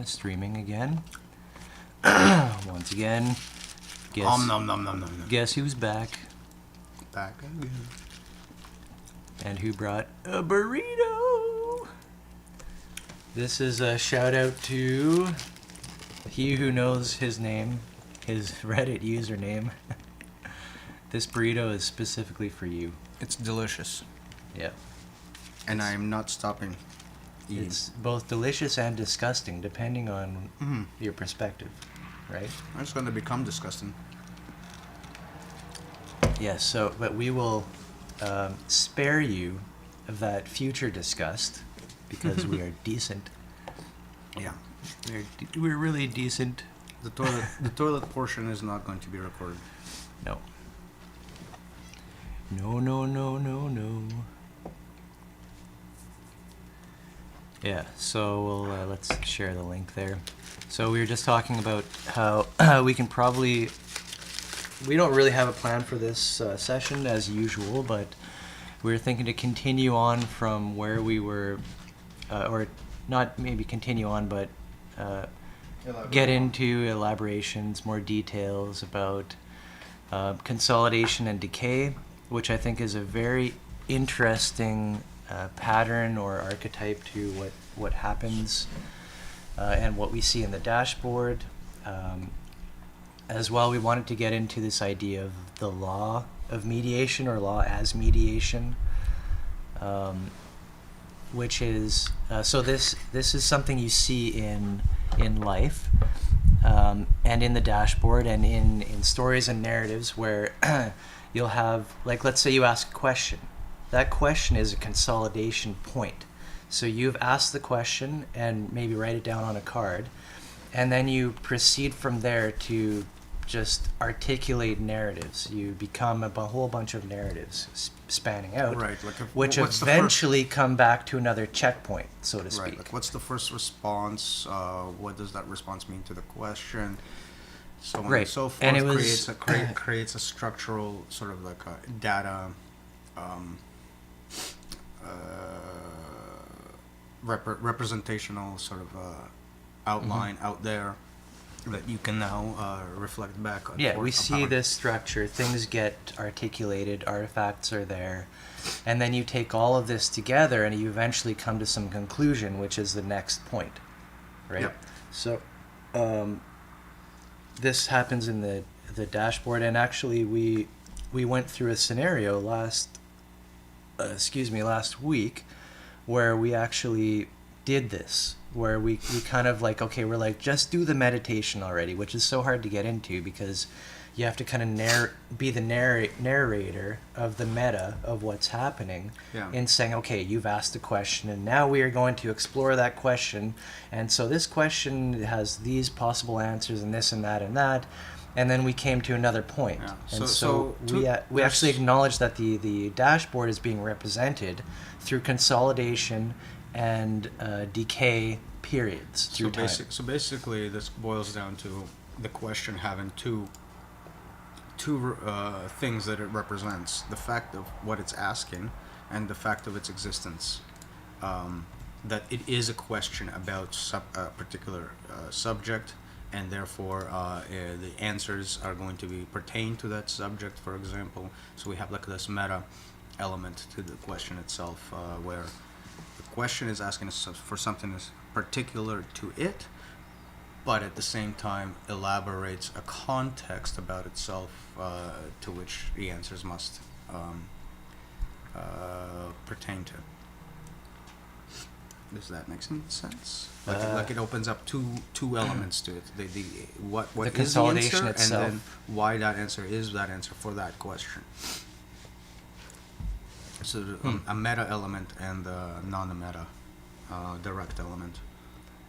streaming again. Once again, guess who's back? Back again. And who brought a burrito? This is a shout out to he who knows his name, his Reddit username. This burrito is specifically for you. It's delicious. Yeah. And I'm not stopping eating. It's both delicious and disgusting, depending on your perspective, right? It's going to become disgusting. Yes, so, but we will spare you of that future disgust because we are decent. Yeah. We're really decent. The toilet portion is not going to be recorded. No. No. Yeah, so we'll let's share the link there. So we were just talking about how we can probably... We don't really have a plan for this session as usual, but we were thinking to continue on from where we were, or not maybe continue on, but get into elaborations, more details about consolidation and decay, which I think is a very interesting pattern or archetype to what happens and what we see in the dashboard. As well, we wanted to get into this idea of the law of mediation or law as mediation, which is so this is something you see in life and in the dashboard and in stories and narratives where you'll have, like, let's say you ask a question. That question is a consolidation point. So you've asked the question and maybe write it down on a card, and then you proceed from there to just articulate narratives. You become a whole bunch of narratives spanning out, Right, which eventually come back to another checkpoint, so to speak. Right, like what's the first response? What does that response mean to the question? So on and so forth. And it was creates a structural sort of like a data representational sort of outline out there that you can now reflect back on. Yeah, we see this structure, things get articulated, artifacts are there, and then you take all of this together and you eventually come to some conclusion, which is the next point, right? Yep. So this happens in the dashboard, and actually we went through a scenario last week where we actually did this, where we kind of like, okay, we're like, just do the meditation already, which is so hard to get into because you have to kind of be the narrator of the meta of what's happening in saying, okay, you've asked a question and now we are going to explore that question, and so this question has these possible answers and this and that and that, and then we came to another point. And so we actually acknowledge that the dashboard is being represented through consolidation and decay periods through time. So basically, this boils down to the question having two things that it represents: the fact of what it's asking and the fact of its existence. That it is a question about a particular subject, and therefore the answers are going to be pertain to that subject, for example. So we have like this meta element to the question itself, where the question is asking us for something that's particular to it, but at the same time elaborates a context about itself to which the answers must pertain to. Does that make some sense? Like it opens up two elements to it: what the is consolidation the answer, itself, and then why that answer is that answer for that question. So a meta element and a non-meta direct element.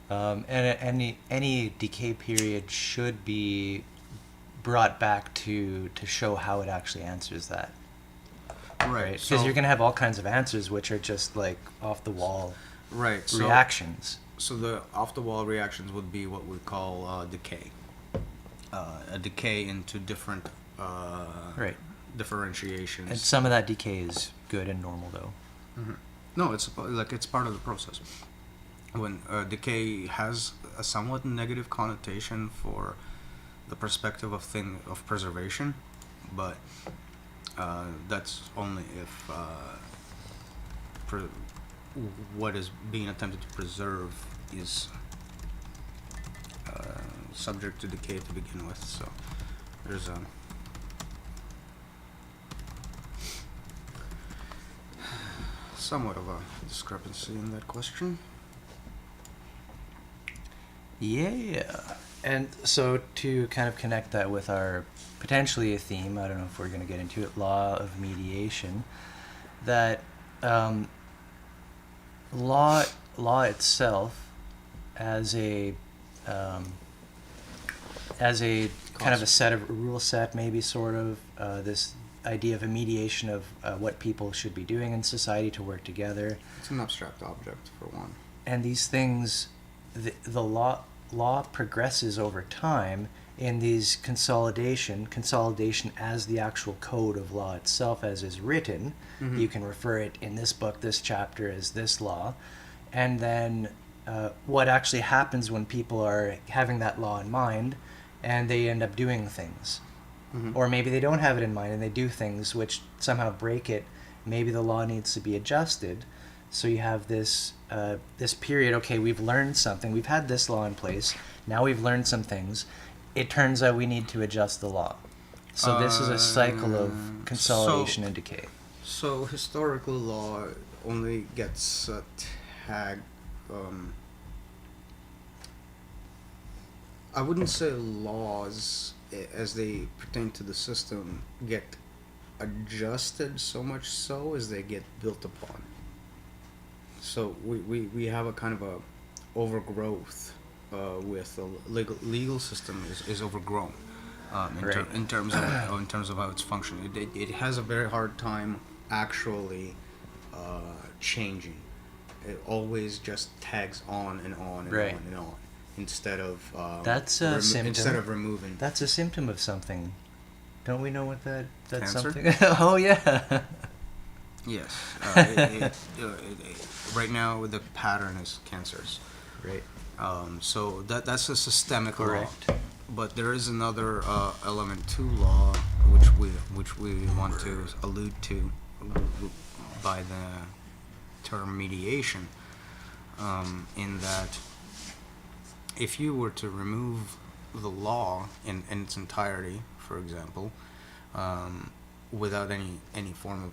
And any decay period should be brought back to show how it actually answers that. Right, because you're going to have all kinds of answers which are just like off the wall reactions. So the off the wall reactions would be what we call decay. A decay into different differentiations. And some of that decay is good and normal, though. Mm-hmm. No, it's part of the process. when decay has a somewhat negative connotation for the perspective of preservation, but that's only if pre- what is being attempted to preserve is subject to decay to begin with. So there's a somewhat of a discrepancy in that question. Yeah. And so to kind of connect that with our potentially a theme, I don't know if we're going to get into it, law of mediation, that law itself as a kind of a set of rule set, maybe sort of this idea of a mediation of what people should be doing in society to work together. It's an abstract object for one. And these things, the law progresses over time in these consolidation as the actual code of law itself as is written. You can refer it in this book, this chapter, as this law. And then what actually happens when people are having that law in mind and they end up doing things. Or maybe they don't have it in mind and they do things which somehow break it. Maybe the law needs to be adjusted. So you have this this period, okay, we've learned something. We've had this law in place. Now we've learned some things. It turns out we need to adjust the law. So this is a cycle of consolidation and decay. So historical law only gets a tag. I wouldn't say laws as they pertain to the system get adjusted so much so as they get built upon. So we have a kind of a overgrowth with the legal system is overgrown in terms of how it's functioning. It has a very hard time actually changing. It always just tags on and on and on and on instead of that's a symptom. Instead of removing. That's a symptom of something. Don't we know what that's Cancer? something? Oh yeah. Yes. Right now the pattern is cancers. Right. So that's a systemic Correct. law. But there is another element to law which we want to allude to by the term mediation, in that if you were to remove the law in its entirety, for example, without any form of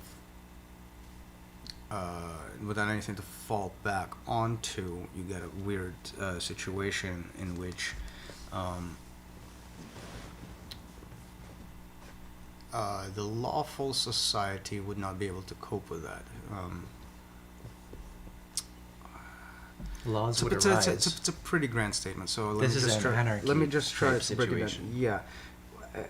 without anything to fall back onto, you get a weird situation in which the lawful society would not be able to cope with that. Laws would It's arise. a pretty grand statement. So This is an anarchy let me just try type to break it down. situation. Yeah,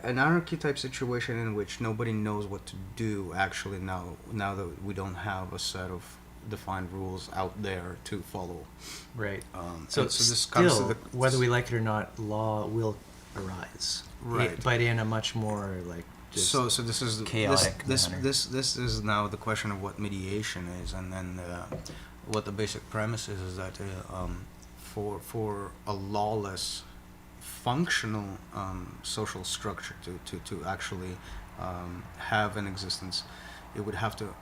an anarchy type situation in which nobody knows what to do. Actually, now that we don't have a set of defined rules out there to follow. Right. So this comes to still, the whether we like it or not, law will arise. Right. But in a much more like just So this is chaotic this manner. this is now the question of what mediation is, and then what the basic premise is that for a lawless, functional social structure to actually have an existence, it would have to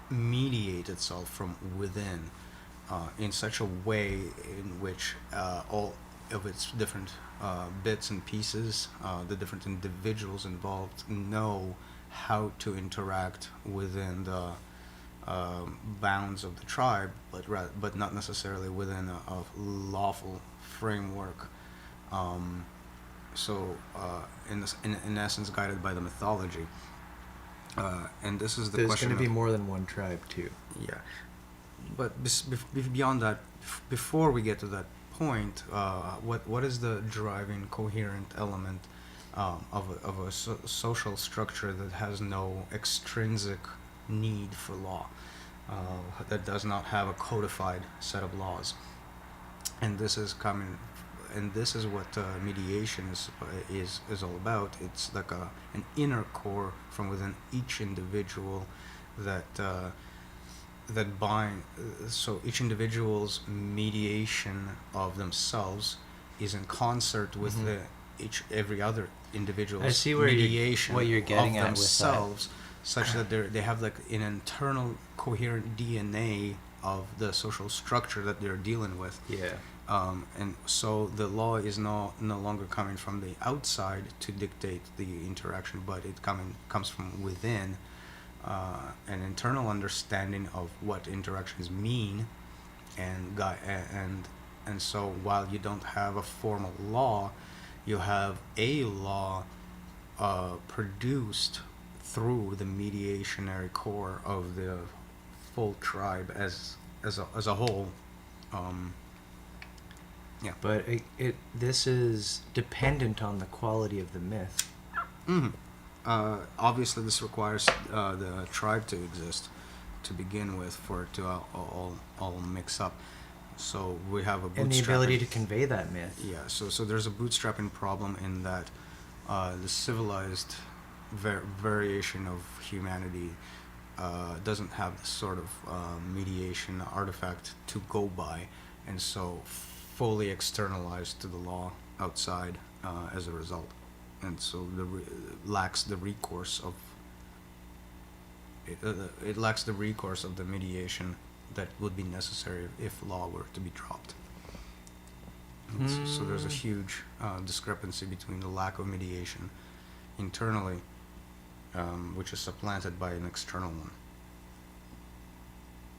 mediate itself from within in such a way in which all of its different bits and pieces, the different individuals involved know how to interact within the bounds of the tribe, but not necessarily within a lawful framework. In essence, guided by the mythology. And this is the there's question. going to be more than one tribe too. Yeah, but beyond that, before we get to that point, what is the driving coherent element of a social structure that has no extrinsic need for law, that does not have a codified set of laws? And this is what mediation is all about. It's like an inner core from within each individual that that bind. So each individual's mediation of themselves is in concert with Mhm. every other individual's I see where mediation what you're getting of at with that. themselves, such that they have like an internal coherent DNA of the social structure that they're dealing with. Yeah. And so the law is no longer coming from the outside to dictate the interaction, but it comes from within, an internal understanding of what interactions mean, and so while you don't have a formal law, you have a law produced through the mediationary core of the full tribe as a whole. Yeah. But this is dependent on the quality of the myth. Mhm. Obviously, this requires the tribe to exist to begin with for it to all mix up. So we have a bootstrapping. And the ability to convey that myth. Yeah. So there's a bootstrapping problem in that the civilized variation of humanity doesn't have this sort of mediation artifact to go by, and so fully externalized to the law outside as a result, and so lacks the recourse of it lacks the recourse of the mediation that would be necessary if law were to be dropped. So there's a huge discrepancy between the lack of mediation internally, which is supplanted by an external one.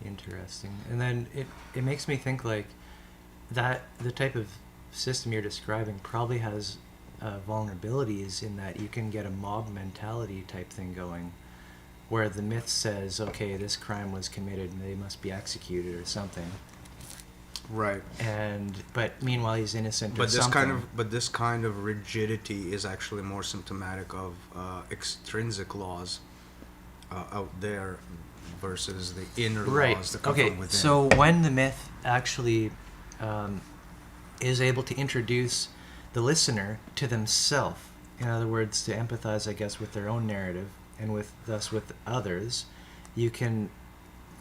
Interesting. And then it makes me think like that the type of system you're describing probably has vulnerabilities in that you can get a mob mentality type thing going where the myth says, okay, this crime was committed and they must be executed or something. Right. But meanwhile he's innocent or But something. this kind of rigidity is actually more symptomatic of extrinsic laws out there versus the inner laws that come from within. So when the myth actually is able to introduce the listener to themselves, in other words, to empathize, I guess, with their own narrative and thus with others,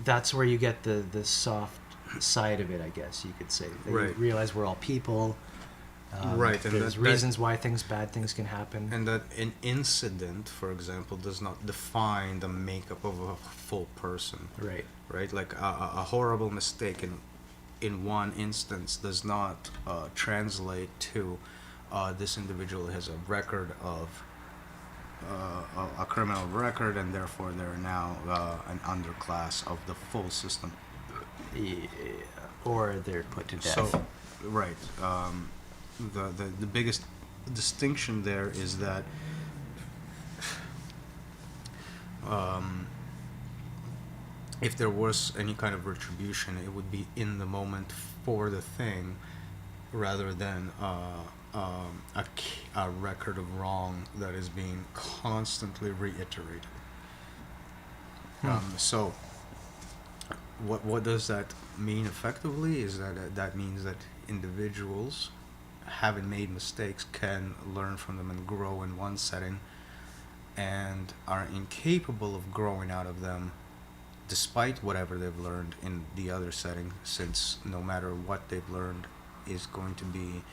that's where you get the soft side of it, I guess you could say. That Right. You realize we're all people. Right, and there's reasons why bad things can happen. And that an incident, for example, does not define the makeup of a full person. Right. Right? Like a horrible mistake in one instance does not translate to this individual has a record of a criminal record, and therefore they're now an underclass of the full system. Yeah. Or they're put to death. So, right. The biggest distinction there is that if there was any kind of retribution, it would be in the moment for the thing, rather than a record of wrong that is being constantly reiterated. So, what does that mean effectively? Is that means that individuals, having made mistakes, can learn from them and grow in one setting, and are incapable of growing out of them despite whatever they've learned in the other setting, since no matter what they've learned is going to be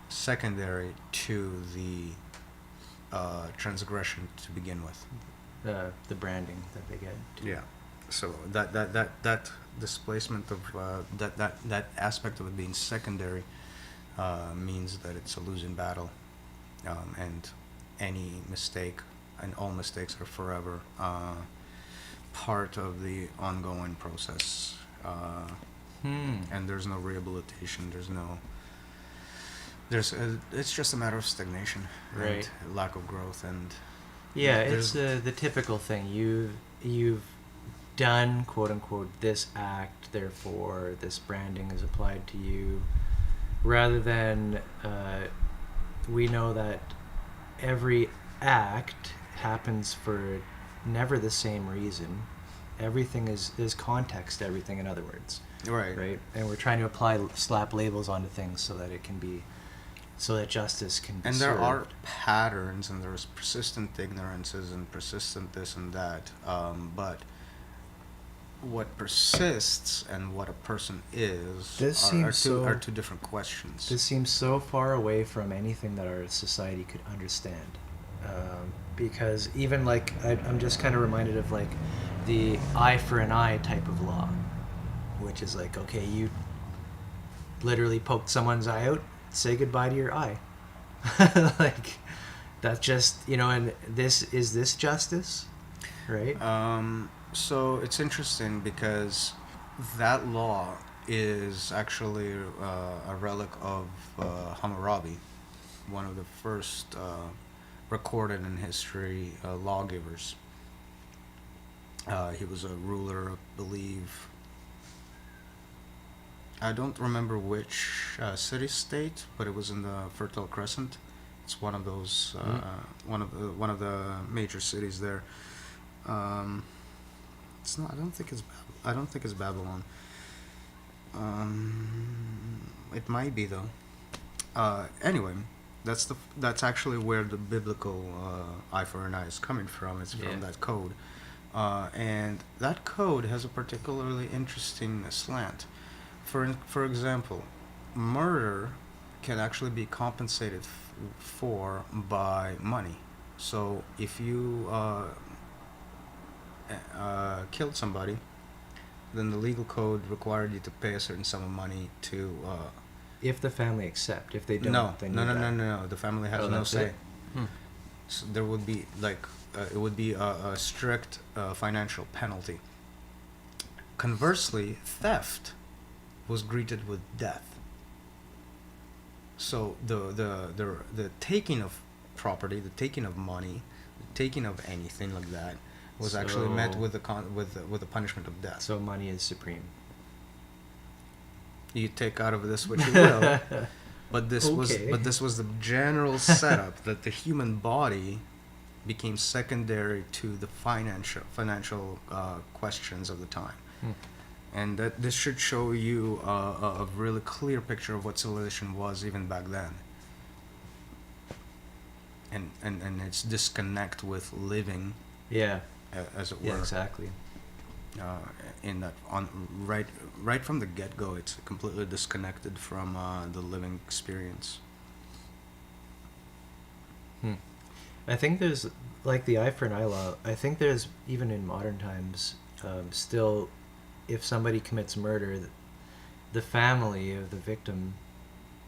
secondary to the transgression to begin with. The branding that they get. Yeah. So that displacement of that aspect of it being secondary means that it's a losing battle, and any mistake and all mistakes are forever part of the ongoing process, and there's no rehabilitation. It's just a matter of stagnation, Right. And lack of growth, and Yeah, there's- it's the typical thing. You've done, quote unquote, this act, therefore this branding is applied to you, rather than we know that every act happens for never the same reason. Everything there's context to everything, in other words. Right? And we're trying to slap labels onto things so that justice can be And there are served. patterns, and there's persistent ignorances and persistent this and that, but what persists and what a person is This are, seems so- are two different questions. This seems so far away from anything that our society could understand. Because even like, I'm just kind of reminded of like the eye for an eye type of law, which is like, okay, you literally poked someone's eye out, say goodbye to your eye. Like, that's just, and is this justice? Right? So it's interesting because that law is actually a relic of Hammurabi, one of the first recorded in history lawgivers. He was a ruler, I believe. I don't remember which city-state, but it was in the Fertile Crescent. It's one of those, one of the major cities there. It's not. I don't think it's Babylon. It might be though. Anyway, that's actually where the biblical eye for an eye is coming from. It's from that code, and that code has a particularly interesting slant. For example, murder can actually be compensated for by money. So if you killed somebody, then the legal code required you to pay a certain sum of money to. If the family accept, if they don't, No, then no, you no, die. no, no, no. The family has Oh, no that's say. it? Hmm. So there would be like it would be a strict financial penalty. Conversely, theft was greeted with death. So the taking of property, the taking of money, the taking of anything like that was actually met So- with with the punishment of death. So money is supreme. You take out of this what you will, but Okay. this was the general setup that the human body became secondary to the financial questions of the time. Hmm. And that this should show you a really clear picture of what civilization was even back then, and its disconnect with living, Yeah. as it Yeah. were. Exactly. In that right from the get-go, it's completely disconnected from the living experience. Hmm. I think there's like the eye for an eye law. I think there's even in modern times still, if somebody commits murder, the family of the victim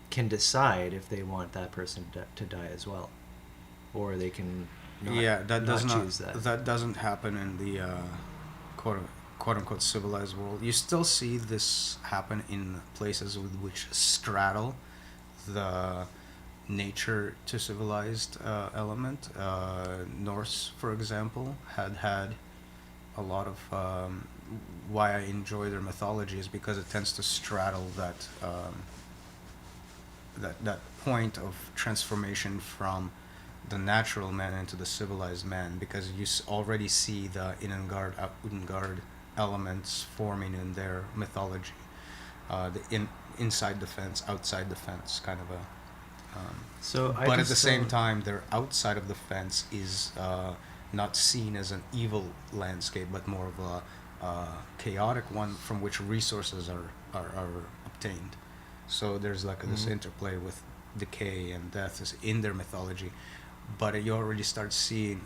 can decide if they want that person to die as well, or they can not, Yeah, that does not choose that. that doesn't happen in the quote unquote civilized world. You still see this happen in places with which straddle the nature to civilized element. Norse, for example, had a lot of why I enjoy their mythology is because it tends to straddle that point of transformation from the natural man into the civilized man, because you already see the Unengard elements forming in their mythology. The inside the fence, outside the fence, kind of a. So I But at just the same don't- time, their outside of the fence is not seen as an evil landscape, but more of a chaotic one from which resources are obtained. So there's like this Mhm. interplay with decay and death is in their mythology, but you already start seeing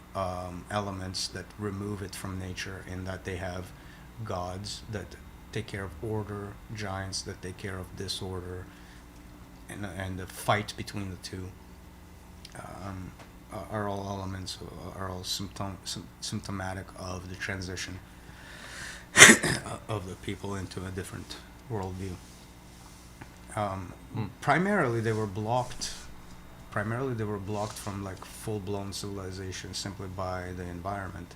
elements that remove it from nature, in that they have gods that take care of order, giants that take care of disorder, and the fight between the two are all elements, are all symptomatic of the transition of the people into a different worldview. Primarily, they were blocked. Primarily, they were blocked from like full-blown civilization simply by the environment,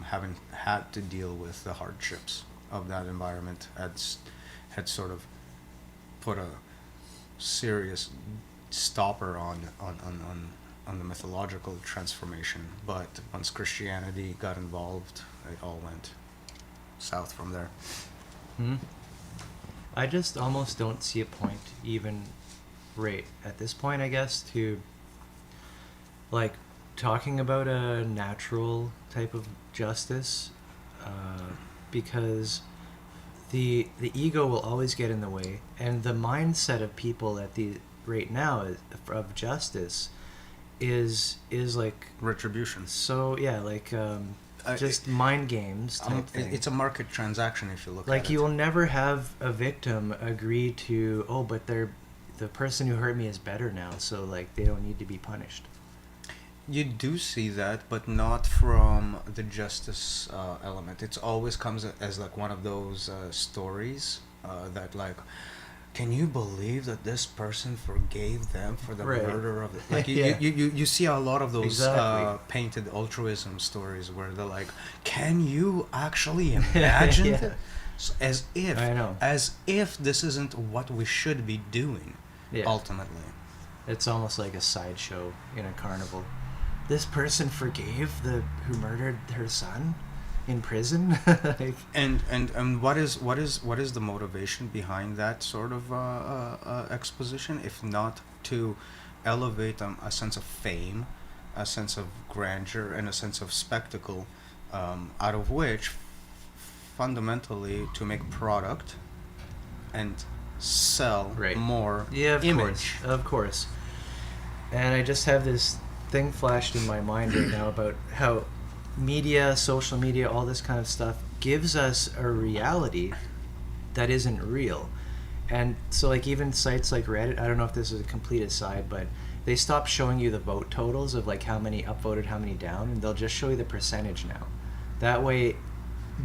having had to deal with the hardships of that environment. Had sort of put a serious stopper on the mythological transformation. But once Christianity got involved, it all went south from there. Hmm? I just almost don't see a point, even right at this point, I guess, to like talking about a natural type of justice. because the ego will always get in the way, and the mindset of people at the right now of justice is like Retribution. so yeah, like just mind games type thing. It's a market transaction if you look Like at you it. will never have a victim agree to, oh, but the person who hurt me is better now, so like they don't need to be punished. You do see that, but not from the justice element. It always comes as like one of those stories that like, can you believe that this person forgave them for the Right. murder of the... Like Yeah. you see a lot of those Exactly. painted altruism stories where they're like, can you actually imagine Yeah. that? As if, I know. as if this isn't what we should be doing, Yeah. ultimately. It's almost like a sideshow in a carnival. This person forgave the who murdered her son in prison. Like, And what is the motivation behind that sort of exposition, if not to elevate a sense of fame, a sense of grandeur, and a sense of spectacle, out of which, fundamentally, to make product and sell Right. more yeah, of image. course, of course. And I just have this thing flashed in my mind right now about how media, social media, all this kind of stuff gives us a reality that isn't real. And so like even sites like Reddit, I don't know if this is a complete aside, but they stop showing you the vote totals of like how many upvoted, how many down, and they'll just show you the percentage now. That way,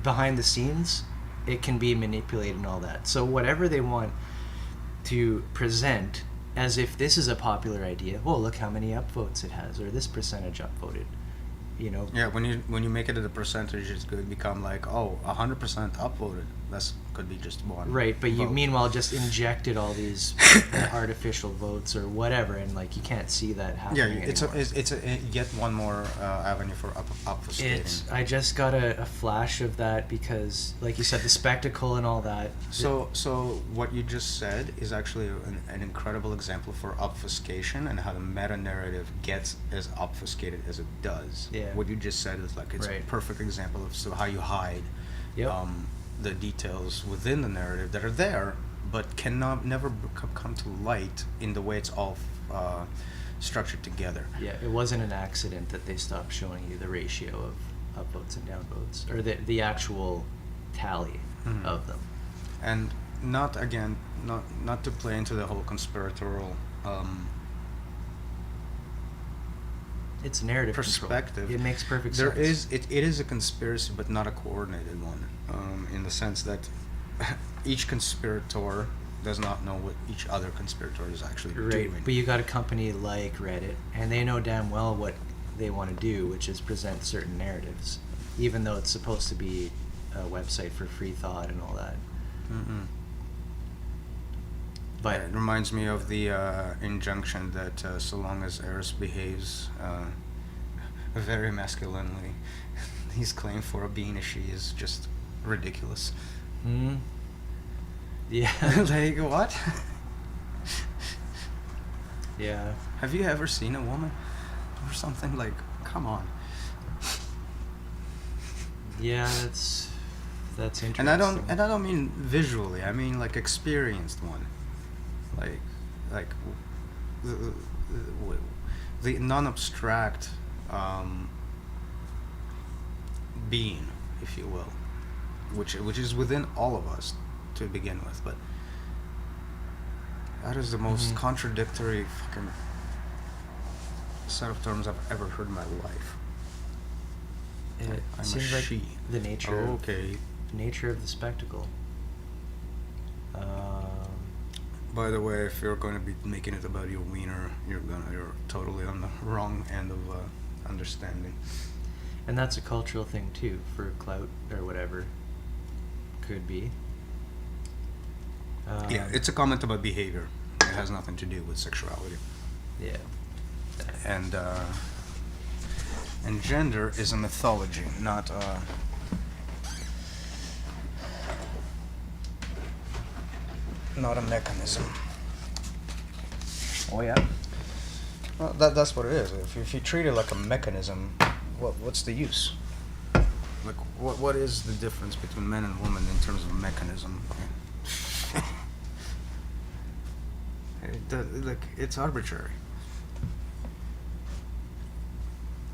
behind the scenes, it can be manipulated and all that. So whatever they want to present as if this is a popular idea, well, look how many upvotes it has, or this percentage upvoted. You know, Yeah, when you make it at a percentage, it's going to become like, oh, 100% upvoted. That's could be just one. right? But you vote. meanwhile just injected all these artificial votes or whatever, and like you can't see that Yeah, happening it's anymore. it's yet one more avenue for obfuscating. I just got a flash of that because, like you said, the spectacle and all that. So what you just said is actually an incredible example for obfuscation and how the meta narrative gets as obfuscated as it does. Yeah. What you just said is like it's Right. a perfect example of how you hide Yep. the details within the narrative that are there, but cannot never come to light in the way it's all structured together. Yeah, it wasn't an accident that they stopped showing you the ratio of upvotes and downvotes, or the actual tally Mhm. of them. And not to play into the whole conspiratorial It's narrative perspective. control. It makes perfect There sense. is it is a conspiracy, but not a coordinated one, in the sense that each conspirator does not know what each other conspirator is actually Right, doing. but you got a company like Reddit, and they know damn well what they want to do, which is present certain narratives, even though it's supposed to be a website for free thought and all that. Mm-hmm. But It reminds me of the injunction that so long as Eris behaves very masculinely, his claim for being a she is just ridiculous. hmm, yeah, Like, what? yeah, Have you ever seen a woman or something? Like, come on. yeah. That's interesting. And I don't mean visually. I mean like experienced one. Like the non-abstract being, if you will, which is within all of us to begin with. But that is the most Mhm. contradictory fucking set of terms I've ever heard in my life. It I'm a seems like she. the nature of Okay. nature of the spectacle. By the way, if you're going to be making it about your wiener, you're totally on the wrong end of understanding. And that's a cultural thing too, for clout or whatever. Could be. Yeah, it's a comment about behavior. It has nothing to do with sexuality. Yeah. And gender is a mythology, not a mechanism. Oh yeah. Well, that's what it is. If you treat it like a mechanism, what's the use? Like, what is the difference between men and women in terms of mechanism? Like, it's arbitrary.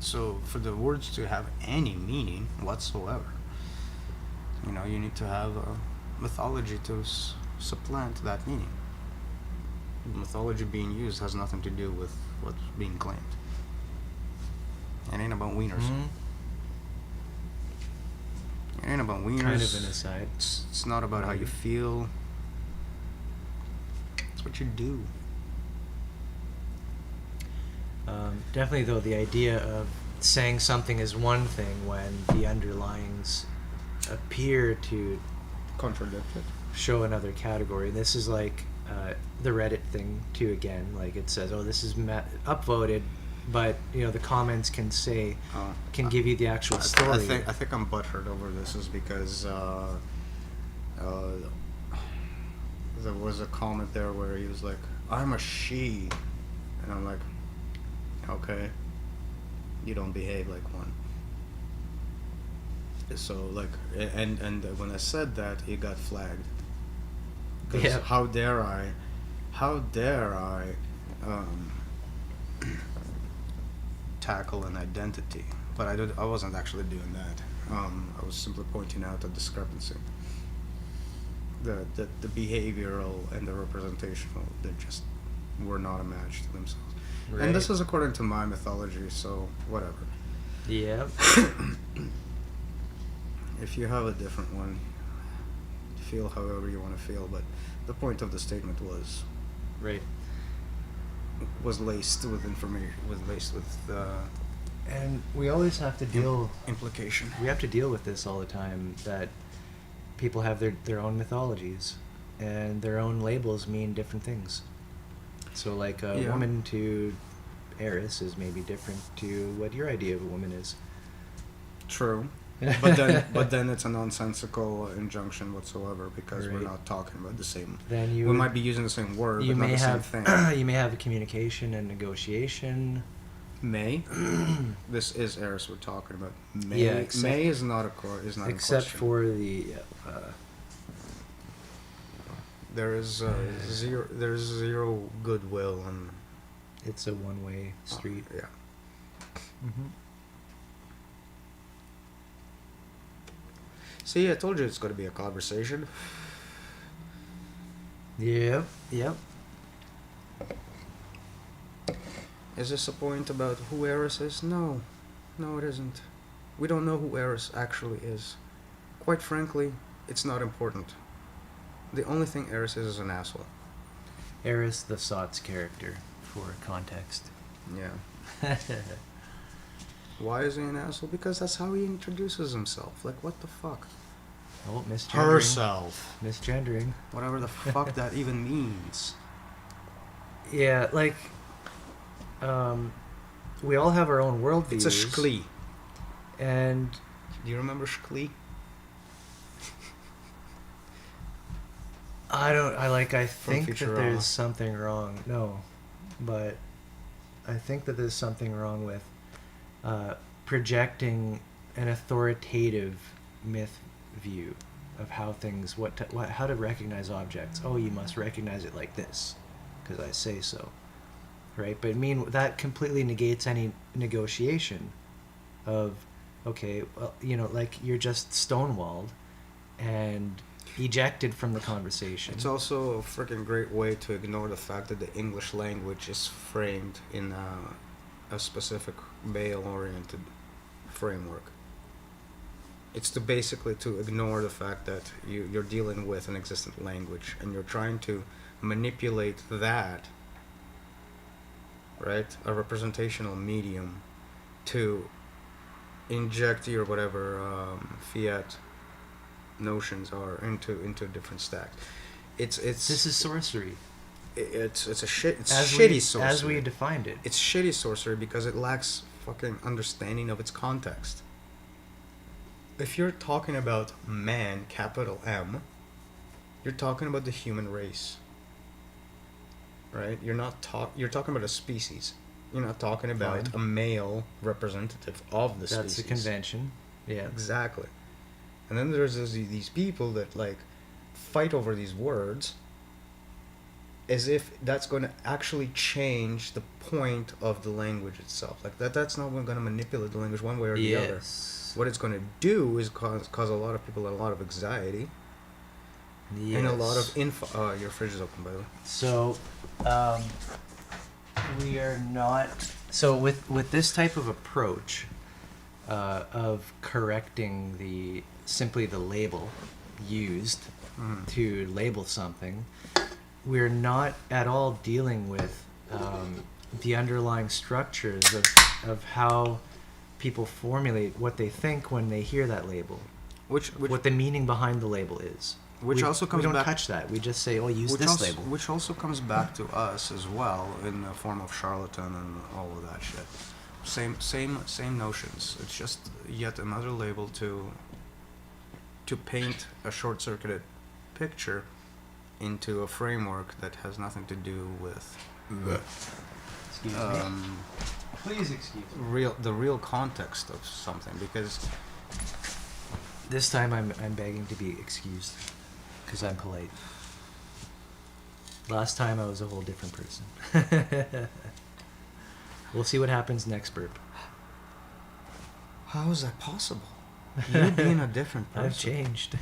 So, for the words to have any meaning whatsoever, you need to have a mythology to supplant that meaning. The mythology being used has nothing to do with what's being claimed. It ain't about wieners. Mhm. It ain't about wieners. Kind of an aside. It's not about how you feel. It's what you do. Definitely, though, the idea of saying something is one thing when the underlyings appear to Contradicted. show another category. This is like the Reddit thing too. Again, like it says, "Oh, this is upvoted," but the comments can say can give you the actual story. I think I'm butthurt over this is because there was a comment there where he was like, "I'm a she," and I'm like, "Okay, you don't behave like one." So like, and when I said that, he got flagged. 'Cause Yeah. How dare I tackle an identity? But I wasn't actually doing that. I was simply pointing out a discrepancy. The behavioral and the representational, they just were not a match to themselves. Right. And this is according to my mythology, so whatever. Yeah. If you have a different one, feel however you want to feel, but the point of the statement Right. was laced with information, And we always have to deal. implication. We have to deal with this all the time. That people have their own mythologies, and their own labels mean different things. So, like a Yeah. woman to Eris is maybe different to what your idea of a woman is. True. But then it's a nonsensical injunction whatsoever because we're Right. not talking about the same. Then We might be using the same word, you but not may the have same thing. you may have a communication and negotiation. May. This is Eris we're talking about. May. Yeah, except- May is not a Except question. for the There is zero. There's zero goodwill and it's a one-way street. yeah. Mm-hmm. See, I told you it's going to be a conversation. Yep. Yep. Is this a point about who Eris is? No. No, it isn't. We don't know who Eris actually is. Quite frankly, it's not important. The only thing Eris is an asshole. Eris, the Sots character, for context. Yeah. Why is he an asshole? Because that's how he introduces himself. Like, what the fuck? Oh, misgendering. Herself. Misgendering. Whatever the fuck that even means. Yeah, like, we all have our own worldviews. It's a shkli. And Do you remember shkli? I think that Futurama. there's something wrong. No, but I think that there's something wrong with projecting an authoritative myth view of how things, how to recognize objects. Oh, you must recognize it like this, because I say so, right? But that completely negates any negotiation of, okay, well, like you're just stonewalled and ejected from the conversation. It's also a freaking great way to ignore the fact that the English language is framed in a specific male-oriented framework. It's basically to ignore the fact that you're dealing with an existent language and you're trying to manipulate that, right, a representational medium, to inject your whatever fiat notions are into different stacks. It's This is sorcery. it's a shit. It's As shitty we, sorcery. as we defined it. It's shitty sorcery because it lacks fucking understanding of its context. If you're talking about man, capital M, you're talking about the human race. Right? You're talking about a species. You're not talking about Fine. a male representative of the That's species. a convention. Yeah. Exactly. And then there's these people that like fight over these words as if that's going to actually change the point of the language itself. Like that's not going to manipulate the language one way or the other. Yes. What it's going to do is cause a lot of people a lot of anxiety Yes. and a lot of info. Oh, your fridge is open, by the way. So, we are not. So with this type of approach of correcting simply the label used to label something, we're not at all dealing with the underlying structures of how people formulate what they think when they hear that label. Which What the meaning behind the label is. Which also comes we don't back- touch that. We just say, "Oh, use which this also, label." which also comes back to us as well in the form of charlatan and all of that shit. Same notions. It's just yet another label to paint a short-circuited picture into a framework that has nothing to do with Excuse me. Please excuse me. the real context of something, because This time I'm begging to be excused because I'm polite. Last time I was a whole different person. We'll see what happens next burp. how is that possible? You being a different person. I've changed.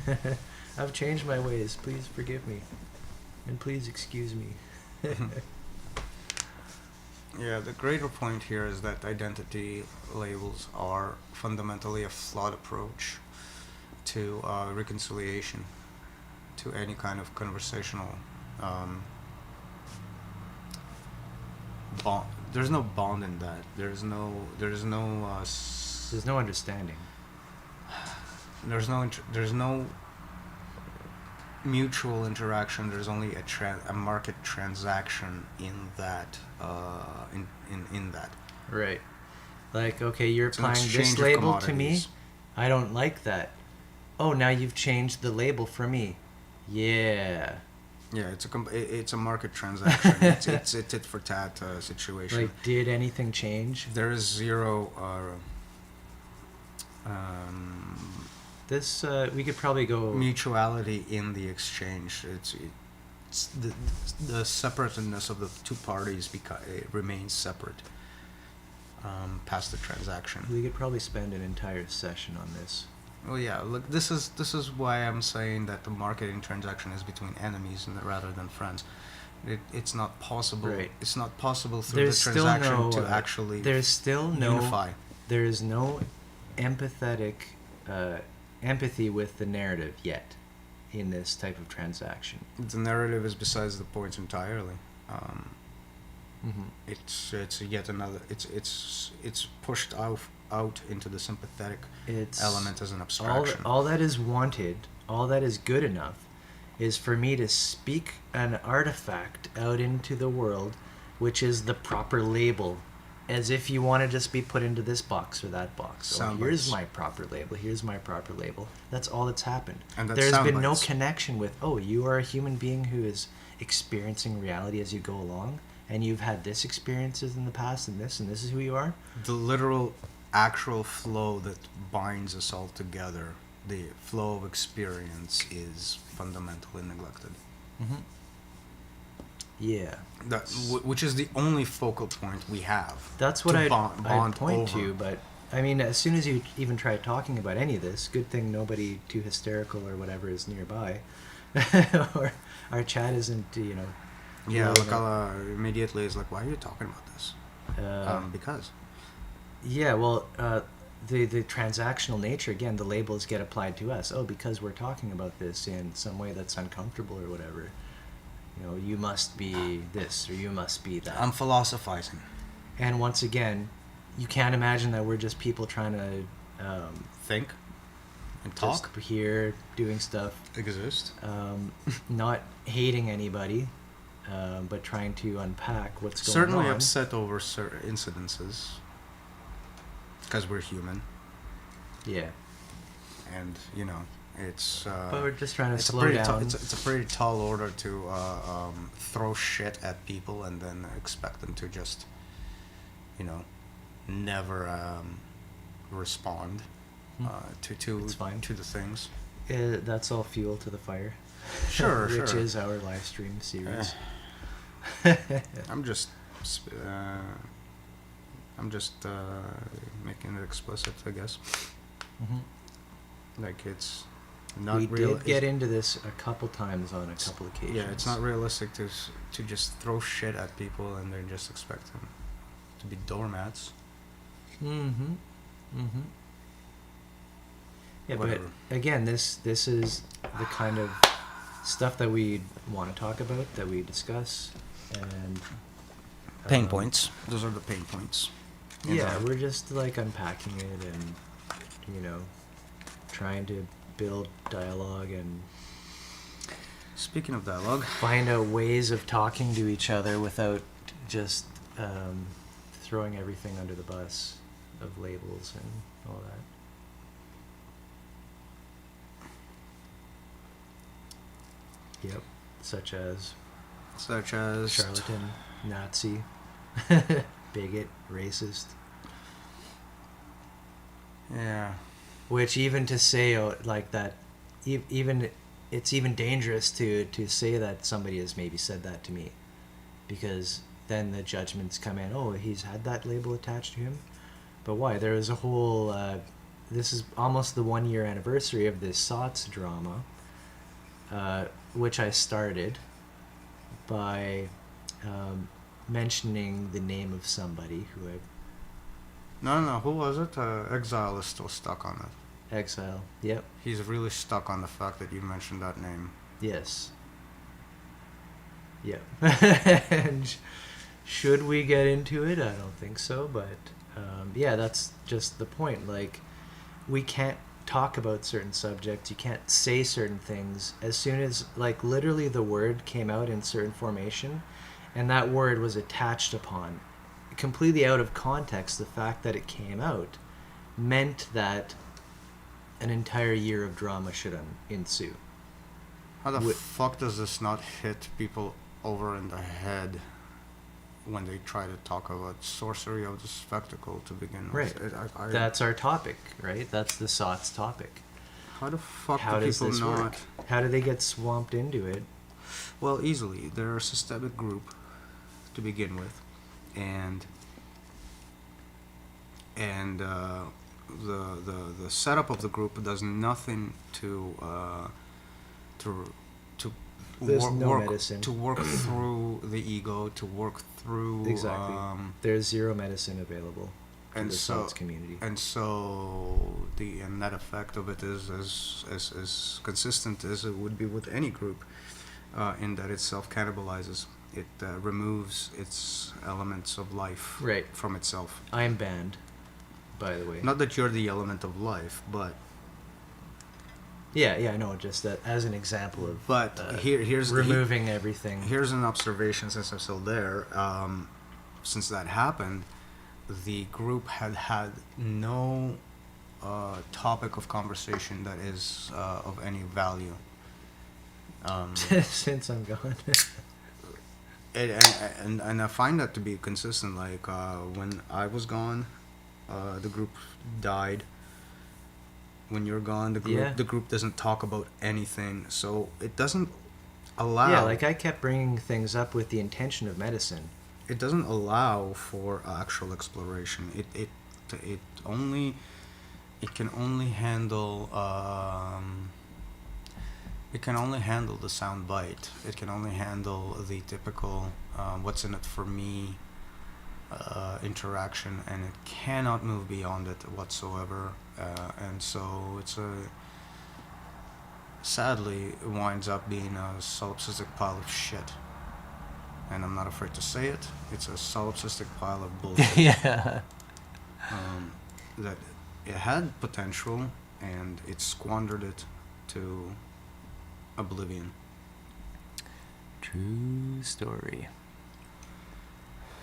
I've changed my ways. Please forgive me. And please excuse me. Yeah, the greater point here is that identity labels are fundamentally a flawed approach to reconciliation, to any kind of conversational bond. There's no bond in that. There's no There's no understanding. there's no mutual interaction. There's only a market transaction in that in that. Right. Like, okay, you're It's an applying exchange this of label to me. commodities. I don't like that. Oh, now you've changed the label for me. Yeah. Yeah, it's a market transaction. it's a tit for tat situation. Like, did anything change? There is zero. This, we could probably go... Mutuality in the exchange. It's the separateness of the two parties because it remains separate past the transaction. We could probably spend an entire session on this. Well, yeah. Look, this is why I'm saying that the marketing transaction is between enemies rather than friends. It's not possible. Right. It's not possible through There's the still transaction no... to actually there's still no... unify. There is no empathetic... empathy with the narrative yet in this type of transaction. The narrative is besides the point entirely. Mm-hmm. It's yet another. It's pushed out into the sympathetic It's element as an abstraction. all that is wanted, all that is good enough, is for me to speak an artifact out into the world, which is the proper label, as if you want to just be put into this box or that box. Or Sound here's bites. my proper label. Here's my proper label. That's all that's happened. And that's There's sound been no bites. connection with, oh, you are a human being who is experiencing reality as you go along, and you've had this experiences in the past, and this is who you are. The literal, actual flow that binds us all together, the flow of experience, is fundamentally neglected. Mm-hmm. Yeah. Which is the only focal point we have. That's what to I'd bond point over. to, but I mean, as soon as you even try talking about any of this, good thing nobody too hysterical or whatever is nearby, or our chat isn't, Yeah, relevant. like I'll, immediately is like, why are you talking about this? Because. Yeah, well, the transactional nature, again, the labels get applied to us. Oh, because we're talking about this in some way that's uncomfortable or whatever. You must be this or you must be that. I'm philosophizing. And once again, you can't imagine that we're just people trying to Think and talk. just here doing stuff, Exist. not hating anybody, but trying to unpack what's going Certainly on. upset over certain incidences. Because we're human. Yeah, And, it's... but we're just trying to it's a slow pretty down. it's a pretty tall order to throw shit at people and then expect them to just, never respond. It's fine. to the things. That's all fuel to the fire. Sure, Which sure. is our live stream series. I'm just making it explicit, I guess. Mhm. Like it's not We real. did get into this a couple times on a couple occasions. Yeah, it's not realistic to just throw shit at people and then just expect them to be doormats. Mm-hmm. Mm-hmm. Yeah, Whatever. but again, this is the kind of stuff that we want to talk about, that we discuss, and Pain points. Those are the pain points. Yeah, we're just like unpacking it and trying to build dialogue and Speaking of dialogue, find out ways of talking to each other without just throwing everything under the bus of labels and all that. Yep, such as charlatan, Nazi, bigot, racist. Yeah. Which even to say like that, even it's even dangerous to say that somebody has maybe said that to me, because then the judgments come in. Oh, he's had that label attached to him, but why? There was a whole. This is almost the 1 year anniversary of this SOTS drama, which I started by mentioning the name of somebody who I. No. Who was it? Exile is still stuck on it. Exile. Yep. He's really stuck on the fact that you mentioned that name. Yes. Yep. And should we get into it? I don't think so, but yeah, that's just the point. Like, we can't talk about certain subjects. You can't say certain things. As soon as, like, literally the word came out in certain formation, and that word was attached upon, completely out of context, the fact that it came out meant that an entire year of drama should ensue. How the fuck does this not hit people over in the head when they try to talk about sorcery of the spectacle to begin with? Right. That's our topic, right? That's the SOTS topic. How the fuck How do does people this not? work? How do they get swamped into it? Well, easily. They're a systemic group to begin with, and the setup of the group does nothing to There's no medicine. to work through the ego, to work through Exactly. There's zero medicine available to and the so SOTS community. and so the net effect of it is as consistent as it would be with any group, in that it self cannibalizes. It removes its elements of life Right. from itself. I'm banned, by the way. Not that you're the element of life, but Yeah, I know. Just that as an example of. here's removing everything. Here's an observation since I'm still there. Since that happened, the group had no topic of conversation that is of any value. Since I'm gone. And I find that to be consistent. Like when I was gone, the group died. When you're gone, the group doesn't talk about anything, so it doesn't allow. Yeah, like I kept bringing things up with the intention of medicine. It doesn't allow for actual exploration. It can only handle the sound bite. It can only handle the typical what's in it for me interaction, and it cannot move beyond it whatsoever. And so sadly it winds up being a solipsistic pile of shit. And I'm not afraid to say it. It's a solipsistic pile of bullshit. Yeah. That it had potential, and it squandered it to oblivion. True story.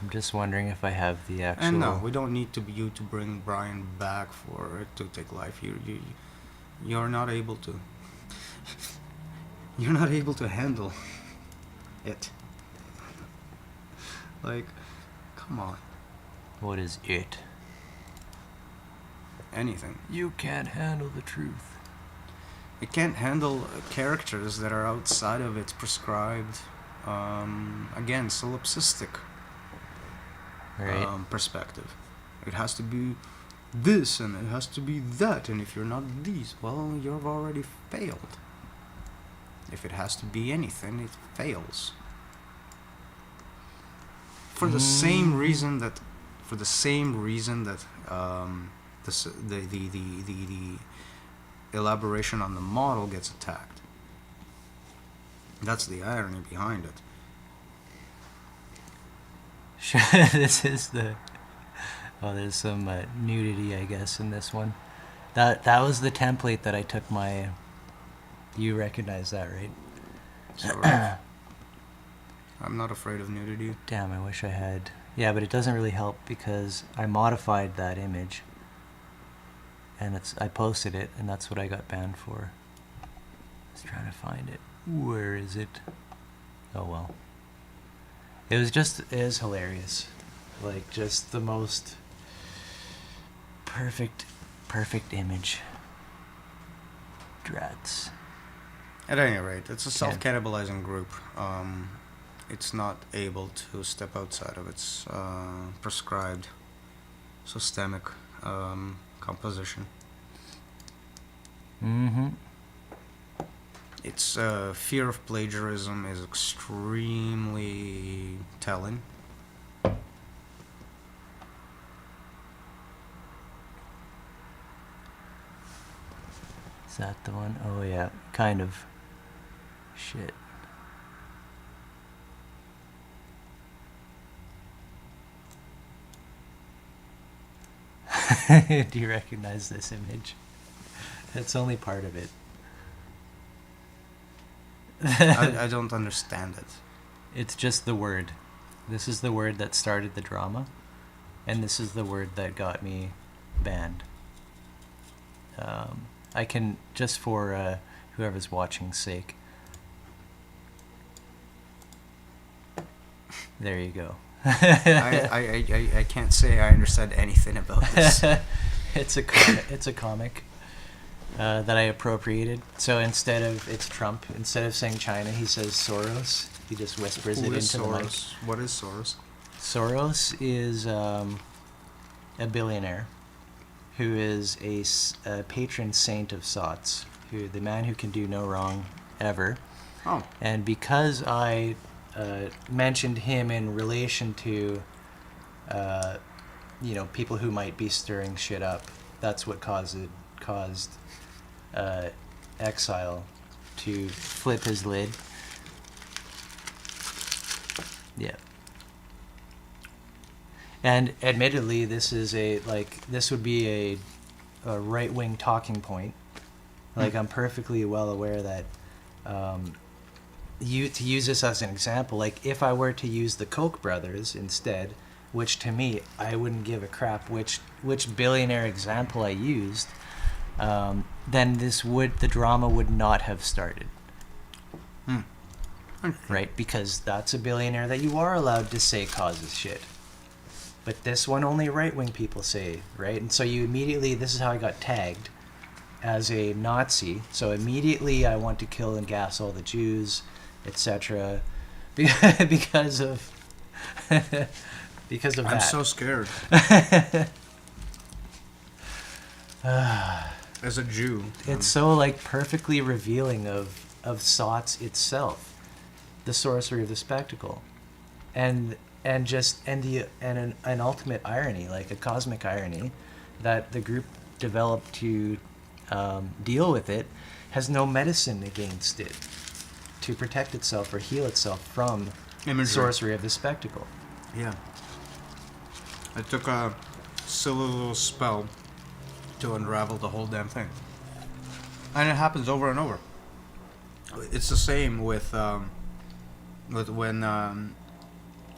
I'm just wondering if I have the actual. And no, we don't need you to bring Brian back for it to take life. You're not able to. You're not able to handle it. Like, come on. What is it? anything. You can't handle the truth. It can't handle characters that are outside of its prescribed, again, solipsistic Right. perspective. It has to be this and it has to be that, and if you're not these, well, you've already failed. If it has to be anything, it fails. For the same reason that, the elaboration on the model gets attacked. That's the irony behind it. Sure, this is the... Oh, there's some nudity, I guess, in this one. That was the template that I took my... You recognize that, right? Sort of. I'm not afraid of nudity. Damn, I wish I had... Yeah, but it doesn't really help because I modified that image. And I posted it, and that's what I got banned for. I was trying to find it. Where is it? Oh, well. It was hilarious. Like, just the most perfect image. Drats. At any rate, it's a self-cannibalizing group. It's not able to step outside of its prescribed systemic composition. Mm-hmm. Its fear of plagiarism is extremely telling. Is that the one? Oh, yeah. Kind of. Shit. Do you recognize this image? That's only part of it. I don't understand it. It's just the word. This is the word that started the drama, and this is the word that got me banned. I can, just for whoever's watching's sake. There you go. I can't say I understand anything about this. It's a comic that I appropriated. So it's Trump. Instead of saying China, he says Soros. He just whispers it into the mic. What is Soros? Soros is a billionaire who is a patron saint of SOTS, the man who can do no wrong ever. Oh. And because I mentioned him in relation to, people who might be stirring shit up, that's what caused Exile to flip his lid. Yeah. And admittedly, this would be a right-wing talking point. Like, I'm perfectly well aware that to use this as an example, like if I were to use the Koch brothers instead, which to me I wouldn't give a crap which billionaire example I used, then the drama would not have started. Right? Because that's a billionaire that you are allowed to say causes shit. But this one only right-wing people say, right? And so this is how I got tagged as a Nazi. So immediately I want to kill and gas all the Jews, etc. because of that. I'm so scared. As a Jew. It's so perfectly revealing of SOTS itself. The sorcery of the spectacle. And an ultimate irony, like a cosmic irony, that the group developed to deal with it has no medicine against it to protect itself or heal itself from Imagery. Sorcery of the spectacle. Yeah. I took a silly little spell to unravel the whole damn thing. And it happens over and over. It's the same with when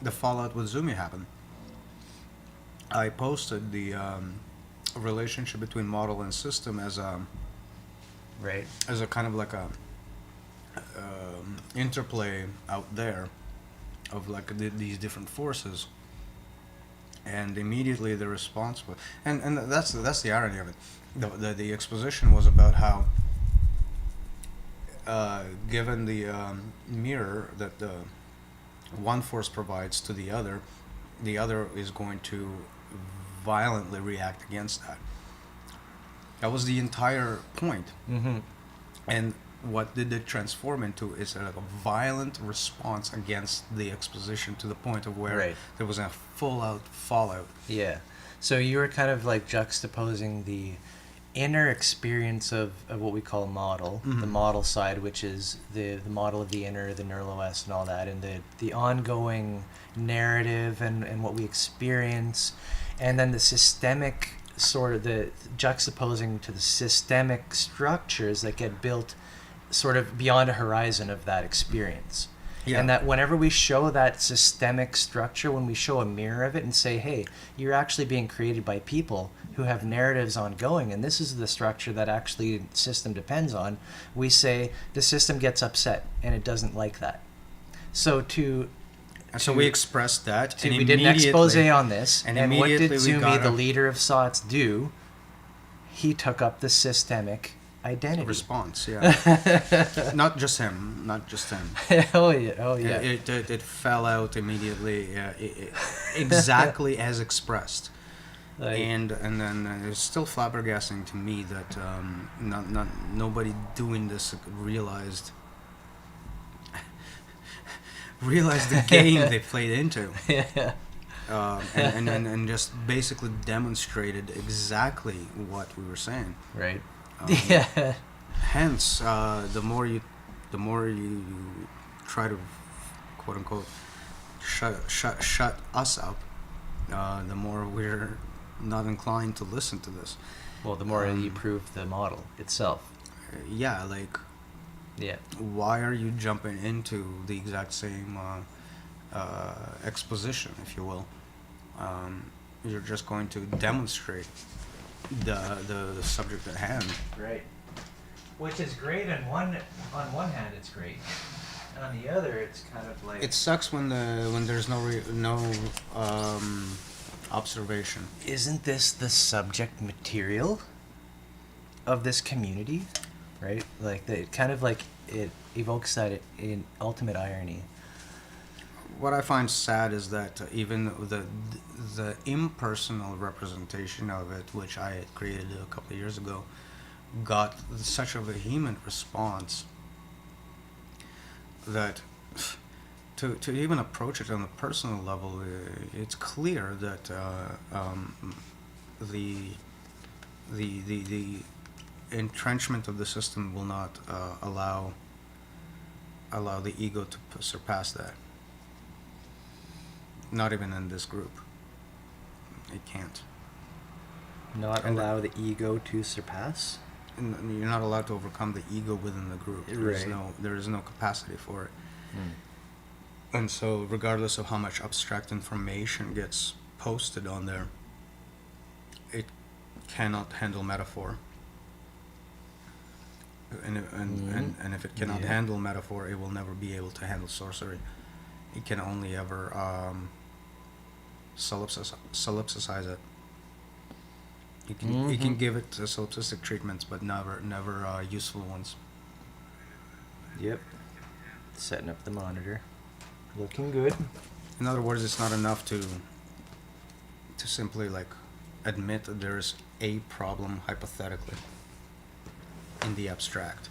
the fallout with Zumi happened. I posted the relationship between model and system as a kind of like a interplay out there of these different forces, And immediately the response was, and that's the irony of it. The exposition was about how, given the mirror that the one force provides to the other is going to violently react against that. That was the entire point. Mm-hmm. And what did it transform into is a violent response against the exposition, to the point of where Right. there was a full out fallout. Yeah. So you were kind of like juxtaposing the inner experience of what we call model, the model side, which is the model of the inner, the Nerlo-West and all that, and the ongoing narrative and what we experience, and then the systemic sort of the juxtaposing to the systemic structures that get built sort of beyond a horizon of that experience. Yeah. And that whenever we show that systemic structure, when we show a mirror of it and say, hey, you're actually being created by people who have narratives ongoing, and this is the structure that actually the system depends on, we say the system gets upset and it doesn't like that. So So we expressed that, and we did an expose immediately- on this, and and what did immediately we Zumi, got the a- leader of SOTS, do? He took up the systemic identity. response. Yeah, not just him. Oh yeah. It fell out immediately, exactly as expressed. Like, And then it's still flabbergasting to me that nobody doing this realized the game they played into, yeah. and just basically demonstrated exactly what we were saying. Right. Um, Yeah. Hence, the more you try to, quote unquote, shut us up, the more we're not inclined to listen to this. Well, the more you prove the model itself. Yeah, like, Yeah. why are you jumping into the exact same exposition, if you will? You're just going to demonstrate the subject at hand. Right. Which is great on one hand, it's great. On the other, it's kind of like It sucks when there's no observation. isn't this the subject material of this community, right? Like it kind of like it evokes that in ultimate irony. What I find sad is that even the impersonal representation of it, which I had created a couple of years ago, got such a vehement response that to even approach it on a personal level, it's clear that the entrenchment of the system will not allow the ego to surpass that. Not even in this group. It can't. Not And allow the ego to surpass. And you're not allowed to overcome the ego within the group. Right. There is no capacity for it. And so, regardless of how much abstract information gets posted on there, it cannot handle metaphor. And if it cannot Yeah. handle metaphor, it will never be able to handle sorcery. It can only ever solipsicize it. You can give it solipsistic treatments, but never useful ones. Yep. Setting up the monitor. Looking good. In other words, it's not enough to simply like admit that there is a problem hypothetically in the abstract,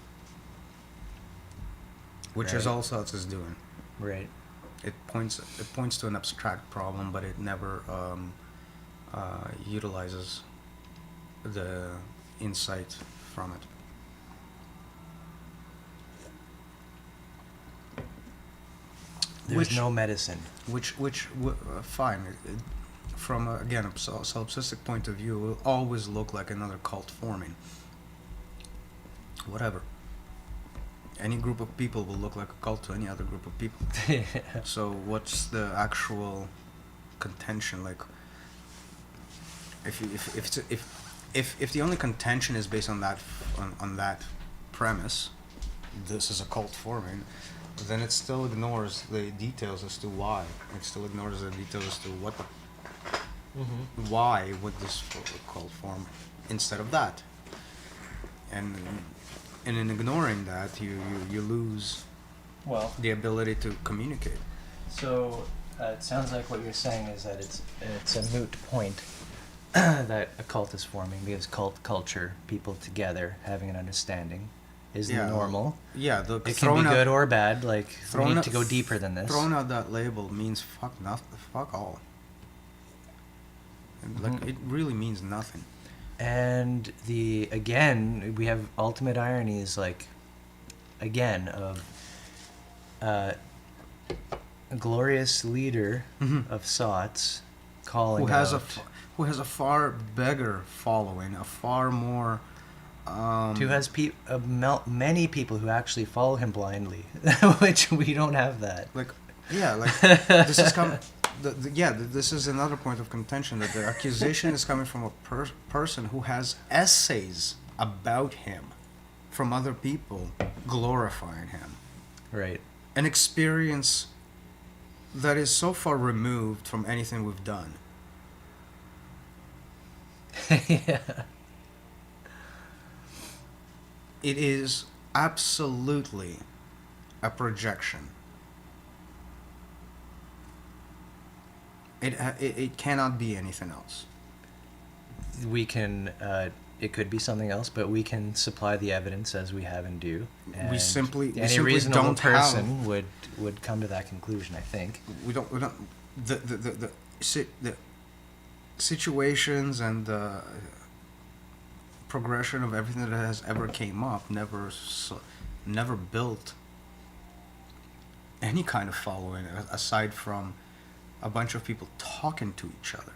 which is Right. all SOTS is doing. Right. It points to an abstract problem, but it never utilizes the insight from it. There's no medicine. Fine. From again a solipsistic point of view, will always look like another cult forming. Whatever. Any group of people will look like a cult to any other group of people. So what's the actual contention? Like, if the only contention is based on that premise, this is a cult forming, then it still ignores the details as to why. It still ignores the details as to Why would this cult form instead of that? And in ignoring that, you lose Well, the ability to communicate. so it sounds like what you're saying is that it's a moot point that a cult is forming because cult culture, people together having an understanding, is normal. Yeah, It can be good or bad. Like we need out- to go deeper than this. Throwing out that label means fuck nothing, fuck all. And, like, it really means nothing. And again we have ultimate ironies, like again of a glorious leader of sorts calling Who has a far bigger following, a far more who has many people who actually follow him blindly, which we don't have that. like this is this is another point of contention, that the accusation is coming from a person who has essays about him from other people glorifying him, Right. an experience that is so far removed from anything we've done. Yeah. It is absolutely a projection. It cannot be anything else. We can it could be something else, but we can supply the evidence as we have and do. And We simply reasonable don't person have. would come to that conclusion, I think. We don't the situations and the progression of everything that has ever came up never built any kind of following aside from a bunch of people talking to each other,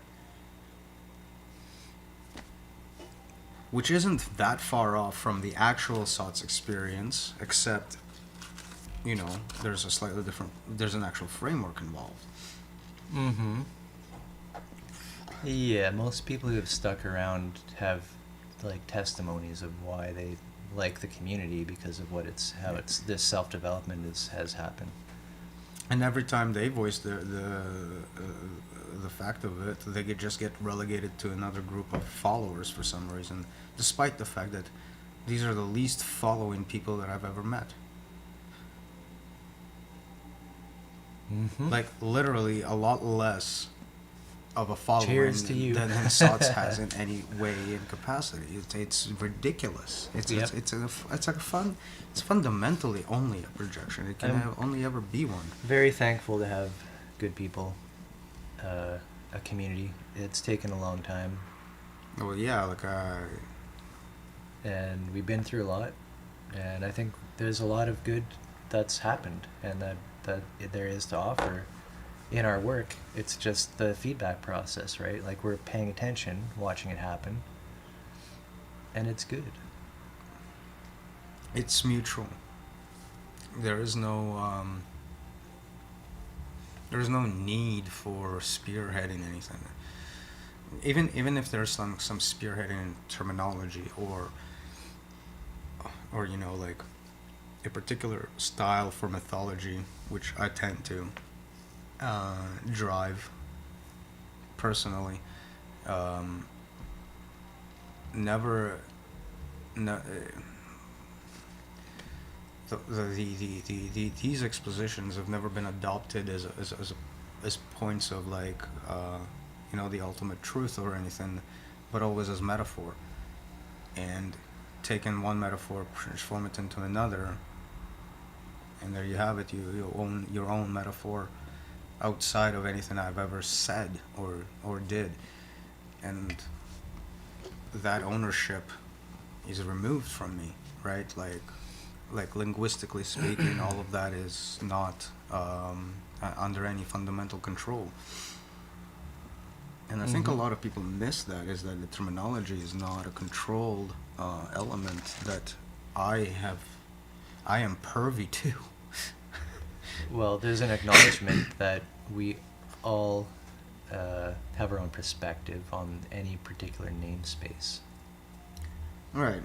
which isn't that far off from the actual SOTS experience, except there's an actual framework involved. Mm-hmm. Yeah, most people who have stuck around have like testimonies of why they like the community because of how this self-development has happened. And every time they voice the fact of it, they just get relegated to another group of followers for some reason, despite the fact that these are the least following people that I've ever met. Mm-hmm. Like, literally a lot less of a following Cheers to you. than SOTS has in any way and capacity. It's ridiculous. Yep. It's fundamentally only a projection. It can only ever be one. Very thankful to have good people, a community. It's taken a long time, Well, yeah, and we've been through a lot, and I think there's a lot of good that's happened and that there is to offer in our work. It's just the feedback process, right? Like we're paying attention, watching it happen, and it's good. it's mutual. There is no need for spearheading anything. Even if there's some spearheading terminology or like a particular style for mythology, which I tend to drive personally. Never, no, these expositions have never been adopted as points of like the ultimate truth or anything, but always as metaphor, and taking one metaphor, transform it into another, and there you have it. You own your own metaphor outside of anything I've ever said or did, and that ownership is removed from me, right? Like linguistically speaking, all of that is not under any fundamental control. And I think a lot of people miss that, is that the terminology is not a controlled element that I am pervy to. Well, there's an acknowledgement that we all have our own perspective on any particular namespace. Right.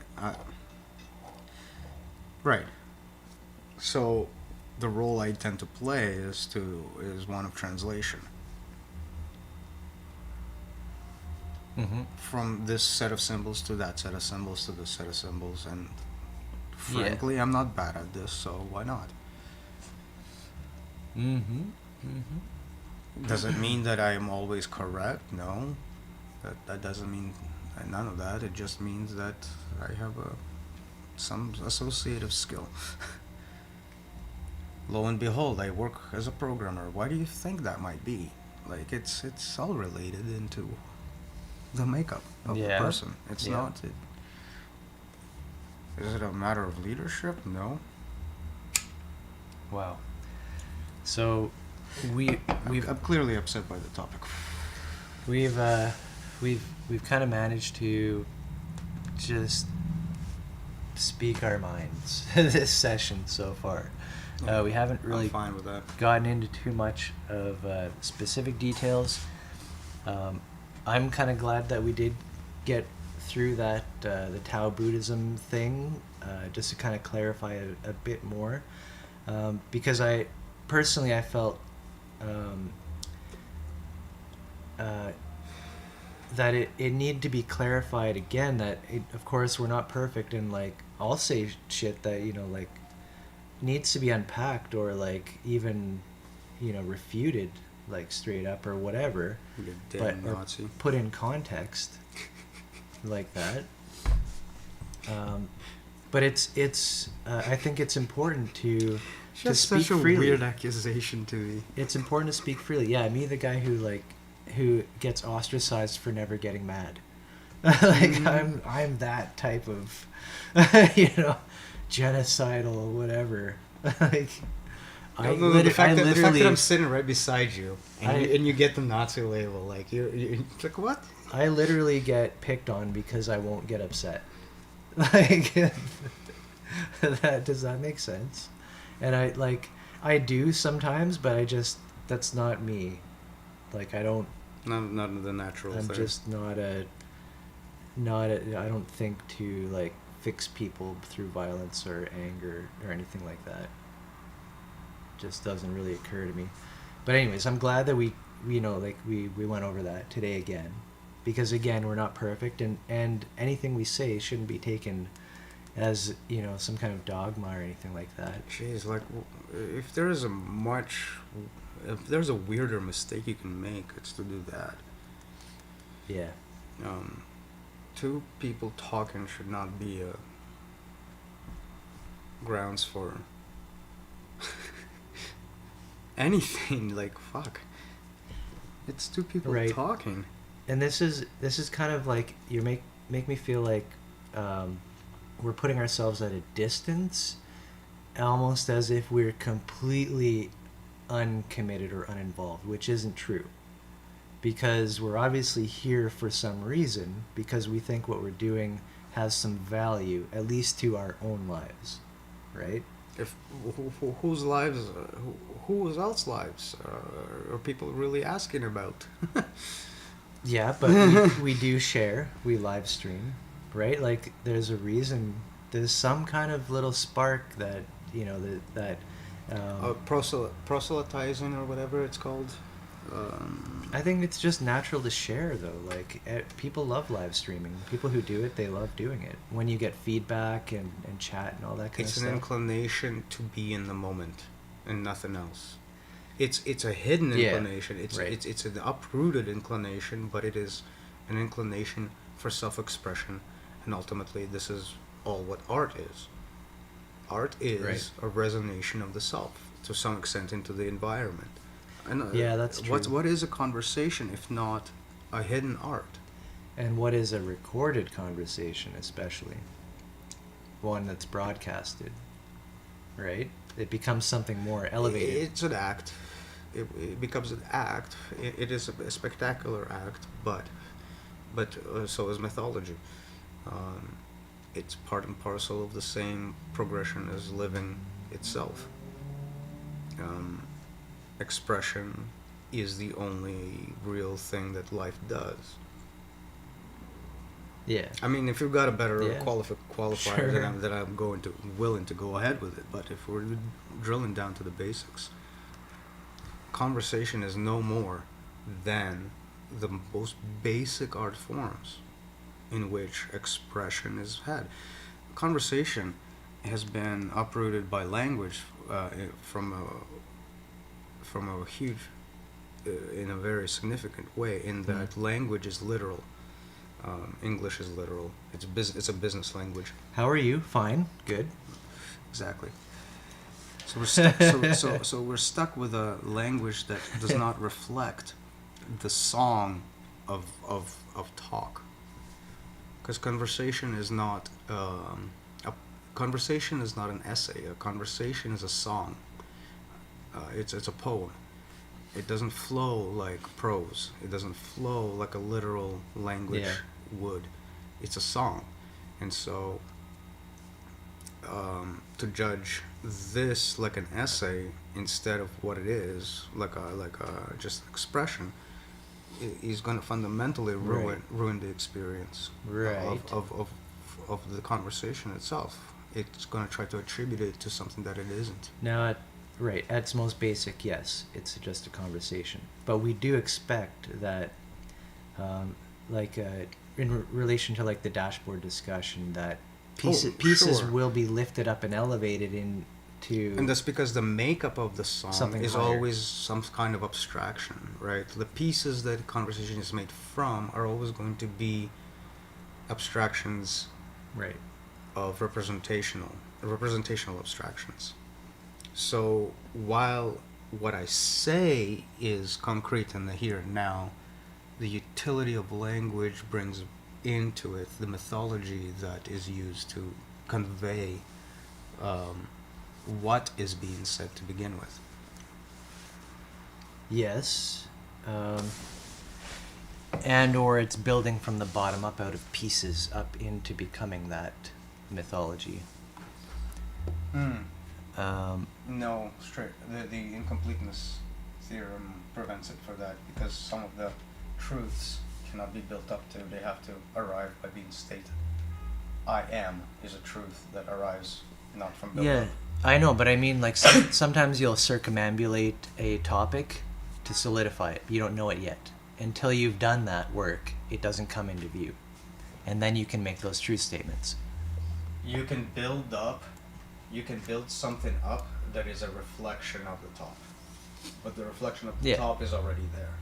Right. So the role I tend to play is one of translation. Mm-hmm. from this set of symbols to that set of symbols to this set of symbols, and Yeah. frankly, I'm not bad at this, so why not? Mm-hmm. Mm-hmm. Does it mean that I am always correct? No. That doesn't mean none of that. It just means that I have some associative skill. Lo and behold, I work as a programmer. Why do you think that might be? Like it's all related into the makeup of the Yeah. person. It's Yeah. not. Is it a matter of leadership? No. Wow. So we've I'm clearly upset by the topic. we've we've kind of managed to just speak our minds this session so far. We haven't really I'm fine with that. gotten into too much of specific details. I'm kind of glad that we did get through that the Tao Buddhism thing, just to kind of clarify a bit more, because I personally I felt that it needed to be clarified again, that of course we're not perfect, and like I'll say shit that like needs to be unpacked, or like even refuted, like straight up or whatever, You but damn or Nazi. put in context like that. But it's I think it's important to speak freely. accusation to me. It's important to speak freely. Yeah, me, the guy who gets ostracized for never getting mad. Like I'm that type of genocidal whatever. Like the fact that literally I'm sitting right beside you and you get the Nazi label, like you like what? I literally get picked on because I won't get upset. Like does that make sense? And I do sometimes, but that's not me. Like I don't. Not the natural I'm thing. just not a. I don't think to like fix people through violence or anger or anything like that. Just doesn't really occur to me. But anyways, I'm glad that we went over that today again, because again we're not perfect, and anything we say shouldn't be taken as some kind of dogma or anything like that. Jeez, like if there's a weirder mistake you can make, it's to do that. Yeah. Two people talking should not be grounds for anything. Like fuck, it's two people Right. talking. And this is kind of like you make me feel like we're putting ourselves at a distance, almost as if we're completely uncommitted or uninvolved, which isn't true, because we're obviously here for some reason, because we think what we're doing has some value, at least to our own lives, right? If whose lives, whose else lives are people really asking about? Yeah, but we do share, we live stream, right? Like there's a reason, there's some kind of little spark that Proselytizing or whatever it's called. I think it's just natural to share, though. Like people love live streaming. People who do it, they love doing it. When you get feedback and chat and all that kind It's of an stuff. inclination to be in the moment and nothing else. It's a hidden Yeah, inclination. right. It's an uprooted inclination, but it is an inclination for self-expression, and ultimately this is all what art is. Art is Right. a resonation of the self to some extent into the environment. And Yeah, that's true. What is a conversation if not a hidden art? And what is a recorded conversation, especially one that's broadcasted, right? It becomes something more elevated. It's an act. It becomes an act. It is a spectacular act, but so is mythology. It's part and parcel of the same progression as living itself. Expression is the only real thing that life does. Yeah. I mean, if you've got a better Yeah. qualifier, Sure. then I'm willing to go ahead with it. But if we're drilling down to the basics, conversation is no more than the most basic art forms in which expression is had. Conversation has been uprooted by language from a huge, in a very significant way. In that language is literal. English is literal. It's a business language. How are you? Fine. Good. Exactly. So we're stuck. So we're stuck with a language that does not reflect the song of talk. Because a conversation is not an essay. A conversation is a song. It's a poem. It doesn't flow like prose. It doesn't flow like a literal language would. It's a song, and so to judge this like an essay instead of what it is, like a just expression, is going to fundamentally ruin the experience Right. of the conversation itself. It's going to try to attribute it to something that it isn't. Now, right, at its most basic, yes, it's just a conversation. But we do expect that, like, in relation to like the dashboard discussion, that pieces Sure. will be lifted up and elevated into. And that's because the makeup of the song Something is higher. always some kind of abstraction, right? The pieces that conversation is made from are always going to be abstractions Right. of representational abstractions. So while what I say is concrete in the here and now, the utility of language brings into it the mythology that is used to convey what is being said to begin with. Yes. And or it's building from the bottom up out of pieces up into becoming that mythology. No, straight. The incompleteness theorem prevents it for that because some of the truths cannot be built up to. They have to arrive by being stated. I am is a truth that arrives not from build Yeah, up. I know, but I mean, like, sometimes you'll circumambulate a topic to solidify it. You don't know it yet. Until you've done that work, it doesn't come into view. And then you can make those truth statements. You can build something up that is a reflection of the top. But the reflection of the Yeah. top is already there.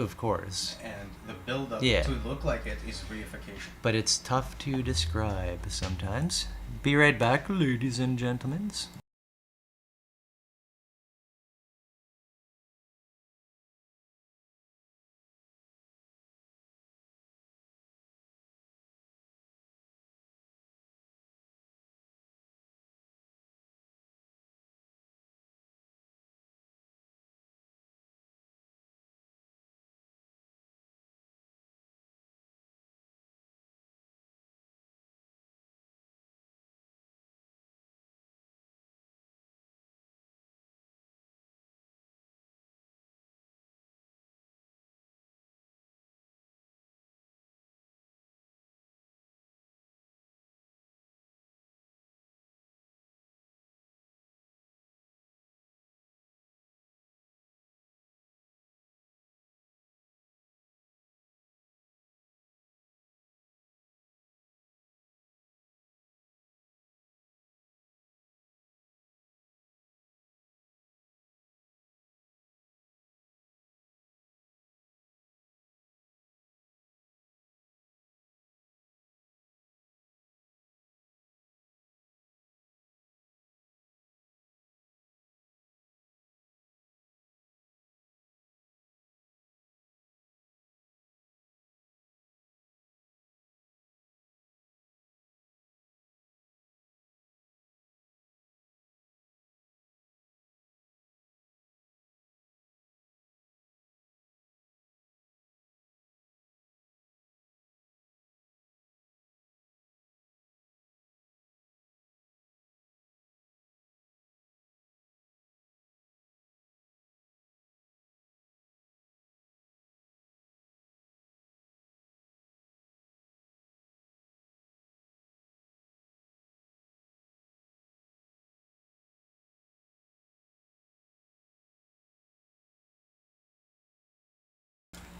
Of course. And the build up Yeah. to look like it is reification. But it's tough to describe sometimes. Be right back, ladies and gentlemen.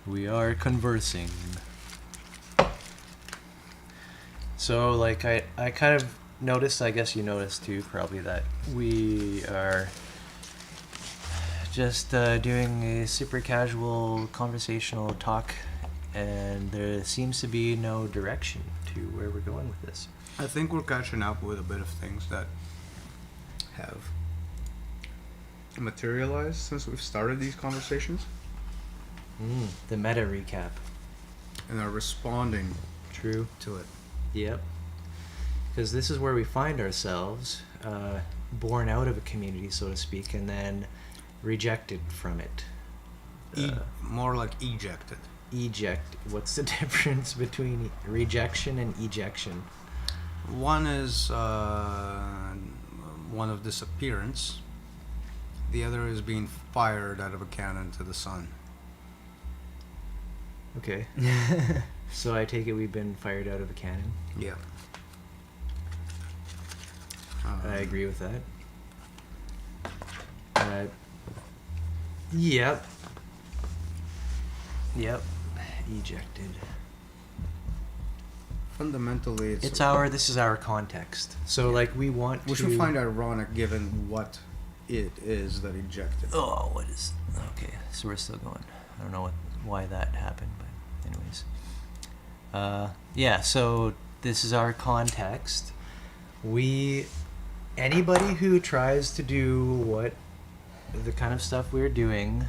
We are conversing. So, like, I kind of noticed, I guess you noticed too, probably, that we are just doing a super casual conversational talk, and there seems to be no direction to where we're going with this. I think we're catching up with a bit of things that have materialized since we've started these conversations The meta recap. and are responding True. to it. Yep. Because this is where we find ourselves, born out of a community, so to speak, and then rejected from it. More like ejected. Eject. What's the difference between rejection and ejection? One is one of disappearance. The other is being fired out of a cannon to the sun. Okay. So I take it we've been fired out of a cannon. Yeah. I agree with that. Yep. Yep. Ejected. Fundamentally, This is our context. So like we want which to we find ironic given what it is that ejected. Oh, what is... Okay, so we're still going. I don't know why that happened, but anyways. Yeah, so this is our context. Anybody who tries to do what the kind of stuff we're doing,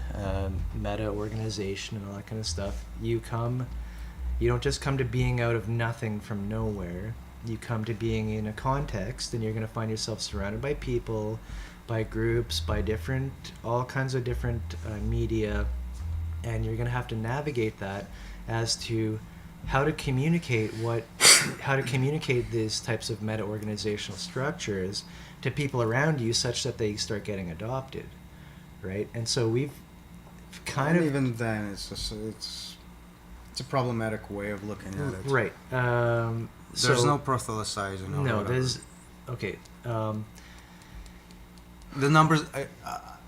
meta organization and all that kind of stuff, you don't just come to being out of nothing from nowhere. You come to being in a context, and you're going to find yourself surrounded by people, by groups, by all kinds of different media, and you're going to have to navigate that as to how to communicate these types of meta-organizational structures to people around you such that they start getting adopted, right? And so we've kind of... Even then, it's a problematic way of looking at it. Right. There's no proselytizing. No, there's... Okay. The numbers...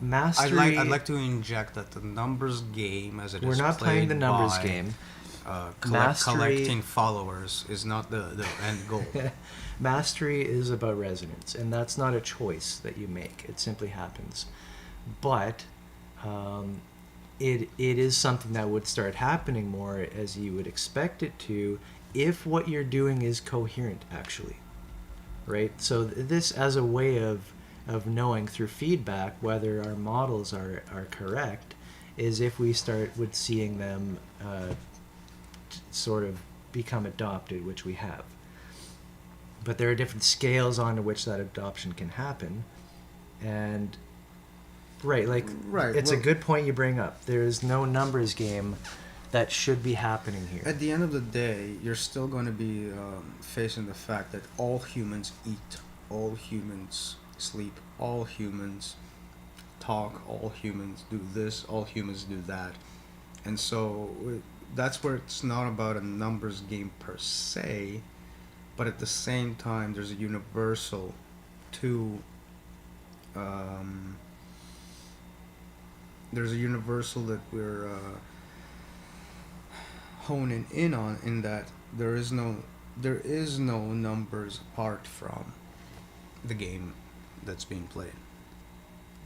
Mastery... I'd like to inject that the numbers game, as it is We're not playing the numbers game. Collecting followers is not the end goal. Mastery is about resonance, and that's not a choice that you make. It simply happens. But it is something that would start happening more as you would expect it to if what you're doing is coherent, actually. Right? So this as a way of knowing through feedback whether our models are correct is if we start with seeing them sort of become adopted, which we have. But there are different scales onto which that adoption can happen. And it's a good point you bring up. There is no numbers game that should be happening here. At the end of the day, you're still going to be facing the fact that all humans eat, all humans sleep, all humans talk, all humans do this, all humans do that. And so that's where it's not about a numbers game per se, but at the same time there's a universal that we're honing in on, in that there is no numbers apart from the game that's being played.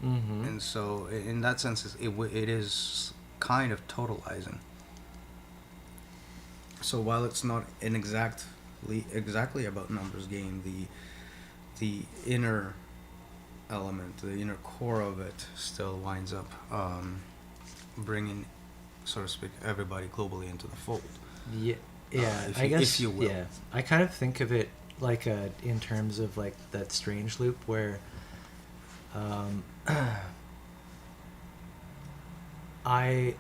Mm-hmm. And so in that sense it is kind of totalizing. So while it's not exactly about numbers game, the inner element, the inner core of it still winds up bringing, so to speak, everybody globally into the fold. Yeah, if you will. Yeah, I kind of think of it like in terms of like that strange loop where I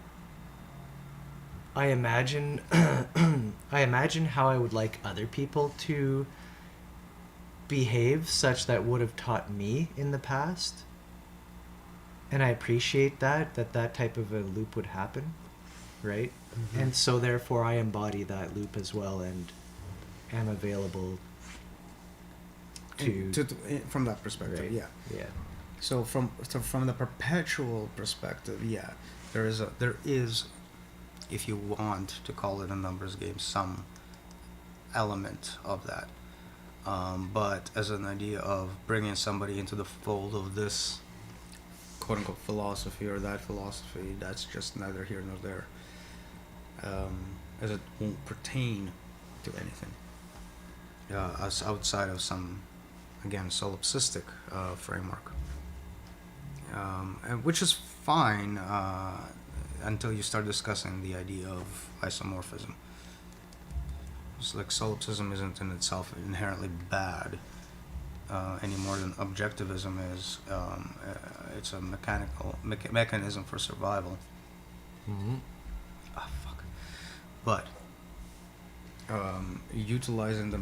imagine how I would like other people to behave such that would have taught me in the past, and I appreciate that type of a loop would happen, right? Mm-hmm. And so therefore I embody that loop as well and am available to from that perspective. Right. Yeah. So from the perpetual perspective, yeah, there is if you want to call it a numbers game, some element of that. But as an idea of bringing somebody into the fold of this quote unquote philosophy or that philosophy, that's just neither here nor there. As it won't pertain to anything. As outside of some, again, solipsistic framework. And which is fine until you start discussing the idea of isomorphism. It's like solipsism isn't in itself inherently bad any more than objectivism is. It's a mechanism for survival. Mm-hmm. Ah, fuck. But utilizing the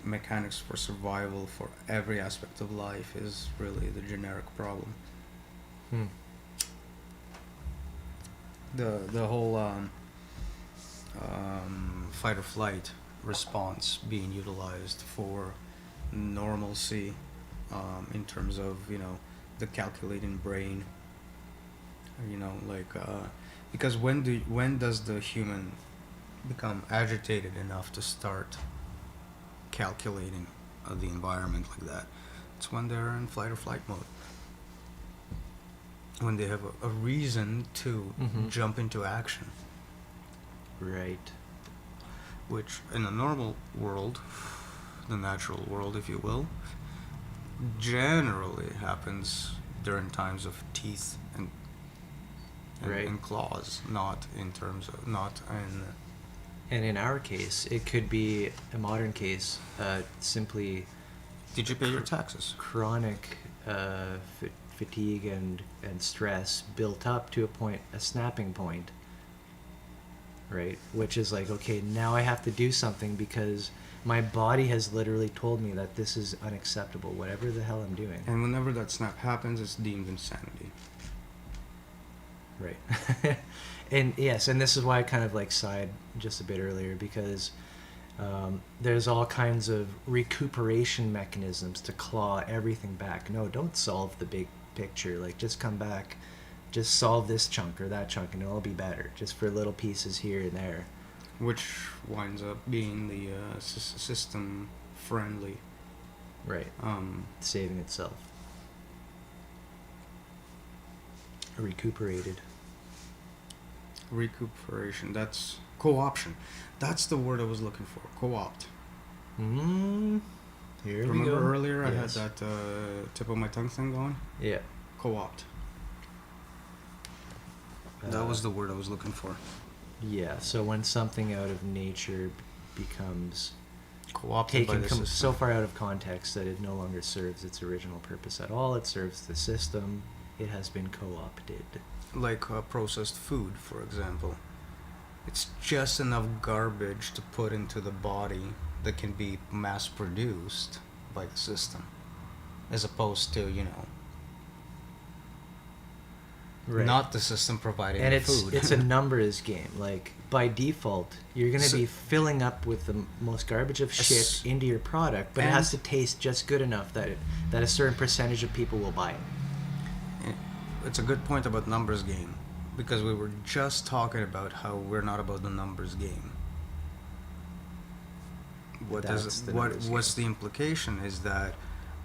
mechanics for survival for every aspect of life is really the generic problem. Hmm. The whole fight or flight response being utilized for normalcy, in terms of, you know, the calculating brain, you know, like because when does the human become agitated enough to start calculating the environment like that? It's when they're in flight or flight mode, when they have a reason to Mhm. jump into action, Right. which in a normal world, the natural world if you will, generally happens during times of teeth and Right. and claws, not in terms of, not in. And in our case, it could be a modern case, simply Did you pay your taxes? chronic fatigue and stress built up to a point, a snapping point, right? Which is like, okay, now I have to do something because my body has literally told me that this is unacceptable, whatever the hell I'm doing. And whenever that snap happens, it's deemed insanity. Right. And yes, and this is why I kind of like sighed just a bit earlier, because there's all kinds of recuperation mechanisms to claw everything back. No, don't solve the big picture. Like, just come back, just solve this chunk or that chunk, and it'll all be better. Just for little pieces here and there. Which winds up being the system friendly. Right. Saving itself. Recuperated. Recuperation. That's co-option. That's the word I was looking for. Co-opt. Here we Remember go. earlier Yes. I had that tip of my tongue thing going? Yeah. Co-opt. That was the word I was looking for. Yeah, so when something out of nature becomes Co-opted by taken the so system. far out of context that it no longer serves its original purpose at all, it serves the system, it has been co-opted. Like processed food, for example. It's just enough garbage to put into the body that can be mass produced by the system, as opposed to, you know, not the system providing And the it's food. it's a numbers game. Like, by default, you're going to So- be filling up with the most garbage of shit S- into your product, but it and- has to taste just good enough that that a certain percentage of people will buy it. It's a good point about numbers game, because we were just talking about how we're not about the numbers game. That's the What numbers what's the implication is that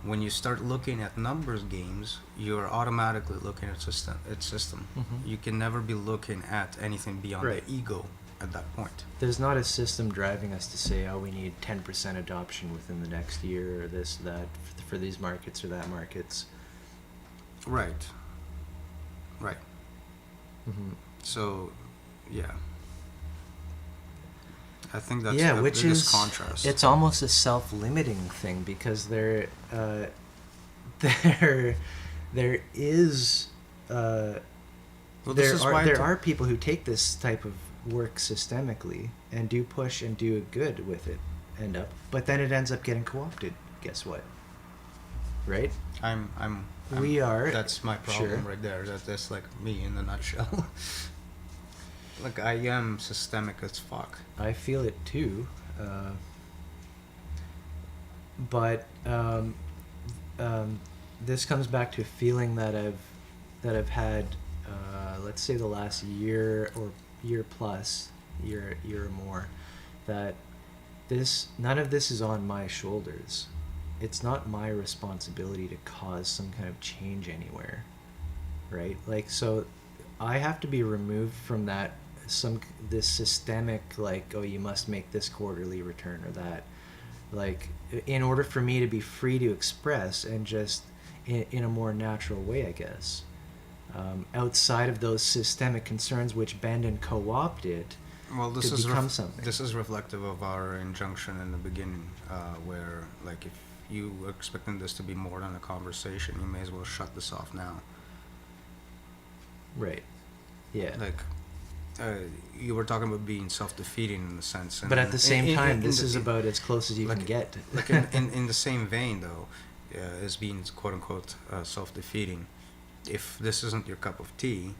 when you start looking at numbers games, you're automatically looking at system. Mhm. You can never be looking at anything beyond Right. the ego at that point. There's not a system driving us to say, oh, we need 10% adoption within the next year, or this, that, for these markets or that markets. Right. Right. Mm-hmm. So, yeah. I think that's Yeah, the which biggest is contrast. it's almost a self-limiting thing, because there is Well, this is why there are people who take this type of work systemically and do push and do good with it, but then it ends up getting co-opted. Guess what? Right? I'm We are. That's my problem Sure. right there. That's like me in a nutshell. Like, I am systemic as fuck. I feel it too, but this comes back to a feeling that I've had, let's say the last year or year plus, year or more, that none of this is on my shoulders. It's not my responsibility to cause some kind of change anywhere, right? Like, so I have to be removed from that, this systemic, like, oh, you must make this quarterly return or that, like, in order for me to be free to express and just in a more natural way, I guess, outside of those systemic concerns which bend and co-opt it. Well, this to is become something. this is reflective of our injunction in the beginning, where, like, if you were expecting this to be more than a conversation, you may as well shut this off now. Right. Yeah. Like, you were talking about being self-defeating in a sense. But at the same time, this is in- about as close as you like, can get. like in the same vein, though, as being quote-unquote self-defeating, if this isn't your cup of tea,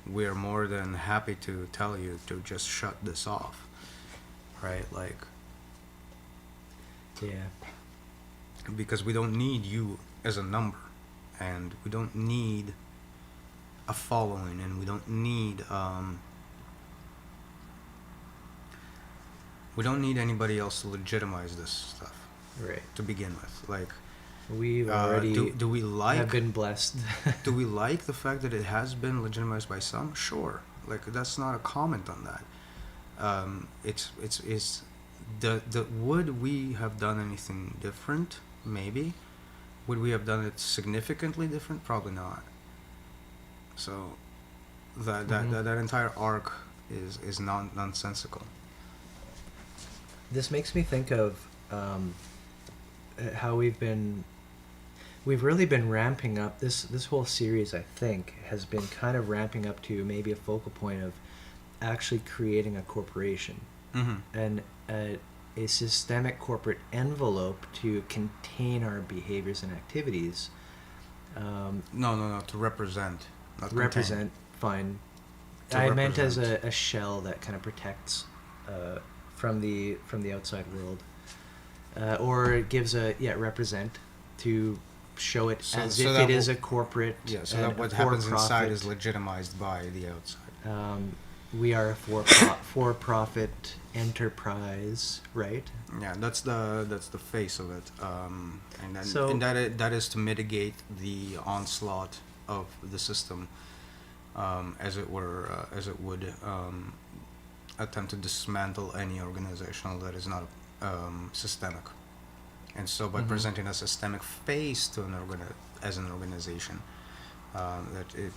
we're more than happy to tell you to just shut this off, right? Like, Yeah. because we don't need you as a number, and we don't need a following, and we don't need anybody else to legitimize this stuff Right. to begin with. Like, We've already do we like have been blessed. do we like the fact that it has been legitimized by some? Sure. Like, that's not a comment on that. It's would we have done anything different? Maybe. Would we have done it significantly different? Probably not. So that entire arc is nonsensical. This makes me think of how we've really been ramping up this whole series. I think has been kind of ramping up to maybe a focal point of actually creating a corporation and a systemic corporate envelope to contain our behaviors and activities. No, to represent, not Represent, fine. To I meant as represent. a shell that kind of protects from the outside world, or it gives represent to show it So- as so if that it is will- a corporate. Yeah, so and that what a happens inside for-profit. is legitimized by the outside. We are a for-profit enterprise, right? Yeah, that's the face of it, and then So- and that is to mitigate the onslaught of the system, as it would attempt to dismantle any organizational that is not systemic, and so by Mhm. presenting a systemic face to as an organization, that it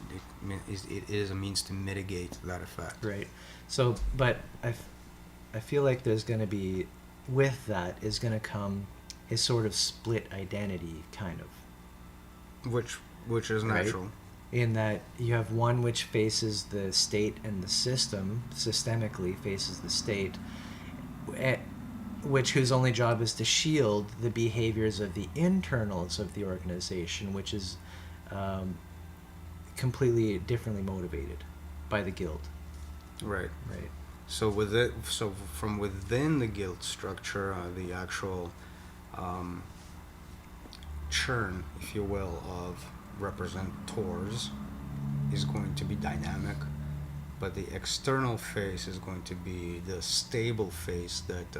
is a means to mitigate that effect. Right. So, but I feel like there's going to be, with that, is going to come a sort of split identity, kind of. Which is Right. natural. In that you have one which faces the state and the system, systemically faces the state, whose only job is to shield the behaviors of the internals of the organization, which is completely differently motivated by the guild. Right. Right. So from within the guild structure, the actual churn, if you will, of representors is going to be dynamic, but the external face is going to be the stable face, that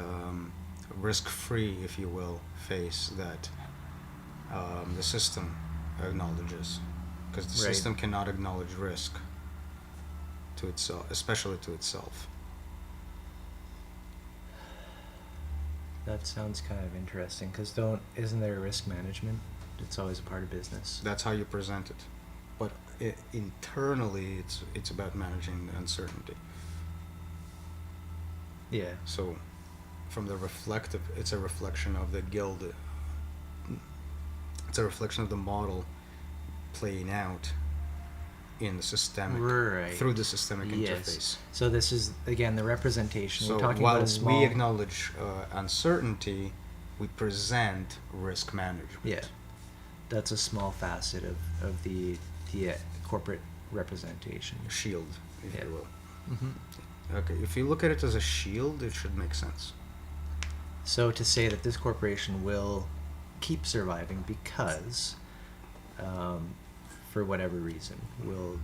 risk-free, if you will, face that the system acknowledges, because the Right. system cannot acknowledge risk to itself, especially to itself. That sounds kind of interesting, because isn't there risk management? It's always a part of business. That's how you present it, but internally, it's about managing the uncertainty. Yeah. So, from the reflective, it's a reflection of the guild. It's a reflection of the model playing out in the systemic, Right. through the systemic Yes. interface. So this is, again, the representation. So We're talking while about a small... we acknowledge uncertainty, we present risk management. Yeah. That's a small facet of the corporate representation. Shield, if Yeah. you will. Mm-hmm. Okay, if you look at it as a shield, it should make sense. So to say that this corporation will keep surviving because, for whatever reason, will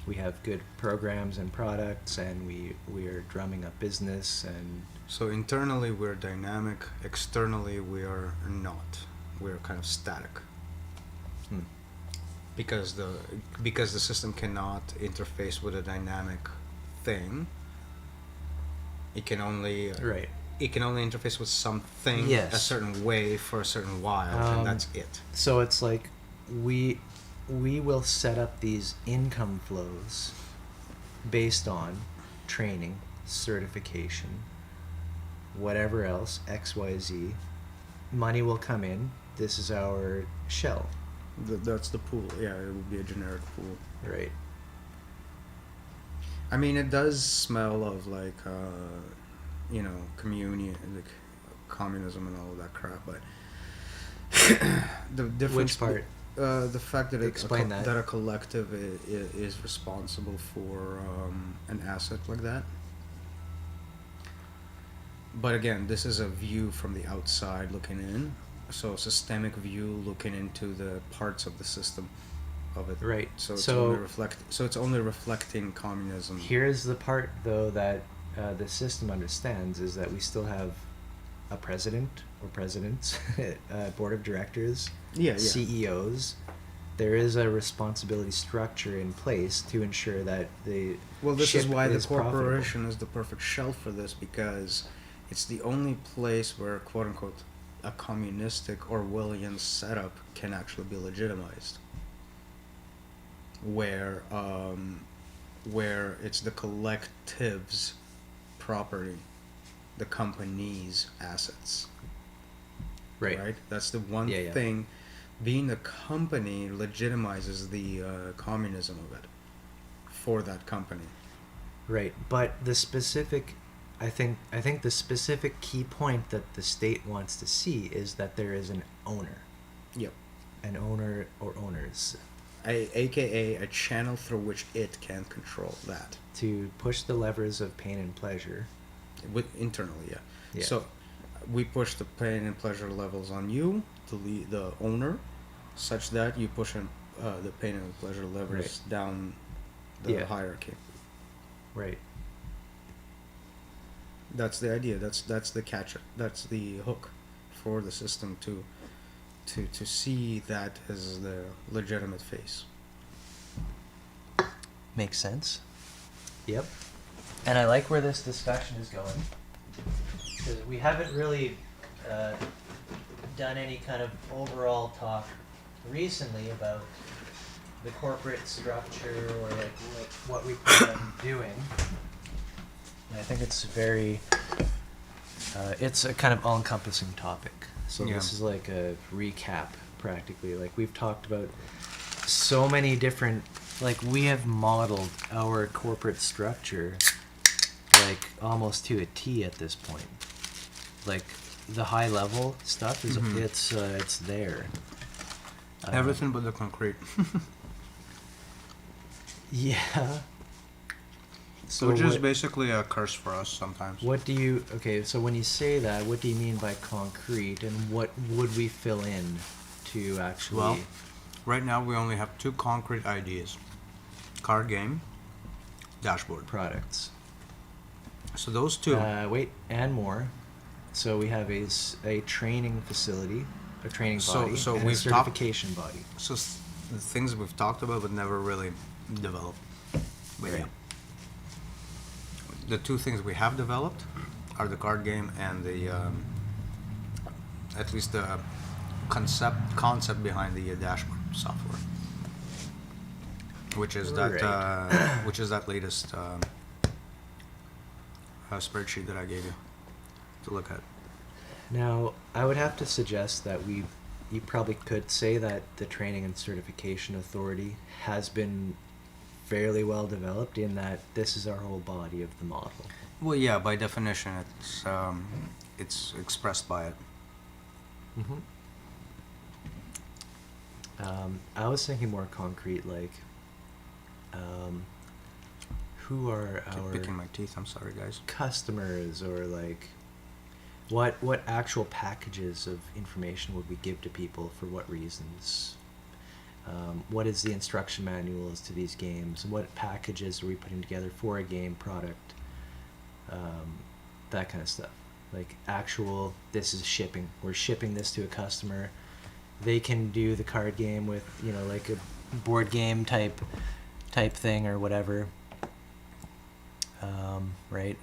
we have good programs and products, and we are drumming up business. And So internally we're dynamic, externally we are not. We're kind of static. hmm, Because the system cannot interface with a dynamic thing. It can only right. it can only interface with something Yes. a certain way for a certain while, and that's it. So it's like we will set up these income flows based on training, certification, whatever else, XYZ. Money will come in. This is our shell, That's the pool. Yeah, it would be a generic pool. right? I mean, it does smell of like, communion, like communism and all of that crap. But the difference. Which part? The fact that Explain that. that a collective is responsible for an asset like that. But again, this is a view from the outside looking in. So systemic view looking into the parts of the system of it. Right. So it's So- only reflecting communism. Here's the part, though, that the system understands is that we still have a president or presidents, board of directors, Yeah, yeah. CEOs. There is a responsibility structure in place to ensure that the Well, this is ship why the is profitable. corporation is the perfect shell for this, because it's the only place where, quote unquote, a communistic Orwellian setup can actually be legitimized. Where it's the collective's property, the company's assets. Right. That's the one Yeah, yeah. thing. Being a company legitimizes the communism of it for that company. Right. But the specific, I think the specific key point that the state wants to see is that there is an owner, Yep. an owner or owners, AKA a channel through which it can control that. to push the levers of pain and pleasure. Internally, yeah. Yeah. So we push the pain and pleasure levels on you, the owner, such that you push the pain and pleasure levers down the Yeah. hierarchy. Right. That's the idea. That's the catch. That's the hook for the system to see that as the legitimate face. Makes sense. Yep. And I like where this discussion is going, because we haven't really done any kind of overall talk recently about the corporate structure or like what we plan on doing. And I think it's very, it's a kind of all-encompassing topic. So Yeah. this is like a recap, practically. Like we've talked about so many different, like we have modeled our corporate structure like almost to a T at this point. Like the high level stuff is Mhm. it's there. Everything but the concrete. Yeah. So Which is what, basically a curse for us sometimes. what do you so when you say that, what do you mean by concrete, and what would we fill in to actually Well, right now we only have two concrete ideas: card game, dashboard. products? So those two. Wait, and more. So we have a training facility, a training So- body, so and a we've talked- certification body. So the things we've talked about but never really developed. But Right. yeah. The two things we have developed are the card game and the at least the concept behind the dashboard software, which is that Right. which is that latest spreadsheet that I gave you to look at. Now, I would have to suggest that you probably could say that the Training and Certification Authority has been fairly well developed in that this is our whole body of the model. Well, yeah, by definition, it's expressed by it. Mm-hmm. I was thinking more concrete, like, who are Keep our picking my teeth. I'm sorry, guys. customers, or like, what actual packages of information would we give to people for what reasons? What is the instruction manuals to these games? What packages are we putting together for a game product? That kind of stuff. Like actual, this is shipping. We're shipping this to a customer. They can do the card game with, like a board game type thing or whatever. Right?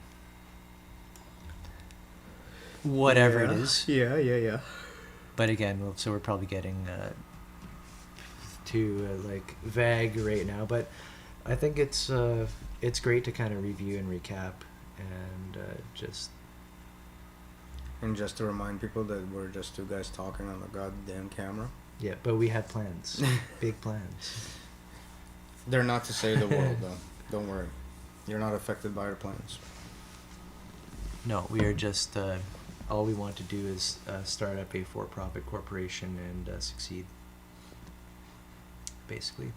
Whatever it is. Yeah. But again, so we're probably getting too like vague right now. But I think it's great to kind of review and recap and just. And just to remind people that we're just two guys talking on a goddamn camera. Yeah, but we had plans, big plans. They're not to save the world, though. Don't worry. You're not affected by our plans. No, we are just. All we want to do is start up a for-profit corporation and succeed. Basically,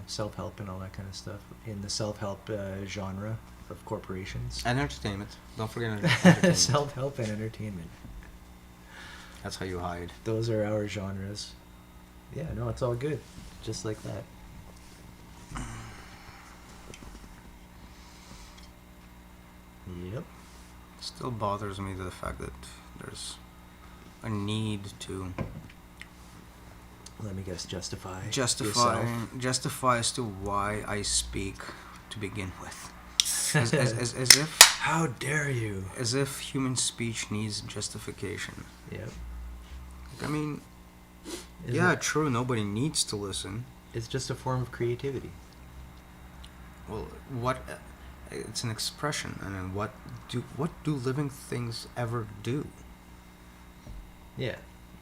self-help and all that kind of stuff in the self-help genre of corporations. And entertainment. Don't forget entertainment. Self-help and entertainment. That's how you hide. Those are our genres. Yeah, no, it's all good. Just like that. Yep. Still bothers me the fact that there's a need to Let me guess, justify justify yourself. as to why I speak to begin with. As if How dare you? as if human speech needs justification. Yep. I mean, Isn't yeah, it- true. Nobody needs to listen. It's just a form of creativity. Well, what? It's an expression, and then what do living things ever do Yeah.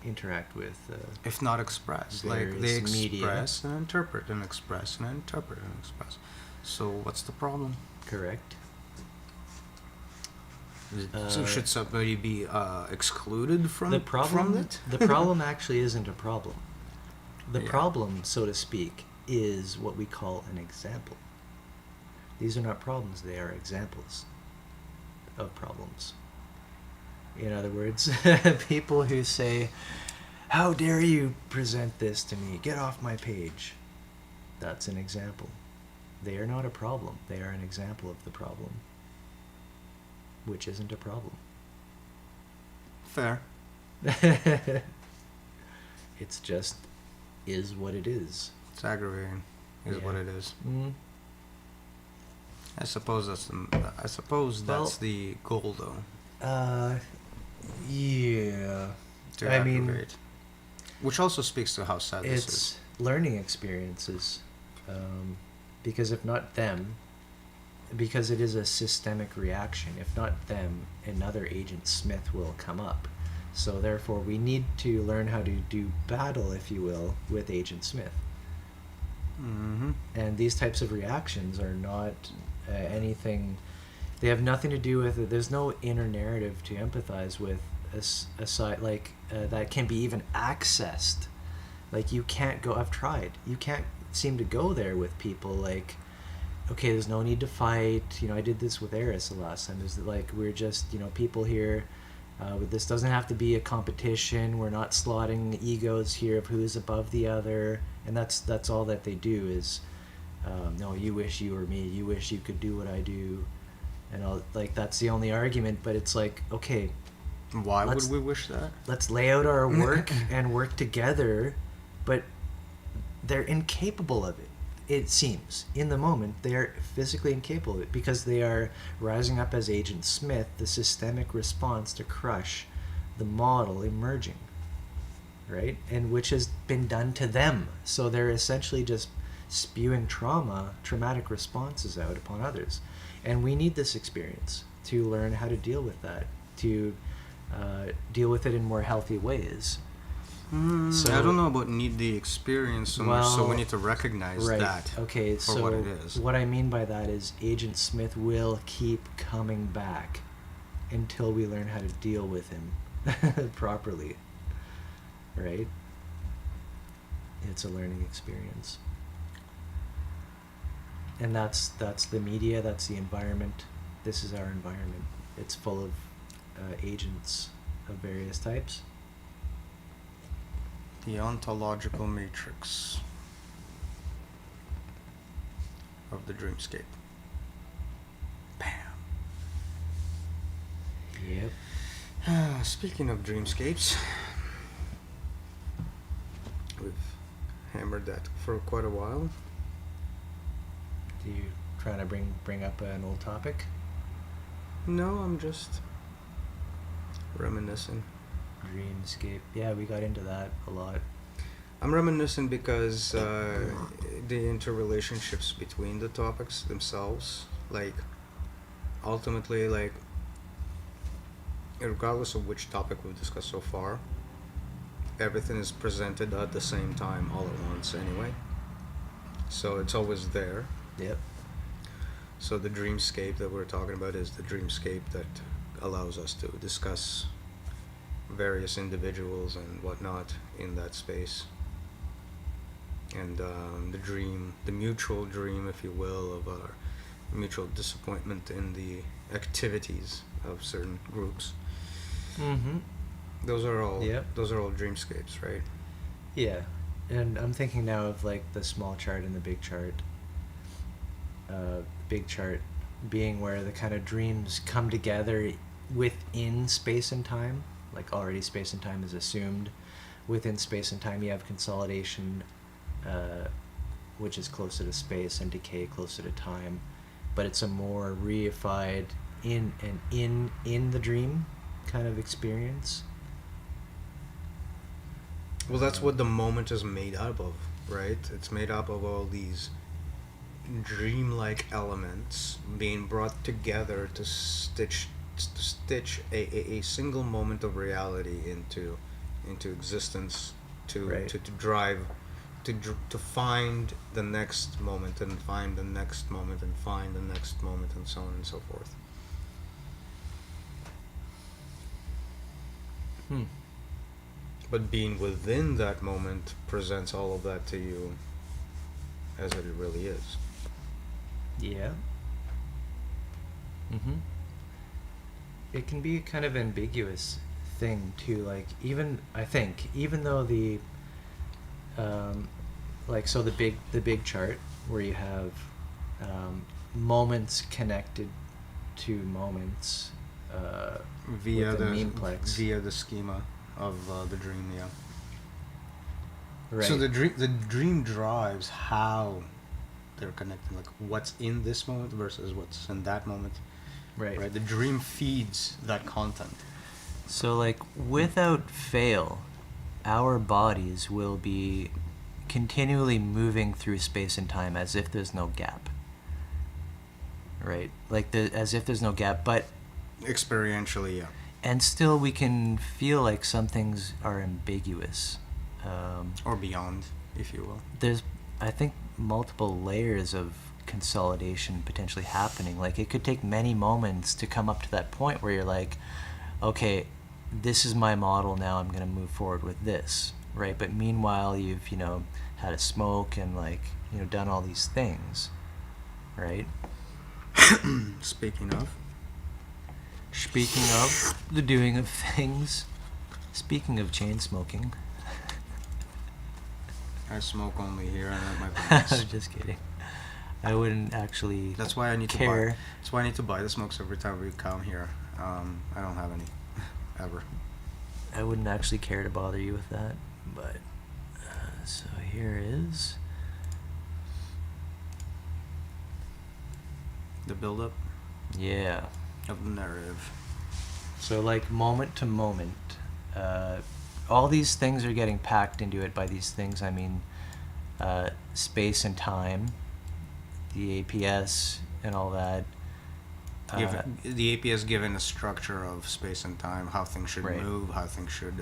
Interact with. if not express? Like they Various media. express and interpret and express and interpret and express. So what's the problem? Correct. So should somebody be excluded from The problem. from it? The problem actually isn't a problem. The Yeah. problem, so to speak, is what we call an example. These are not problems; they are examples of problems. In other words, people who say, "How dare you present this to me? Get off my page." That's an example. They are not a problem. They are an example of the problem, which isn't a problem. Fair. It's just is what it is. It's aggravating, is Yeah. what it is. Mm. I suppose that's the goal, though. Yeah. To I mean, aggravate. Which also speaks to how sad this is. It's learning experiences, because if not them, because it is a systemic reaction. If not them, another Agent Smith will come up. So therefore, we need to learn how to do battle, if you will, with Agent Smith. Mm-hmm. And these types of reactions are not anything. They have nothing to do with it. There's no inner narrative to empathize with aside that can be even accessed. Like you can't go. I've tried. You can't seem to go there with people. Like, okay, there's no need to fight. I did this with Eris the last time. Is like we're just people here. This doesn't have to be a competition. We're not slotting egos here of who's above the other. And that's all that they do is, no, you wish you were me. You wish you could do what I do, and all that's the only argument. But it's like, okay, Why Let's- would we wish that? let's lay out our work and work together, but they're incapable of it. It seems in the moment they are physically incapable of it because they are rising up as Agent Smith, the systemic response to crush the model emerging, right? And which has been done to them. So they're essentially just spewing traumatic responses out upon others. And we need this experience to learn how to deal with that, to deal with it in more healthy ways. So- I don't know about need the experience so much, so we need to recognize Right. that Okay, for so what it is. what I mean by that is Agent Smith will keep coming back until we learn how to deal with him properly. Right? It's a learning experience. And that's the media, that's the environment. This is our environment. It's full of agents of various types. The ontological matrix. of the dreamscape. Bam. Yep. Speaking of dreamscapes, we've hammered that for quite a while. Do you trying to bring up an old topic? No, I'm just reminiscing. Dreamscape. Yeah, we got into that a lot. I'm reminiscing because the interrelationships between the topics themselves, like, ultimately, like, regardless of which topic we've discussed so far, everything is presented at the same time all at once anyway. So it's always there. Yep. So the dreamscape that we're talking about is the dreamscape that allows us to discuss various individuals and whatnot in that space. And the dream, the mutual dream, if you will, of our mutual disappointment in the activities of certain groups. Mm-hmm. Those are all Yep. those are all dreamscapes, right? Yeah. And I'm thinking now of like the small chart and the big chart. Big chart being where the kind of dreams come together within space and time. Like already space and time is assumed. Within space and time you have consolidation, which is closer to space, and decay closer to time. But it's a more reified in the dream kind of experience. Well, that's what the moment is made up of, right? It's made up of all these dreamlike elements being brought together to stitch a single moment of reality into existence, to Right. to drive to find the next moment and find the next moment and find the next moment and so on and so forth. But being within that moment presents all of that to you as it really is. Yeah. Mm-hmm. It can be a kind of ambiguous thing too. Like I think even though the like so the big chart where you have moments connected to moments Via with the memeplex. via the schema of the dream, yeah. Right. So the dream drives how they're connected, like what's in this moment versus what's in that moment. Right. Right. The dream feeds that content. So, like, without fail, our bodies will be continually moving through space and time as if there's no gap. Right? Like, as if there's no gap, but... Experientially, yeah. And still we can feel like some things are ambiguous. Or beyond, if you will. There's, I think, multiple layers of consolidation potentially happening. Like, it could take many moments to come up to that point where you're like, okay, this is my model now, I'm going to move forward with this, right? But meanwhile, you've, had a smoke and, like, done all these things, right? Speaking of the doing of things, speaking of chain smoking. I smoke only here and at my I'm place. just kidding. I wouldn't actually That's why I need to care. buy. That's why I need to buy the smokes every time we come here. I don't have any, ever. I wouldn't actually care to bother you with that, but so here is The build-up yeah. of the narrative. So like moment to moment, all these things are getting packed into it. By these things, I mean space and time, the APS and all that. The APS given a structure of space and time, how things should Right. move, how things should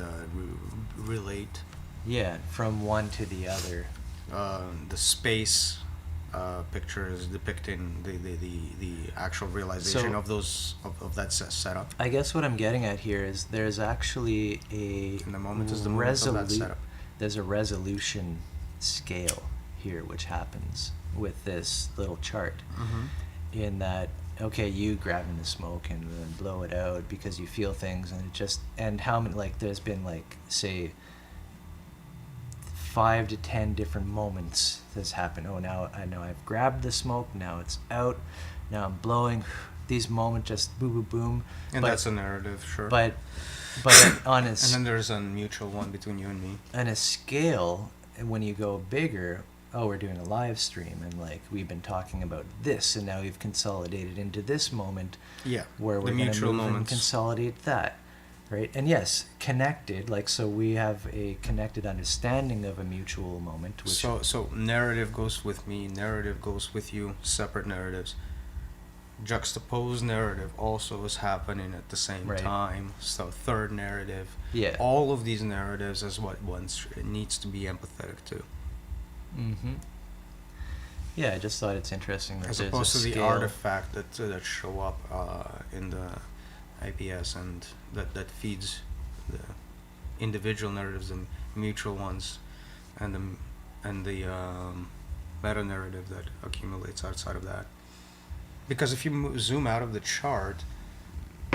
relate. Yeah, from one to the other. The space picture is depicting the actual realization So- of those of that setup. I guess what I'm getting at here is there's actually a And the moment is the moment of that setup. There's a resolution scale here which happens with this little chart. In that, okay, you grabbing the smoke and then blow it out because you feel things, and it just, and how many, like, there's been like, say, 5 to 10 different moments that's happened. Oh, now I know I've grabbed the smoke, now it's out, now I'm blowing. These moments just boom, boom, boom. And but, that's a narrative, sure. But on a and then there's a mutual one between you and me. on a scale, when you go bigger, oh, we're doing a live stream, and like we've been talking about this, and now we've consolidated into this moment. Yeah. Where we're going to move and consolidate that, right? And yes, connected, like, so we have a connected understanding of a mutual moment. Which So narrative goes with me, narrative goes with you, separate narratives. Juxtaposed narrative also is happening at the same time. So third narrative. Yeah. All of these narratives is what one needs to be empathetic to. Mm-hmm. Yeah, I just thought it's interesting that as there's opposed a to the scale. artifact that show up in the IPS and that feeds the individual narratives and mutual ones, and the meta narrative that accumulates outside of that. Because if you zoom out of the chart,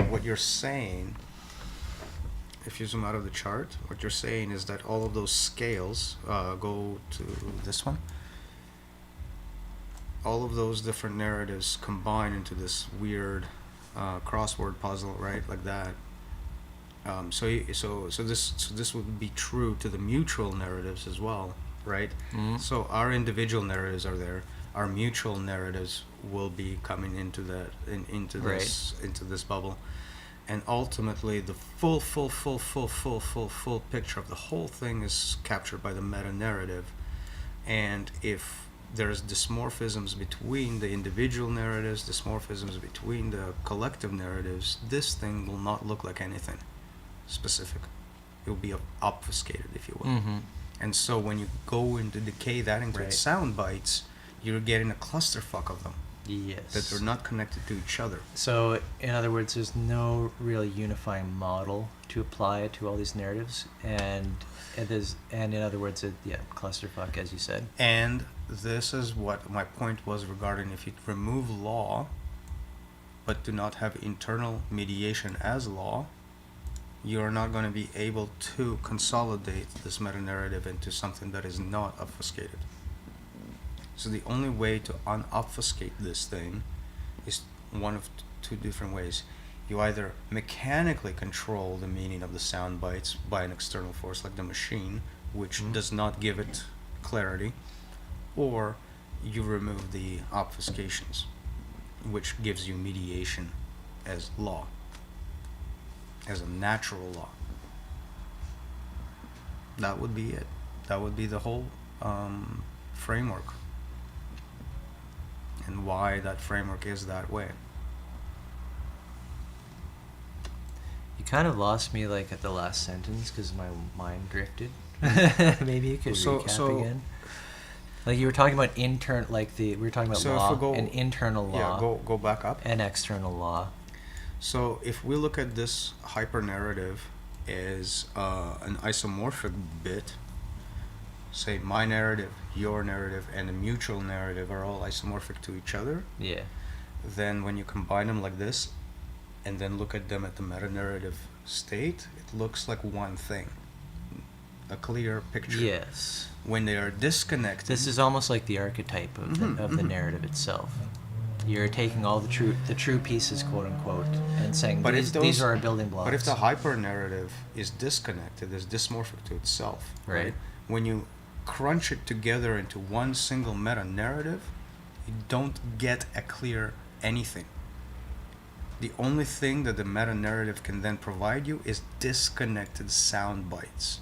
what you're saying, if you zoom out of the chart, what you're saying is that all of those scales go to this one. All of those different narratives combine into this weird crossword puzzle, right? Like that. So this would be true to the mutual narratives as well, right? Mm-hmm. So our individual narratives are there. Our mutual narratives will be coming into into this bubble, and ultimately the full picture of the whole thing is captured by the meta narrative. And if there's dysmorphisms between the individual narratives, dysmorphisms between the collective narratives, this thing will not look like anything specific. It will be obfuscated, if you will. Mm-hmm. And so when you go into decay that into sound bites, you're getting a clusterfuck of them. Yes. That they're not connected to each other. So, in other words, there's no really unifying model to apply to all these narratives, and in other words, clusterfuck, as you said. And this is what my point was regarding if you remove law, but do not have internal mediation as law, you're not going to be able to consolidate this meta-narrative into something that is not obfuscated. So the only way to unobfuscate this thing is one of two different ways. You either mechanically control the meaning of the sound bites by an external force like the machine, which does not give it clarity, or you remove the obfuscations, which gives you mediation as law, as a natural law. That would be it. That would be the whole framework, and why that framework is that way. You kind of lost me like at the last sentence because my mind drifted. Maybe you could recap again. Like you were talking about we were talking about law and internal law. Yeah, go back up. And external law. So if we look at this hyper narrative as an isomorphic bit, say my narrative, your narrative, and the mutual narrative are all isomorphic to each other. Yeah. Then when you combine them like this, and then look at them at the meta-narrative state, it looks like one thing, a clear picture. Yes. When they are disconnected, this is almost like the archetype of the narrative itself. You're taking all the true pieces, quote unquote, and saying these are our building blocks. But if the hyper narrative is disconnected, is dysmorphic to itself, right? When you crunch it together into one single meta narrative, you don't get a clear anything. The only thing that the meta narrative can then provide you is disconnected sound bites.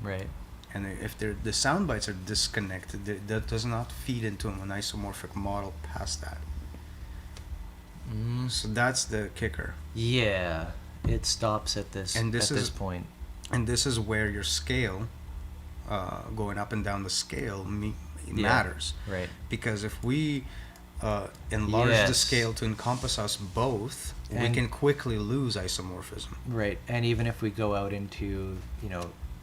Right. And if the sound bites are disconnected, that does not feed into an isomorphic model past that. So that's the kicker. Yeah, it stops at this point. And this is where your scale, going up and down the scale, matters. Right. Because if we enlarge the scale to encompass us both, we can quickly lose isomorphism. Right. And even if we go out into,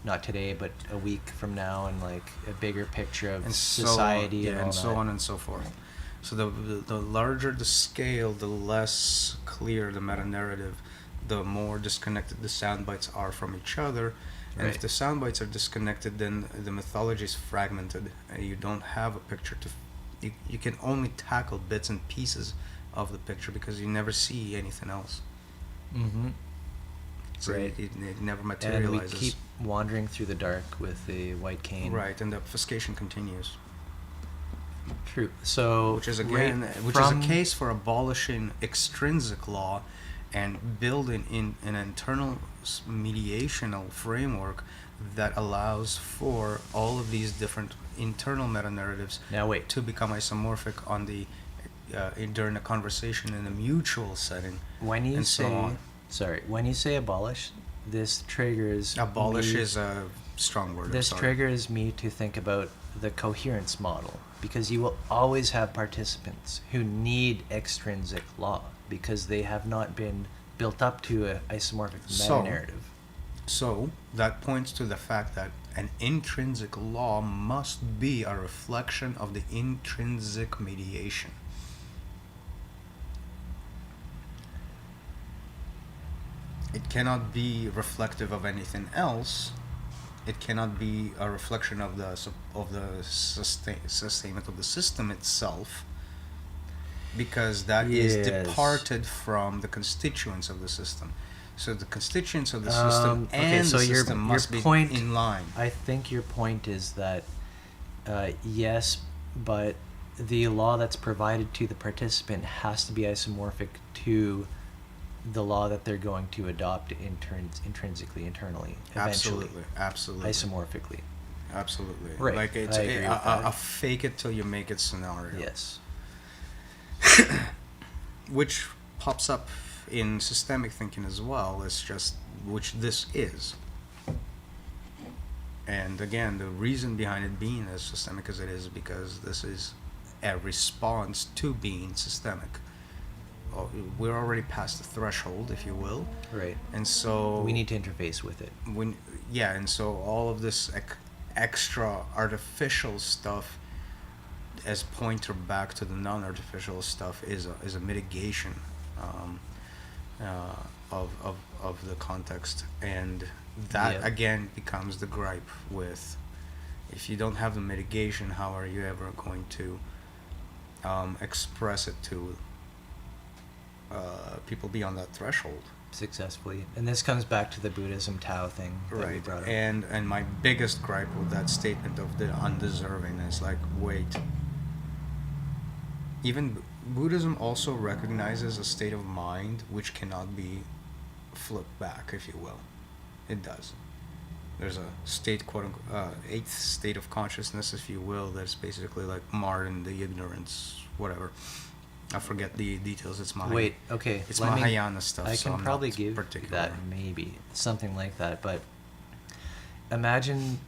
not today, but a week from now, and like a bigger picture of society and so on and so forth. So the larger the scale, the less clear the meta-narrative, the more disconnected the sound bites are from each other, And if Right. the sound bites are disconnected, then the mythology is fragmented, and you don't have a picture to. You can only tackle bits and pieces of the picture because you never see anything else. Mm-hmm. So Right. it never And we materializes. keep wandering through the dark with the white cane. Right, and the obfuscation continues, True. So which is right again, which from, is a case for abolishing extrinsic law and building in an internal mediational framework that allows for all of these different internal meta narratives Now wait. to become isomorphic on the during a conversation in a mutual setting. When you and so say on. sorry, when you say abolish, this triggers Abolish me, is a strong word. I'm this sorry. triggers me to think about the coherence model, because you will always have participants who need extrinsic law because they have not been built up to a isomorphic So- meta narrative. So that points to the fact that an intrinsic law must be a reflection of the intrinsic mediation. It cannot be reflective of anything else. It cannot be a reflection of the sustainment of the system itself, because that is Yes. departed from the constituents of the system. So the constituents of the system Okay, and so the your system must be point, in line. I think your point is that yes, but the law that's provided to the participant has to be isomorphic to the law that they're going to adopt intrinsically, internally, eventually, Absolutely, isomorphically. absolutely. Right, Like it's I agree with that. a fake it till you make it scenario. Yes. Which pops up in systemic thinking as well. It's just which this is. And again, the reason behind it being as systemic as it is because this is a response to being systemic. We're already past the threshold, if you will, Right. and so We need to interface with it. and so all of this extra artificial stuff, as pointer back to the non-artificial stuff, is a mitigation of the context, and that Yep. again becomes the gripe with, if you don't have the mitigation, how are you ever going to express it to people beyond that threshold? Successfully. And this comes back to the Buddhism Tao thing that we Right. brought up. And my biggest gripe with that statement of the undeserving is like, wait, even Buddhism also recognizes a state of mind which cannot be flipped back, if you will. It does. There's a state, quote unquote, eighth state of consciousness, if you will, that's basically like marred in the ignorance, whatever. I forget the details. It's Mahayana. Wait, okay. It's let me- Mahayana stuff. I so can I'm probably not give particular. that maybe something like that, but imagine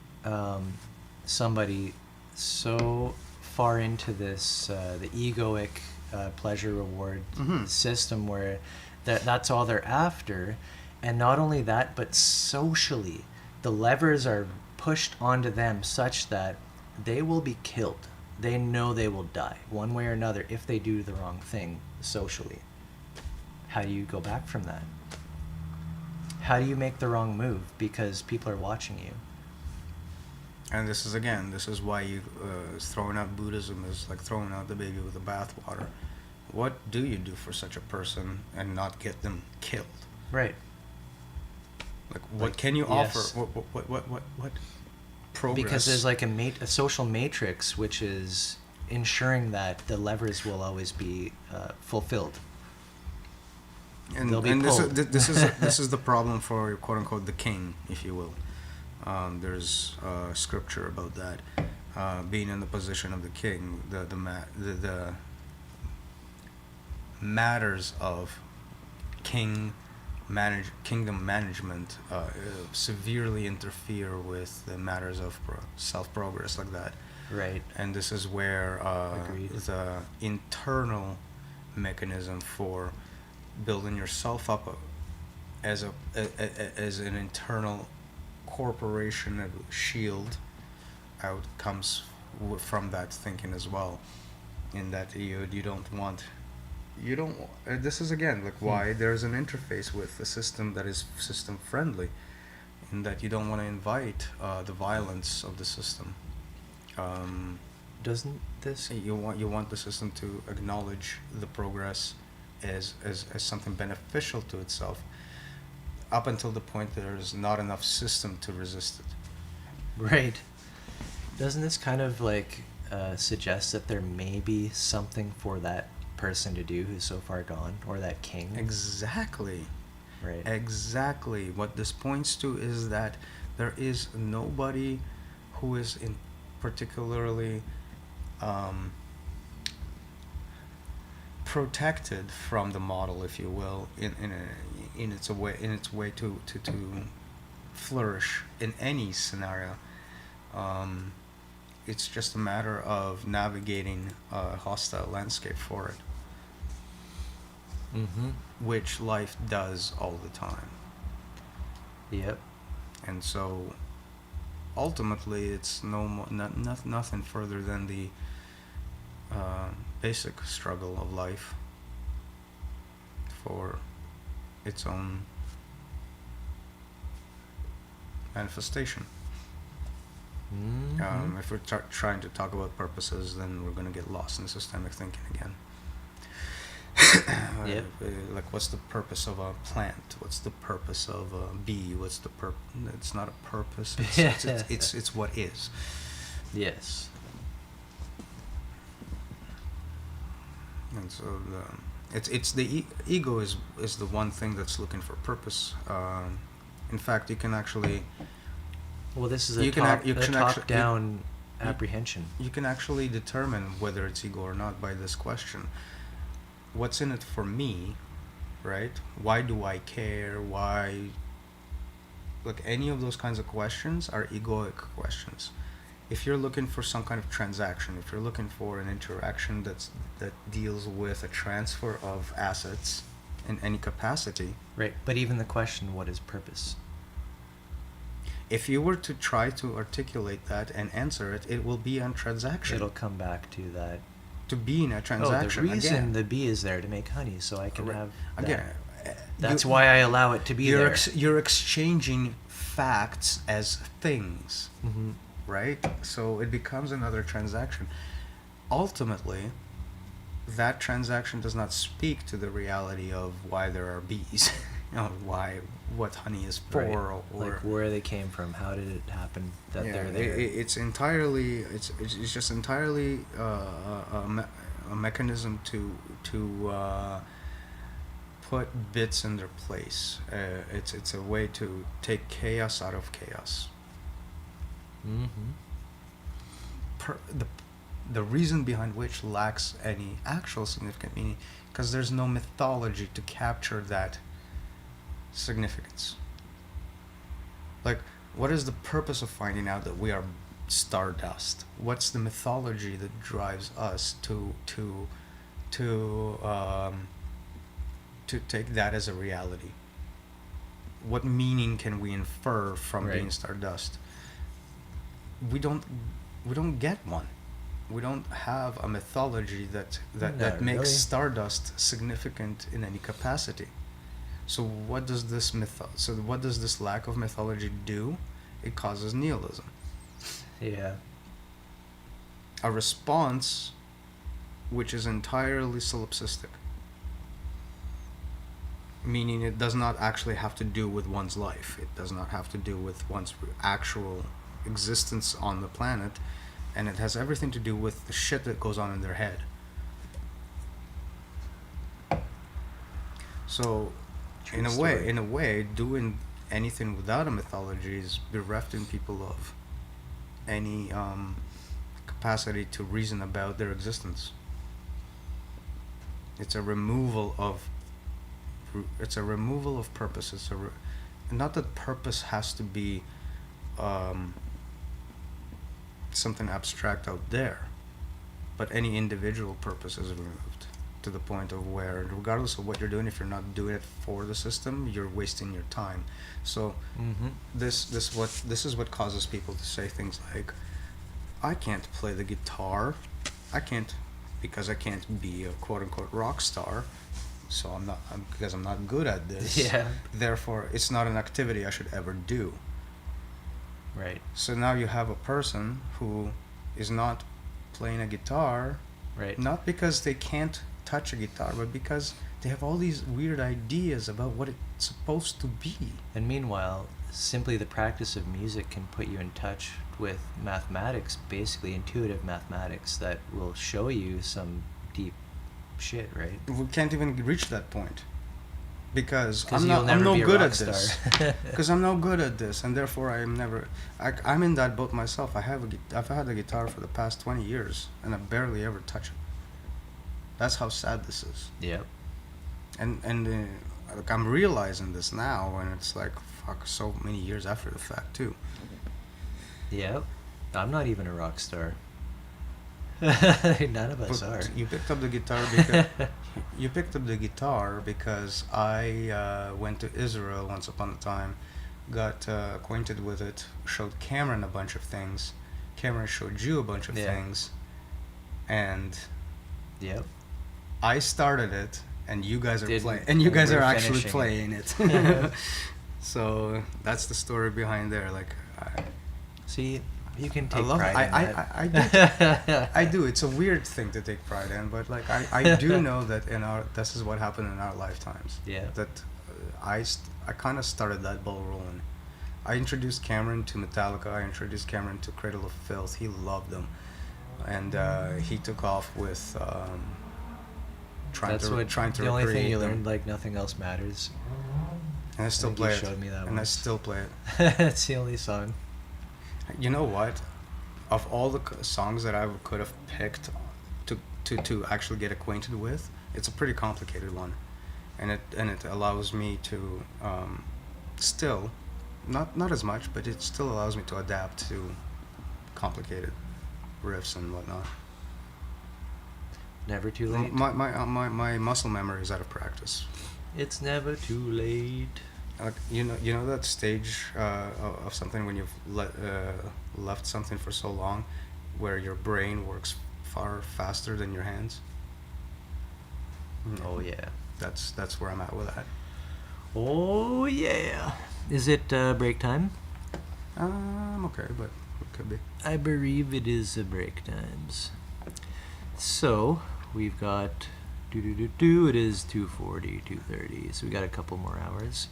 somebody so far into this the egoic pleasure reward Mhm. system where that's all they're after, and not only that, but socially the levers are pushed onto them such that they will be killed. They know they will die one way or another if they do the wrong thing socially. How do you go back from that? How do you make the wrong move because people are watching you? And this is why you throwing out Buddhism is like throwing out the baby with the bathwater. What do you do for such a person and not get them killed? Right. Like, what Like, can you yes. offer? What progress? Because there's like a social matrix which is ensuring that the levers will always be fulfilled. and, they'll be and this is pulled. this is the problem for quote unquote the king, if you will. There's scripture about that. Being in the position of the king, the matters of kingdom management severely interfere with the matters of self-progress, like that. Right. And this is where Agreed. the internal mechanism for building yourself up as an internal corporation shield out comes from that thinking as well, in that you don't want this is again like why there's an interface with a system that is system friendly, in that you don't want to invite the violence of the system. Um, Doesn't this? you want the system to acknowledge the progress as something beneficial to itself, up until the point that there's not enough system to resist it. Right. Doesn't this kind of like suggest that there may be something for that person to do who's so far gone, or that king? Exactly. Right. Exactly. What this points to is that there is nobody who is in particularly um, protected from the model, if you will, in its way to flourish in any scenario. Um, it's just a matter of navigating a hostile landscape for it, Mm-hmm. which life does all the time. Yep. And so ultimately it's nothing further than the basic struggle of life for its own manifestation. Mm-hmm. If we're trying to talk about purposes, then we're going to get lost in systemic thinking again. Yep. Like, what's the purpose of a plant? What's the purpose of a bee? What's the It's not a purpose. It's what is. Yes. And so it's the ego is the one thing that's looking for purpose. In fact, you can actually Well, this is a You can top, ac- you a can actu- top-down you- apprehension. you can actually determine whether it's ego or not by this question. What's in it for me, right? Why do I care? Why? Like, any of those kinds of questions are egoic questions. If you're looking for some kind of transaction, if you're looking for an interaction that deals with a transfer of assets in any capacity, Right. But even the question, what is purpose? if you were to try to articulate that and answer it, it will be on transaction. It'll come back to that. To be in a Oh, transaction the reason again. the bee is there to make honey, so I can Correct. have Again, that. That's why I allow it to be there. You're exchanging facts as things, Mm-hmm. right? So it becomes another transaction. Ultimately, that transaction does not speak to the reality of why there are bees, what honey is for, Right. or Like where they came from, how did it happen that yeah, they're there? it's entirely it's just entirely a mechanism to put bits in their place. It's a way to take chaos out of chaos. Mm-hmm. The reason behind which lacks any actual significant meaning, because there's no mythology to capture that significance. Like, what is the purpose of finding out that we are stardust? What's the mythology that drives us to take that as a reality? What meaning can we infer from being Right. stardust? We don't get one. We don't have a mythology that Not makes really. stardust significant in any capacity. So what does this lack of mythology do? It causes nihilism. Yeah. A response which is entirely solipsistic. Meaning it does not actually have to do with one's life. It does not have to do with one's actual existence on the planet, and it has everything to do with the shit that goes on in their head. So, True in a story. way, doing anything without a mythology is berefting people of any capacity to reason about their existence. It's a removal of purpose. Not that purpose has to be something abstract out there, but any individual purpose is removed to the point of where, regardless of what you're doing, if you're not doing it for the system, you're wasting your time. So Mm-hmm. this is what causes people to say things like, I can't play the guitar, because I can't be a quote unquote rock star, so because I'm not good at this. Yeah. Therefore, it's not an activity I should ever do. Right. So now you have a person who is not playing a guitar, Right. not because they can't touch a guitar, but because they have all these weird ideas about what it's supposed to be. And meanwhile, simply the practice of music can put you in touch with mathematics, basically intuitive mathematics that will show you some deep shit, right? We can't even reach that point because 'Cause I'm you'll not. never I'm no be a good rock at this. star. Because I'm no good at this, and therefore I am never. I'm in that boat myself. I've had a guitar for the past 20 years, and I barely ever touch it. That's how sad this is. Yep. And like I'm realizing this now, and it's like fuck, so many years after the fact too. Yep. I'm not even a rock star. None of us are. But you picked up the guitar because I went to Israel once upon a time, got acquainted with it, showed Cameron a bunch of things. Cameron showed you a bunch of Yeah. things, and Yep. I started it, and you guys are Didn't- playing, and you and guys we're are actually finishing playing it. So that's the story behind there. Like, See, you can I take love. pride in I that. I do. It's a weird thing to take pride in, but like I do know that this is what happened in our lifetimes. Yeah. That I kind of started that ball rolling. I introduced Cameron to Metallica. I introduced Cameron to Cradle of Filth. He loved them, and he took off with trying to the only thing recreate you them. learned, like nothing else matters. And I still think play you it. showed me that And I once. still play it. It's the only song. You know what? Of all the songs that I could have picked to actually get acquainted with, it's a pretty complicated one, and it allows me to still, not as much, but it still allows me to adapt to complicated riffs and whatnot. Never too late. My muscle memory is out of practice. It's never too late. Like you know that stage of something when you've left something for so long, where your brain works far faster than your hands. Oh yeah. That's where I'm at with that. Oh yeah. Is it break time? I'm okay, but it could be. I believe it is break times. So we've got it is 2:40, 2:30. So we got a couple more hours.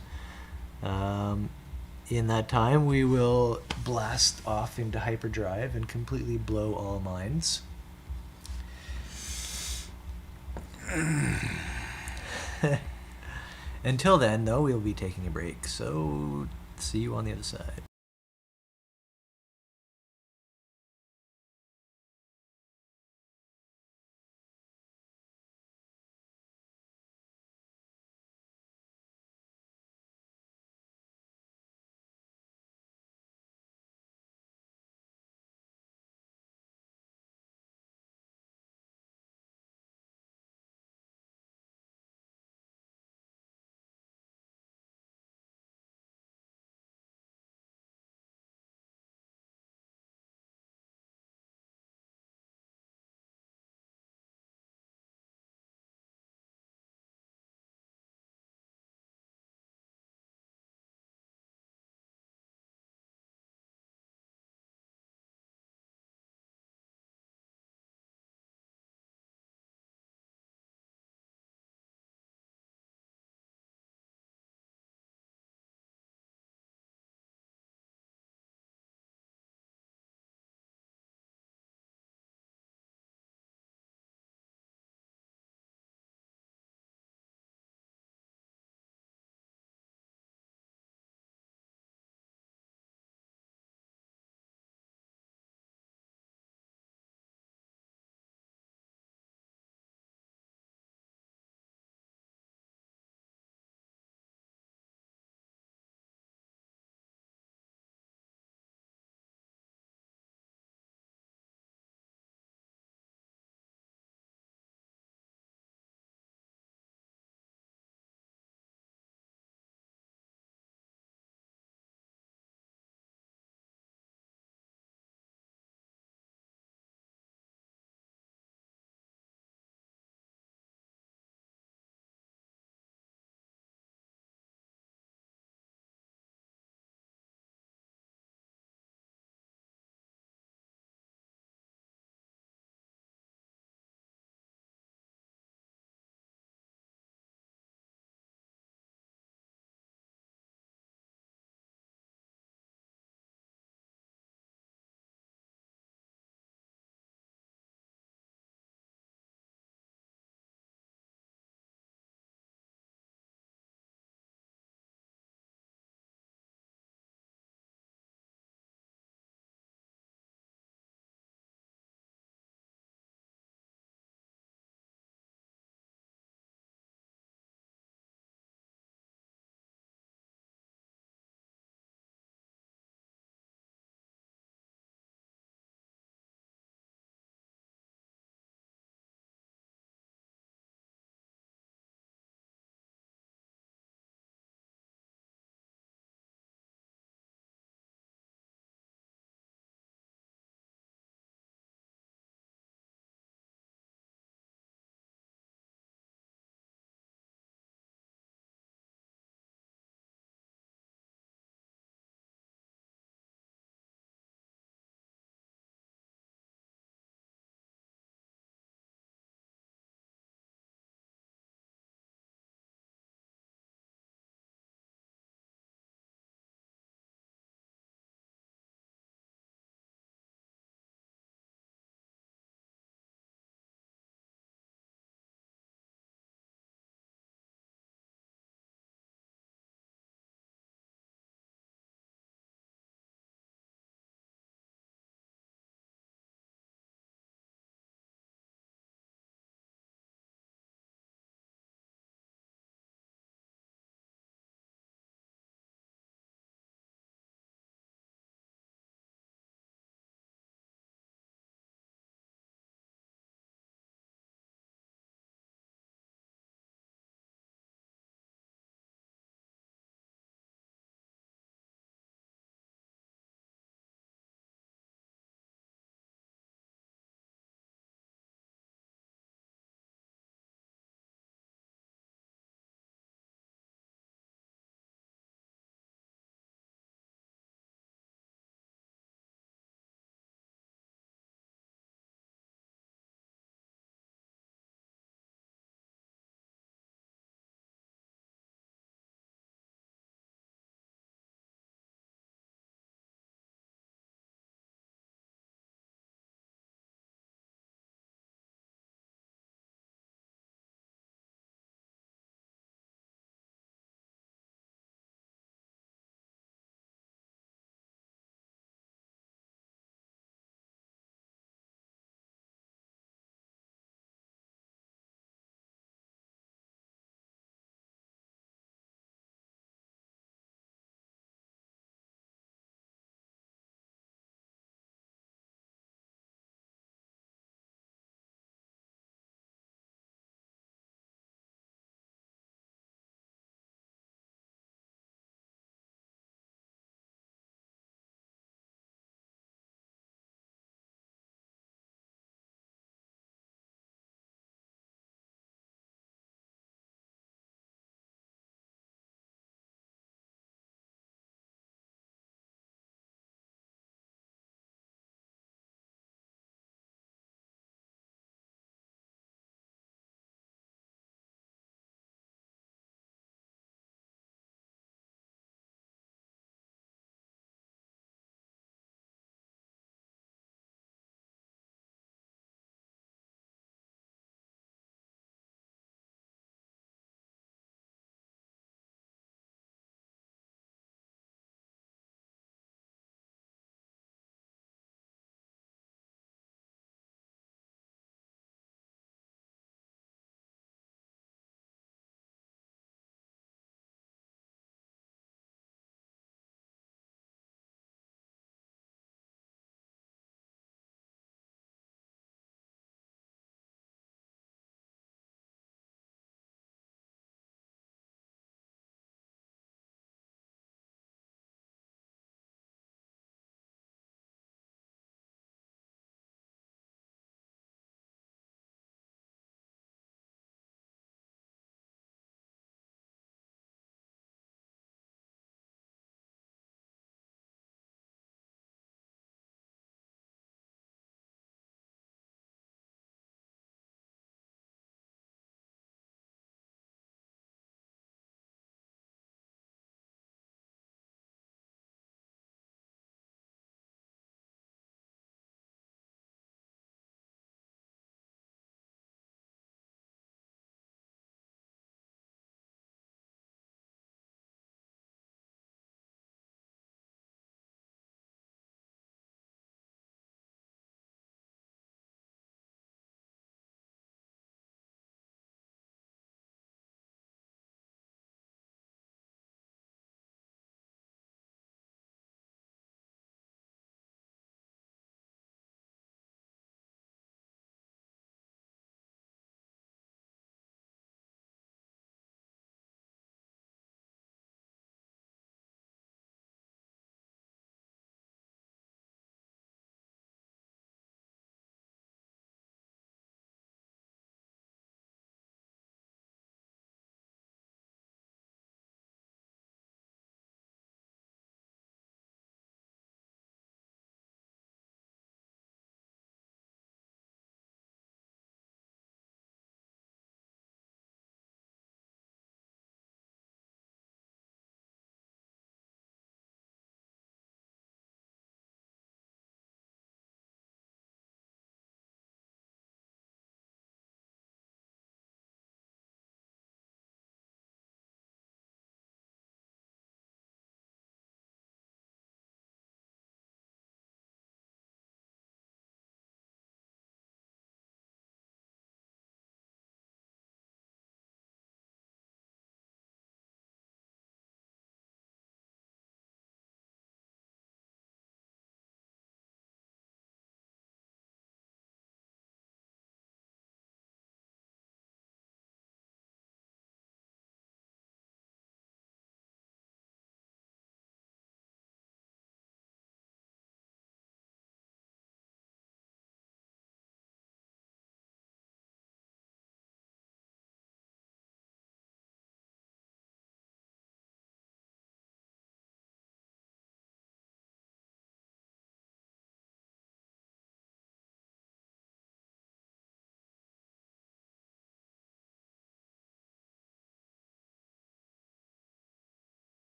In that time, we will blast off into hyperdrive and completely blow all minds. Until then, though, we'll be taking a break. So see you on the other side.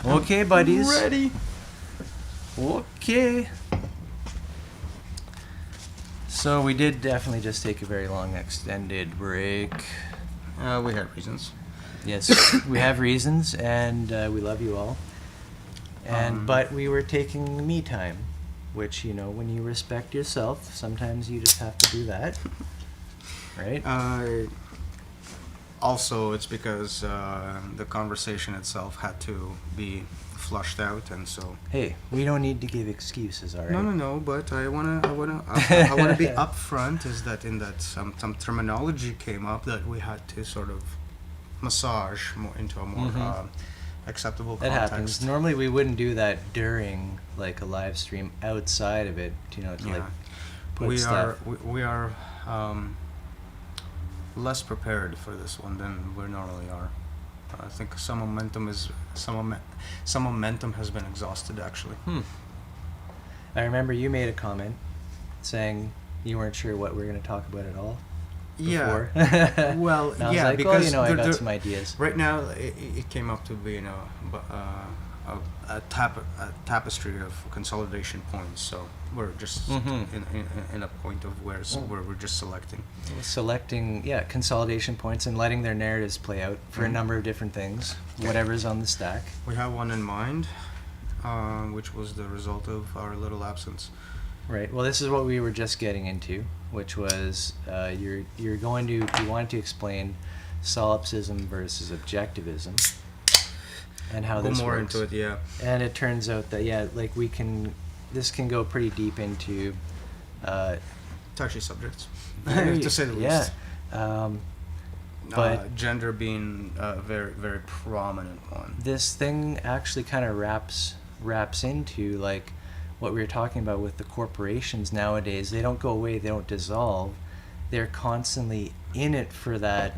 Okay, buddies. Ready. Okay. So we did definitely just take a very long extended break. We had reasons. Yes, we have reasons, and we love you all. And but we were taking me time, which, you know, when you respect yourself, sometimes you just have to do that, right? Also, it's because the conversation itself had to be flushed out, and so. Hey, we don't need to give excuses, all right? No. But I wanna be upfront. Is that in that some terminology came up that we had to sort of massage more into a more acceptable That context. happens. Normally, we wouldn't do that during like a live stream outside of it, you know, to like put we stuff. we are less prepared for this one than we normally are. I think some momentum has been exhausted actually. I remember you made a comment saying you weren't sure what we were going to talk about at all. Before. Yeah. Well, And I was yeah, like, because oh, you know, I got there- some ideas. right now it came up to be, you know, a tapestry of consolidation points. So we're just in a point of where we're just selecting. Selecting, consolidation points and letting their narratives play out for a number of different things, whatever's on the stack. We have one in mind, which was the result of our little absence. Right. Well, this is what we were just getting into, which was you wanted to explain solipsism versus objectivism, and how Go this more works. into it, yeah. And it turns out that like this can go pretty deep into Touchy subjects, very- to say the yeah. least. But gender being a very, very prominent one. this thing actually kind of wraps into like what we were talking about with the corporations nowadays. They don't go away, they don't dissolve. They're constantly in it for that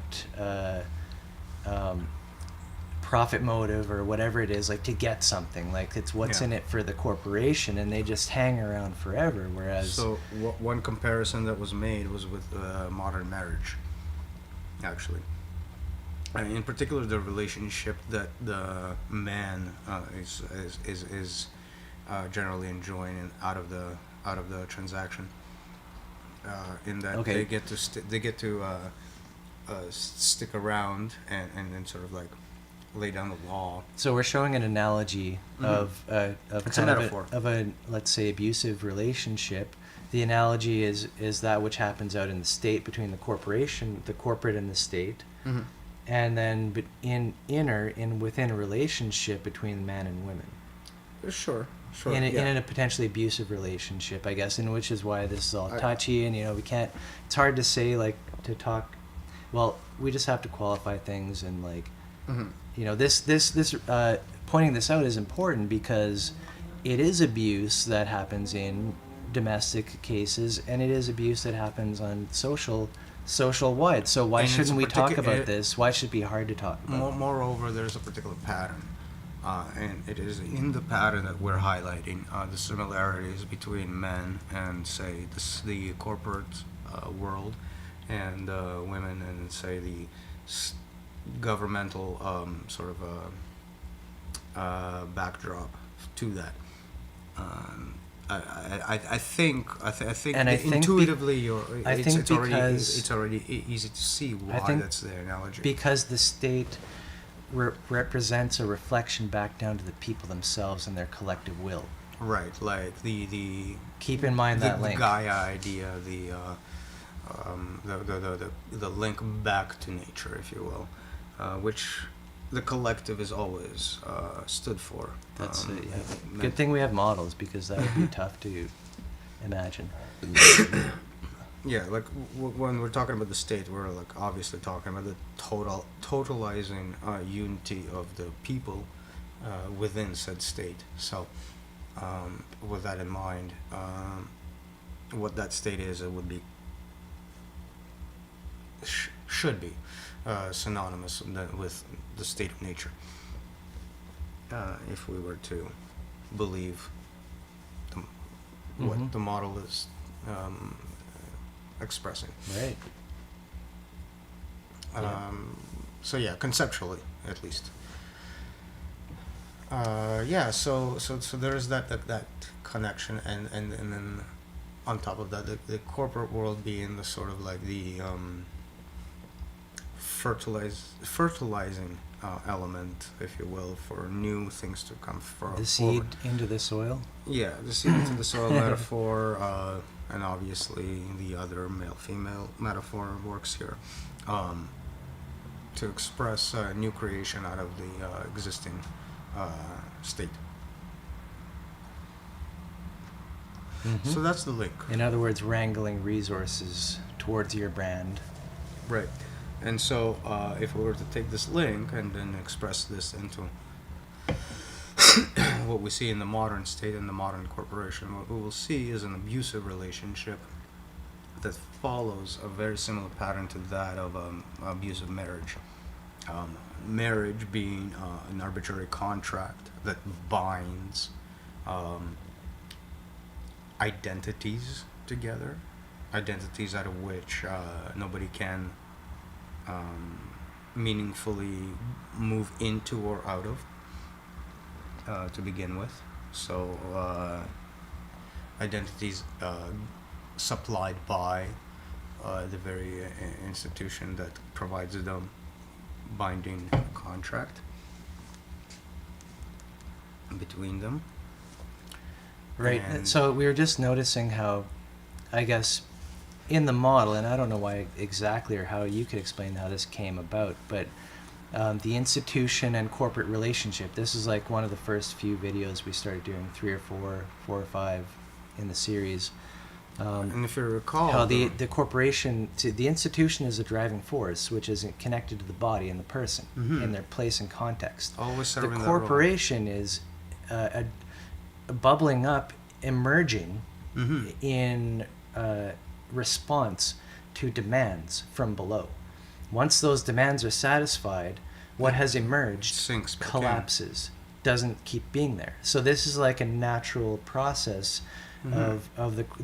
profit motive or whatever it is, like to get something. Like it's what's Yeah. in it for the corporation, and they just hang around forever. Whereas So one comparison that was made was with modern marriage, actually. In particular, the relationship that the man is generally enjoying out of the transaction. In that Okay. they get to stick around and sort of like lay down the law. So we're showing an analogy of It's a kind metaphor. of a let's say abusive relationship. The analogy is that which happens out in the state between the corporation, the corporate, and the state, and then within a relationship between man and women. Sure. In a potentially abusive relationship, I guess, and which is why this is all touchy, and we can't. It's hard to say, like, to talk. Well, we just have to qualify things, and like, this pointing this out is important because it is abuse that happens in domestic cases, and it is abuse that happens on social wide. So why And it's shouldn't a we talk particular- about this? Why should it be hard to talk about? Moreover, there's a particular pattern, and it is in the pattern that we're highlighting the similarities between men and, say, the corporate world, and women, and, say, the governmental sort of backdrop to that. I think And I think intuitively I think because- it's already easy to see why think that's the analogy. Because the state represents a reflection back down to the people themselves and their collective will. Right, like the Keep in mind that the link. Gaia idea, the link back to nature, if you will, which the collective is always stood for. That's it. Yeah. meant- Good thing we have models, because that would be tough to imagine. Yeah, like when we're talking about the state, we're like obviously talking about the totalizing unity of the people within said state. So, with that in mind, what that state is, it would be should be synonymous with the state of nature. If we were to believe what the model is expressing. Right. So yeah, conceptually, at least. Yeah. So there's that connection, and then on top of that, the corporate world being the sort of like the fertilizing element, if you will, for new things to come The seed forward. into the soil. Yeah, the seed into the soil metaphor, and obviously the other male-female metaphor works here, um, to express new creation out of the existing state. So that's the link. In other words, wrangling resources towards your brand. Right. And so, if we were to take this link and then express this into what we see in the modern state and the modern corporation, what we will see is an abusive relationship that follows a very similar pattern to that of abusive marriage. Marriage being an arbitrary contract that binds identities together, identities out of which nobody can meaningfully move into or out of to begin with. So identities supplied by the very institution that provides the binding contract between them. Right. And- So we were just noticing how, I guess, in the model, and I don't know why exactly or how you could explain how this came about, but the institution and corporate relationship, this is like one of the first few videos we started doing, 3 or 4 or 5 in the series. And if you recall, How the corporation, the institution is a driving force, which is connected to the body and the person in their place and context. always The serving that role. corporation is bubbling up, emerging in response to demands from below. Once those demands are satisfied, what has emerged Sinks back in. collapses, doesn't keep being there. So this is like a natural process of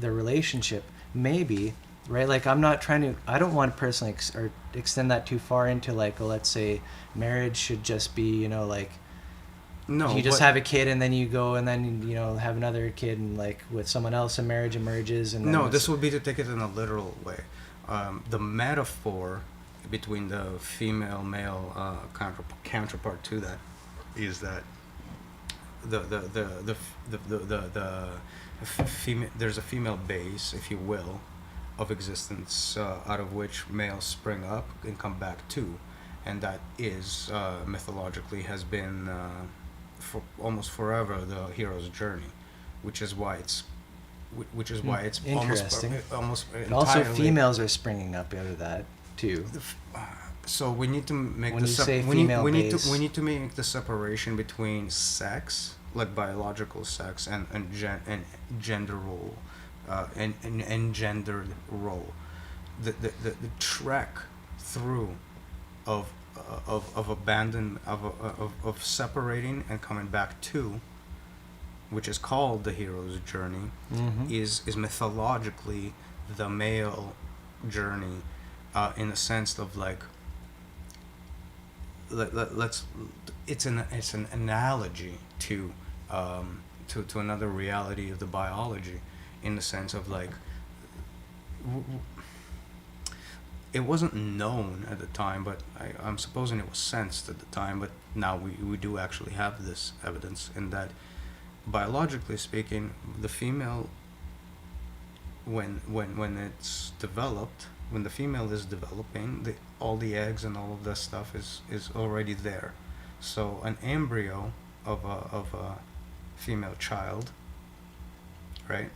the relationship, maybe, right? Like I'm not trying to, I don't want to personally or extend that too far into like, well, let's say marriage should just be, you know, like No, you just but- have a kid and then you go and then, you know, have another kid and like with someone else a marriage emerges and then No, it's- this would be to take it in a literal way. The metaphor between the female-male counterpart to that is that there's a female base, if you will, of existence out of which males spring up and come back to, and that is mythologically has been for almost forever the hero's journey, which is why it's Interesting. almost And also entirely- females are springing up out of that too. So we need to make When the you say we need female-based- we need to make the separation between sex, like biological sex, and gender role, and gendered role. The trek through of abandon of separating and coming back to, which is called the hero's journey, is mythologically the male journey, in the sense of like it's an analogy to another reality of the biology, in the sense of like it wasn't known at the time, but I'm supposing it was sensed at the time, but now we do actually have this evidence in that, biologically speaking, the female, when it's developed, when the female is developing, all the eggs and all of that stuff is already there. So an embryo of a female child, right,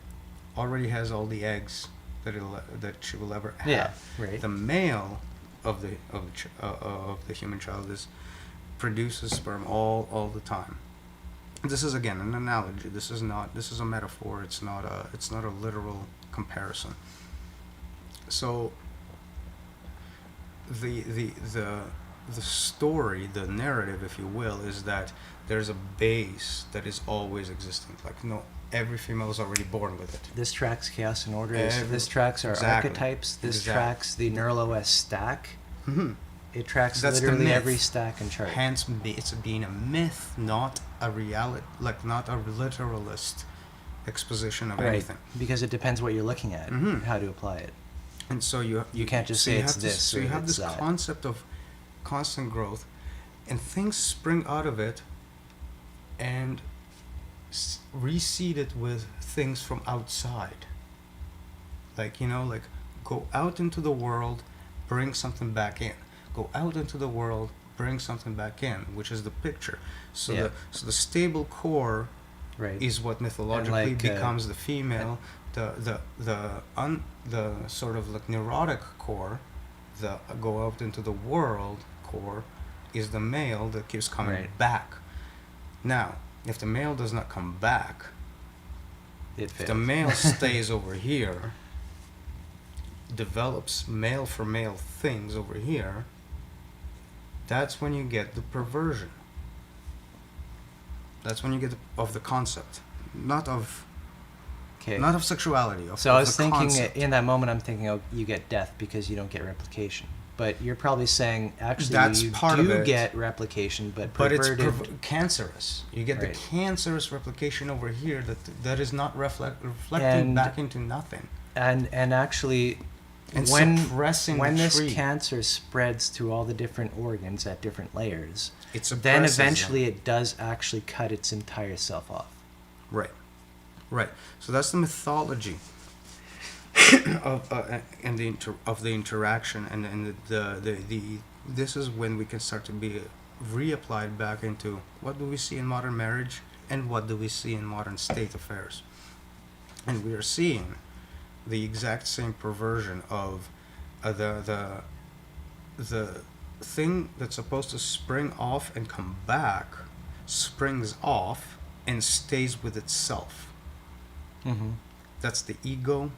already has all the eggs that she will ever have. Yeah, right. The male of the human child produces sperm all the time. This is again an analogy. This is a metaphor. It's not a literal comparison. So the story, the narrative, if you will, is that there's a base that is always existing. Like, no, every female is already born with it. This tracks Chaos and Order. Every- This tracks our exactly. archetypes. This Exactly. tracks the Neural OS stack. It tracks That's the literally myth. every stack and chart. Hence, it's being a myth, not a reality, like not a literalist exposition of Right. anything. Because it depends what you're looking at, Mhm. how to apply it. And so you can't just so say you it's have this So or you have it's this that. concept of constant growth, and things spring out of it, and reseed it with things from outside. Like, like go out into the world, bring something back in. Go out into the world, bring something back in, which is the picture. So Yeah. the stable core Right. is what mythologically like, becomes the female. The sort of like neurotic core, the go out into the world core, is the male that keeps coming Right. back. Now, if the male does not come back, It if the fails. male stays over here, develops male for male things over here, that's when you get the perversion. That's when you get of the concept, not of Okay. not of sexuality. So of I was the thinking concept. in that moment, I'm thinking, oh, you get death because you don't get replication. But you're probably saying actually That's you part of do it. get replication, but But it's perverted. cancerous. You get Right. the cancerous replication over here that is not reflecting And- back into nothing. and actually, And when suppressing when the this tree. cancer spreads to all the different organs at different layers, It then suppresses them. eventually it does actually cut its entire self off. Right, right. So that's the mythology of and of the interaction, and the this is when we can start to be reapplied back into what do we see in modern marriage and what do we see in modern state affairs, and we are seeing the exact same perversion of the thing that's supposed to spring off and come back springs off and stays with itself. Mm-hmm. That's the ego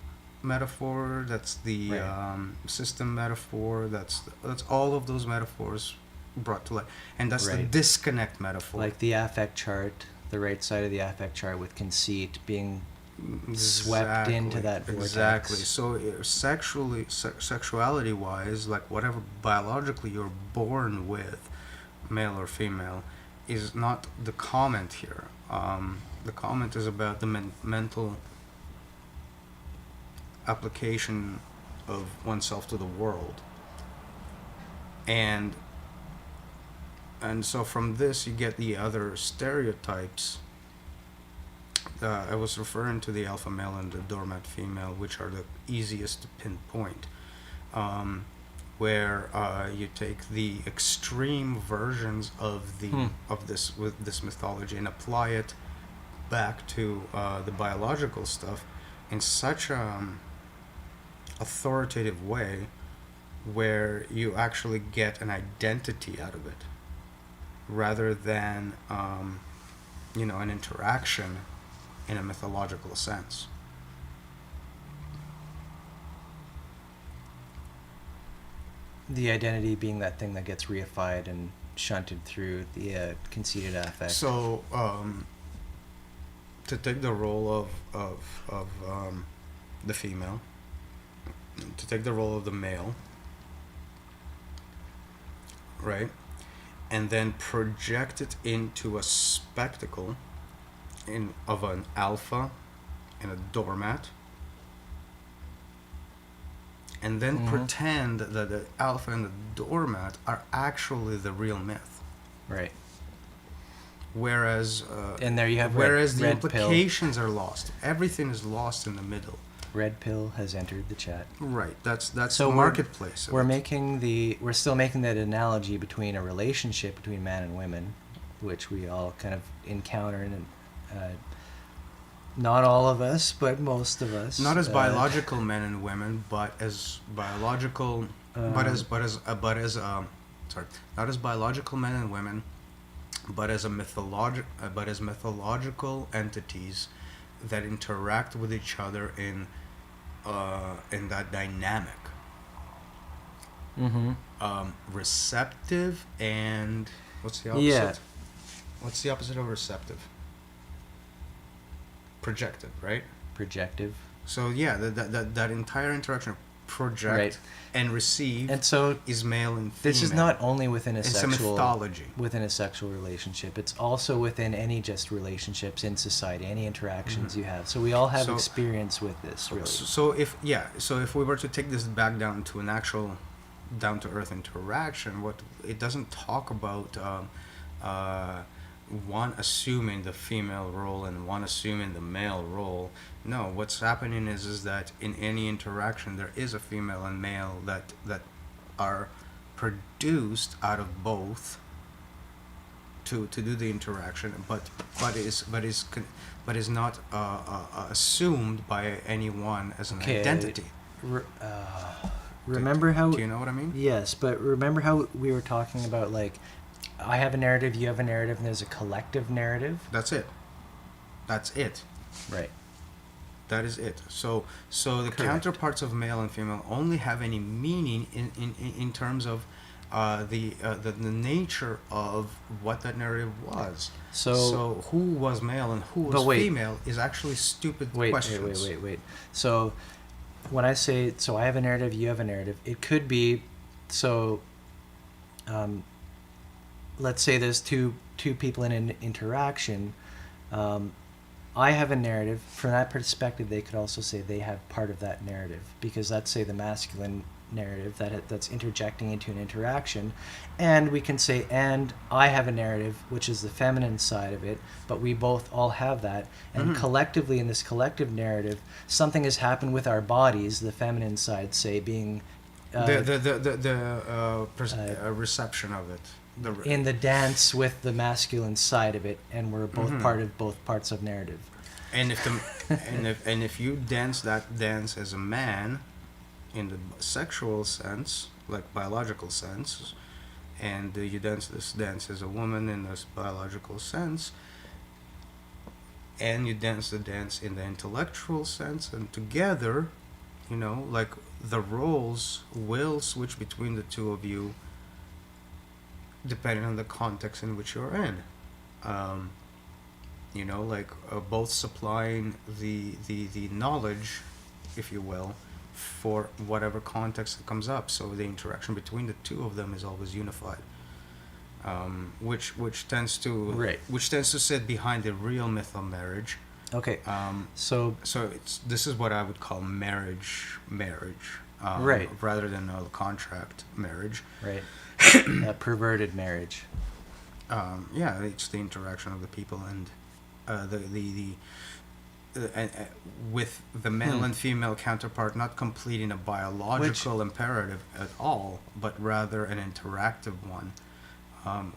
metaphor. That's the Right. system metaphor. That's all of those metaphors brought to light, and that's the Right. disconnect metaphor. Like the affect chart, the right side of the affect chart with conceit being swept into that vortex. Exactly. So sexuality wise, like whatever biologically you're born with, male or female, is not the comment here. The comment is about the mental application of oneself to the world, and so from this you get the other stereotypes. I was referring to the alpha male and the doormat female, which are the easiest to pinpoint, where you take the extreme versions of this mythology and apply it back to the biological stuff in such authoritative way, where you actually get an identity out of it, rather than an interaction in a mythological sense. The identity being that thing that gets reified and shunted through the conceited affect. So, to take the role of the female, to take the role of the male, right, and then project it into a spectacle of an alpha and a doormat, and then Mhm. pretend that the alpha and the doormat are actually the real myth. Right. Whereas And there you have whereas the red pill. implications are lost. Everything is lost in the middle. Red pill has entered the chat. Right. That's So the we're- marketplace. of We're it. we're still making that analogy between a relationship between man and women, which we all kind of encounter, and not all of us, but most of us. Not as biological men and women, but as biological, not as biological men and women, but as mythological entities that interact with each other in that dynamic. Mm-hmm. Receptive and what's the opposite? Yeah. What's the opposite of receptive? Projective, right? Projective. So yeah, that entire interaction of project Right. and receive And so is male and female. this is not only within a It's a sexual mythology. within a sexual relationship. It's also within any just relationships in society, any interactions you have. So we all have So- experience with this, really. So if we were to take this back down to an actual down to earth interaction, what it doesn't talk about one assuming the female role and one assuming the male role. No, what's happening is that in any interaction there is a female and male that are produced out of both to do the interaction, but is not assumed by anyone as an Okay, identity. Re- remember how? Do you know what I mean? Yes, but remember how we were talking about, like, I have a narrative, you have a narrative, and there's a collective narrative. That's it. That's it. Right. That is it. So the Correct. counterparts of male and female only have any meaning in terms of the nature of what that narrative was. So who was male and who was female is actually stupid questions. Wait. So when I say, so I have a narrative, you have a narrative, it could be, so let's say there's two people in an interaction. I have a narrative. From that perspective, they could also say they have part of that narrative, because let's say the masculine narrative that's interjecting into an interaction, and we can say, and I have a narrative, which is the feminine side of it, but we both all have that, and collectively in this collective narrative, something has happened with our bodies, the feminine side, say, being reception of it. In the dance with the masculine side of it, and we're both part of both parts of narrative. And if you dance that dance as a man, in the sexual sense, like biological sense, and you dance this dance as a woman in this biological sense, and you dance the dance in the intellectual sense, and together, like the roles will switch between the two of you depending on the context in which you're in. Both supplying the knowledge, if you will, for whatever context that comes up. So the interaction between the two of them is always unified, which tends to sit behind the real myth of marriage. Okay. So this is what I would call marriage, rather than a contract marriage. Right. A perverted marriage. It's the interaction of the people and with the male and female counterpart not completing a biological imperative at all, but rather an interactive one,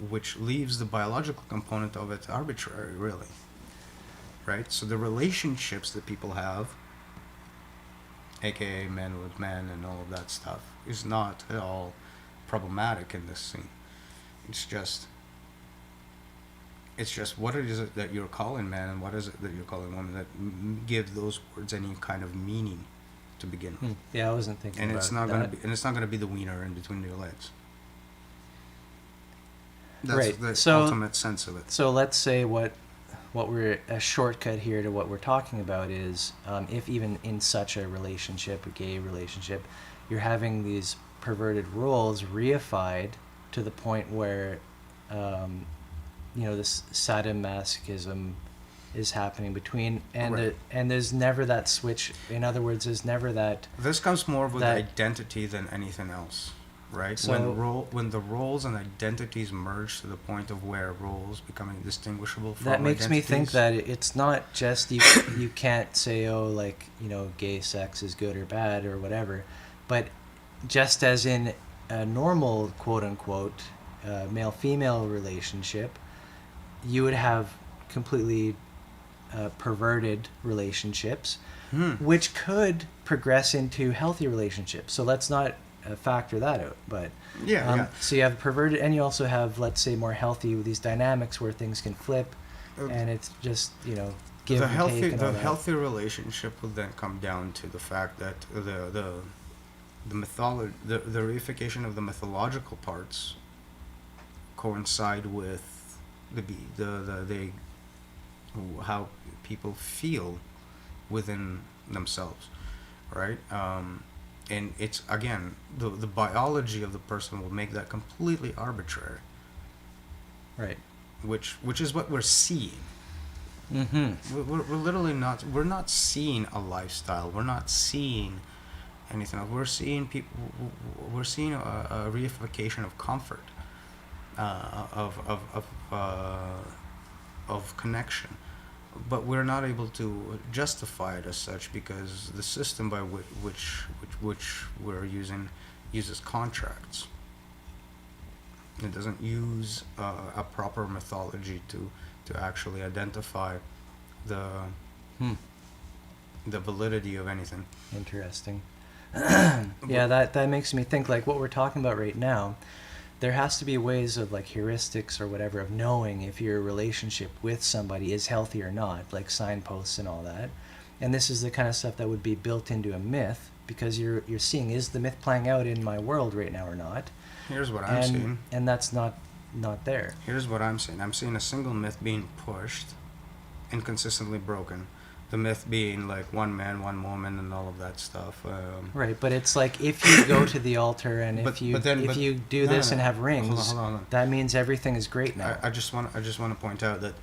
which leaves the biological component of it arbitrary, really. Right? So the relationships that people have, aka man with man and all of that stuff, is not at all problematic in this scene. It's just what it is that you're calling man and what is it that you're calling woman that give those words any kind of meaning to begin with. Yeah, I wasn't thinking and about it's not that. it's not gonna be the wiener in between your legs. That's Right. the So- ultimate sense of it. So let's say what we're, a shortcut here to what we're talking about is, if even in such a relationship, a gay relationship, you're having these perverted roles reified to the point where this sadomasochism is happening between, and and there's never that switch. In other words, there's never that. This comes more with that- identity than anything else, right? So- when the roles and identities merge to the point of where roles becoming distinguishable from That makes me think identities. that it's not just you can't say, oh, like, gay sex is good or bad or whatever, but just as in a normal quote unquote male-female relationship, you would have completely perverted relationships, which could progress into healthy relationships. So let's not factor that out. But so you have perverted, and you also have, let's say, more healthy with these dynamics where things can flip, and it's just give the and healthy take and all the that. healthy relationship would then come down to the fact that the reification of the mythological parts coincide with the how people feel within themselves, right? And it's, again, the biology of the person will make that completely arbitrary, Right. which is what we're seeing. Mm-hmm. We're literally not, we're not seeing a lifestyle, we're not seeing anything else. We're seeing people, we're seeing a reification of comfort, of connection, but we're not able to justify it as such because the system by which we're using uses contracts. It doesn't use a proper mythology to actually identify the the validity of anything. Interesting. Yeah, that makes me think, like, what we're talking about right now, there has to be ways of, like, heuristics or whatever, of knowing if your relationship with somebody is healthy or not, like signposts and all that. And this is the kind of stuff that would be built into a myth, because you're seeing, is the myth playing out in my world right now or not? Here's what I'm seeing. And that's not there. Here's what I'm seeing. I'm seeing a single myth being pushed and consistently broken. The myth being like one man, one woman, and all of that stuff. Right, but it's like, if you go to the altar and if you do this and have rings, hold on. that means everything is great now. I just want to point out that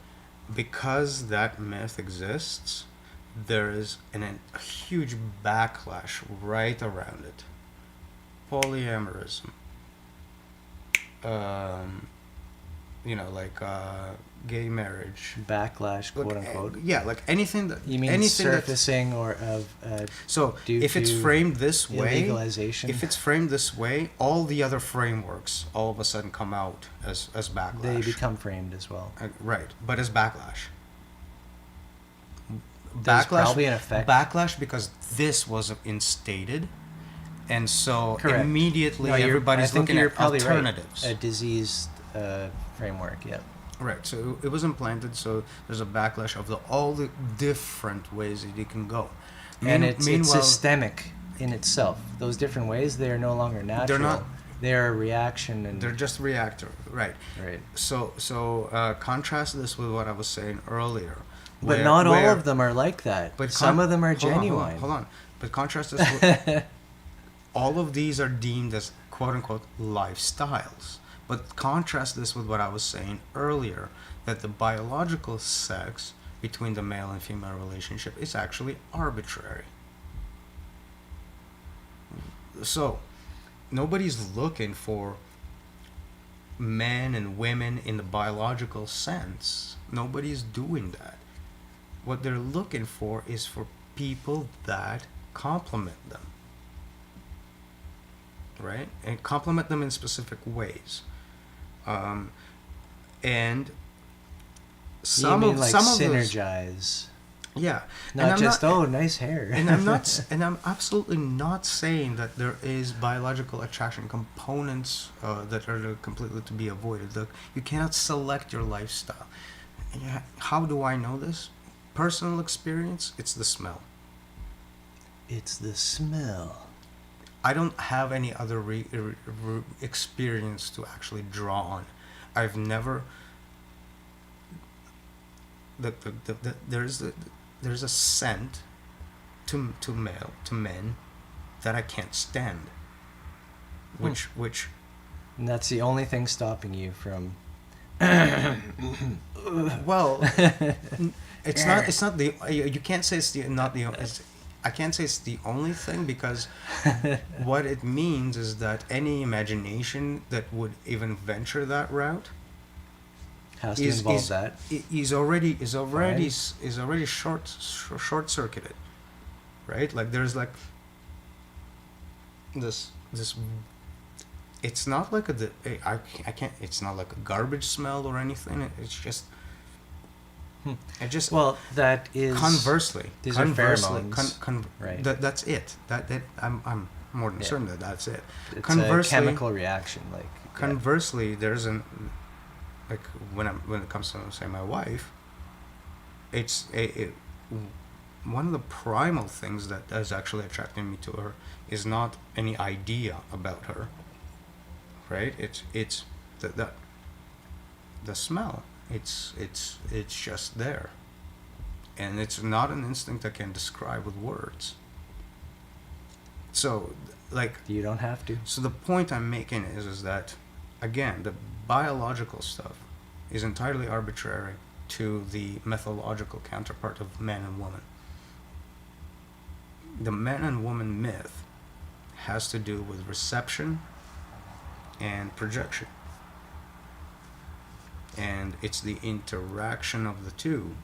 because that myth exists, there is a huge backlash right around it. Polyamorism. Like gay marriage. Backlash, quote unquote. Yeah, like anything that you mean anything surfacing or of so due if it's to framed this way, illegalization. if it's framed this way, all the other frameworks all of a sudden come out as backlash. They become framed as well. Right, but as backlash. There's probably an effect. Backlash because this was instated, and so Correct. immediately No, everybody's looking at alternatives. Right. A diseased framework, yeah. Right, so it was implanted, so there's a backlash of all the different ways that you can go. And it's systemic in itself. Those different ways, they are no longer natural. They're not. They're a reaction, and they're just reactive, right? Right. So contrast this with what I was saying earlier. But not all of them are like that. But some of them are genuine. Hold on. But contrast this with all of these are deemed as quote unquote lifestyles. But contrast this with what I was saying earlier, that the biological sex between the male and female relationship is actually arbitrary. So, nobody's looking for men and women in the biological sense. Nobody's doing that. What they're looking for is for people that complement them. Right? And complement them in specific ways. And some you mean of like some synergize. of those, yeah, not just nice hair. and I'm absolutely not saying that there is biological attraction components that are completely to be avoided. Look, you cannot select your lifestyle. How do I know this? Personal experience. It's the smell. It's the smell. I don't have any other experience to actually draw on. I've never. There's a scent to men that I can't stand. Which And that's the only thing stopping you from. Well, it's not the, you can't say it's not the. I can't say it's the only thing, because what it means is that any imagination that would even venture that route has to involve that. Is already short circuited, right? Like there's like this. It's not like I can't. It's not like a garbage smell or anything. It's just. It just, well, that is conversely. These are pheromones. Right. That's it. That I'm more than certain that that's it. It's conversely, a chemical reaction. Like conversely, there's like when it comes to, say, my wife, it's one of the primal things that is actually attracting me to her is not any idea about her. Right. It's the smell. It's just there, and it's not an instinct I can describe with words. So, like, You don't have to. so the point I'm making is that, again, the biological stuff is entirely arbitrary to the mythological counterpart of man and woman. The man and woman myth has to do with reception and projection. And it's the interaction of the two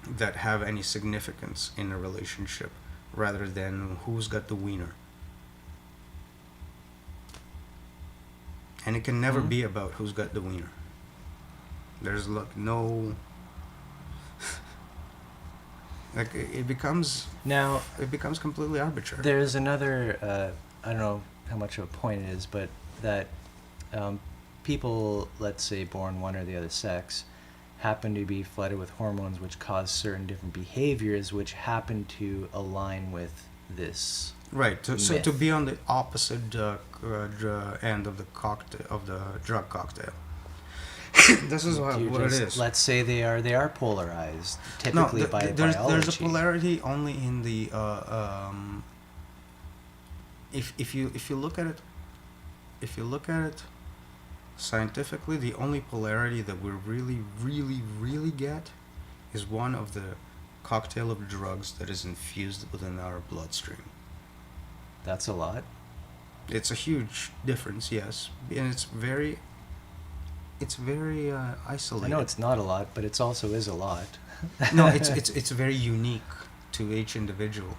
that have any significance in a relationship rather than who's got the wiener. And it can never Mhm. be about who's got the wiener. There's like no like it becomes Now, completely arbitrary. there's another, I don't know how much of a point it is, but that people, let's say born one or the other sex, happen to be flooded with hormones which cause certain different behaviors which happen to align with this. Right. So to Myth. be on the opposite end of the cocktail of the drug cocktail. This is what You're it just- is. Let's say they are polarized, No, typically by there's biology. a polarity only in the if you look at it scientifically, the only polarity that we really get is one of the cocktail of drugs that is infused within our bloodstream. That's a lot. It's a huge difference, yes, and it's very I isolated. know it's not a lot, but it's also is a lot. No, it's very unique to each individual.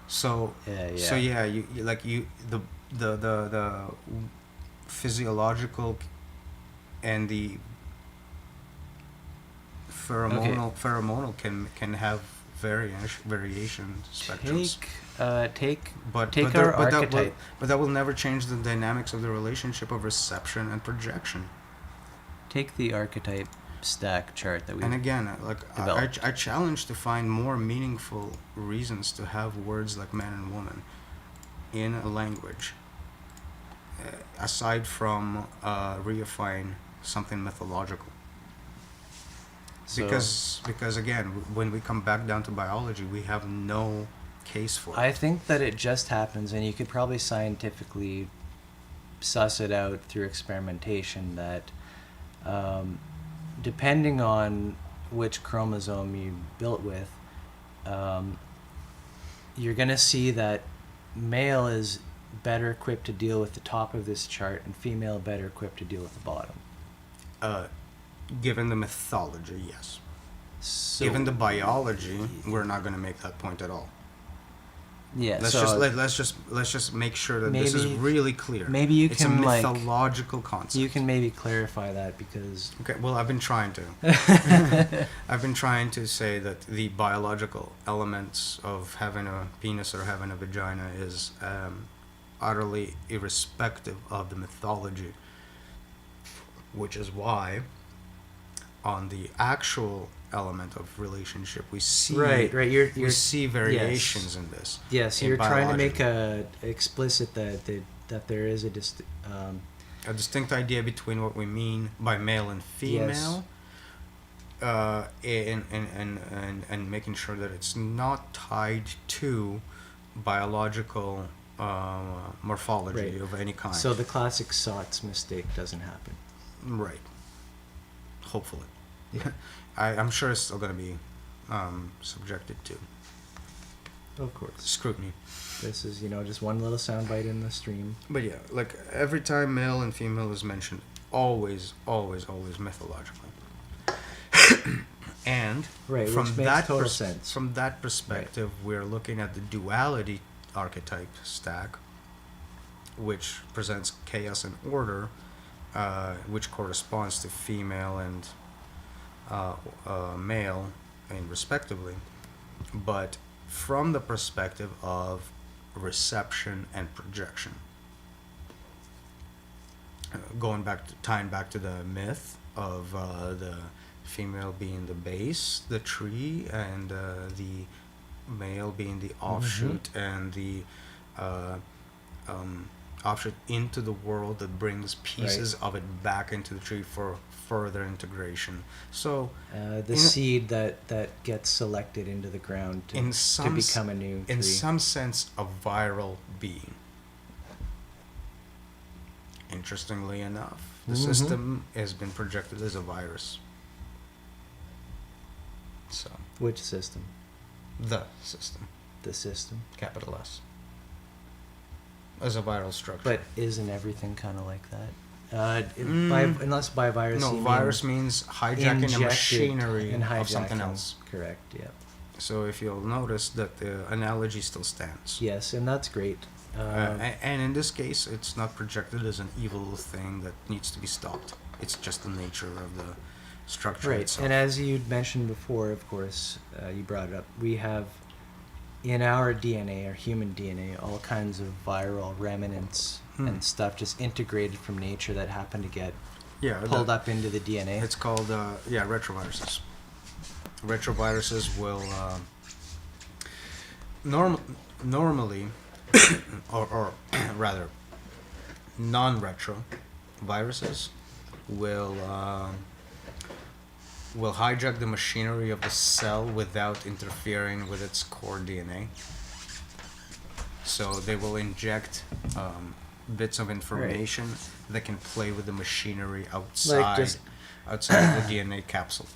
So Yeah. so yeah, the physiological and the pheromonal can have variation spectrums. Take But take but, our there- but that will, archetype. but that will never change the dynamics of the relationship of reception and projection. Take the archetype stack chart that we. And again, developed. I challenge to find more meaningful reasons to have words like man and woman in a language, aside from reifying something mythological. So, Because again, when we come back down to biology, we have no case for it. I think that it just happens, and you could probably scientifically suss it out through experimentation that depending on which chromosome you built with, you're going to see that male is better equipped to deal with the top of this chart and female better equipped to deal with the bottom. Given the mythology, yes. So, Given the biology, we're not going to make that point at all. yeah, Let's so let's just make sure that this is maybe- really clear. maybe you it's can, a like, mythological concept. you can maybe clarify that because Okay, well, I've been trying to. I've been trying to say that the biological elements of having a penis or having a vagina is utterly irrespective of the mythology, which is why on the actual element of relationship we see right. we You're see variations in this. yes. in You're trying to make biology. explicit that there is A distinct idea between what we mean by male and female, and making sure that it's not tied to biological morphology Right. of any kind. so the classic SOTS mistake doesn't happen. Right. Hopefully. I'm sure it's still going to be subjected to Of course, scrutiny. this is just one little soundbite in the stream. But yeah, like every time male and female is mentioned, always mythologically. And Right, from which makes that total sense. from that perspective, we're looking at the duality archetype stack, which presents chaos and order, which corresponds to female and male, and respectively, but from the perspective of reception and projection. Tying back to the myth of the female being the base, the tree, and the male being the offshoot and the offshoot into the world that brings pieces of it back into the tree for further integration. So, The in, seed that gets selected into the ground in to some become a new tree. in some sense, a viral being. Interestingly enough, the Mhm. system has been projected as a virus. So, Which system? the system, The system. capital S, as a viral structure. But isn't everything kind of like that? Mm. Unless by virus No, you virus mean means hijacking a injected machinery and of something hijacking. else. Correct. Yeah. So if you'll notice that the analogy still stands. Yes, and that's great. And in this case, it's not projected as an evil thing that needs to be stopped. It's just the nature of the structure Right, itself. and as you mentioned before, of course, you brought it up. We have in our DNA, our human DNA, all kinds of viral remnants and stuff just integrated from nature that happen to get Yeah, pulled up into the DNA. It's called retroviruses. Retroviruses will normally, or rather, non-retro viruses will hijack the machinery of the cell without interfering with its core DNA. So they will inject bits of information that can play with the machinery outside outside of the DNA capsule.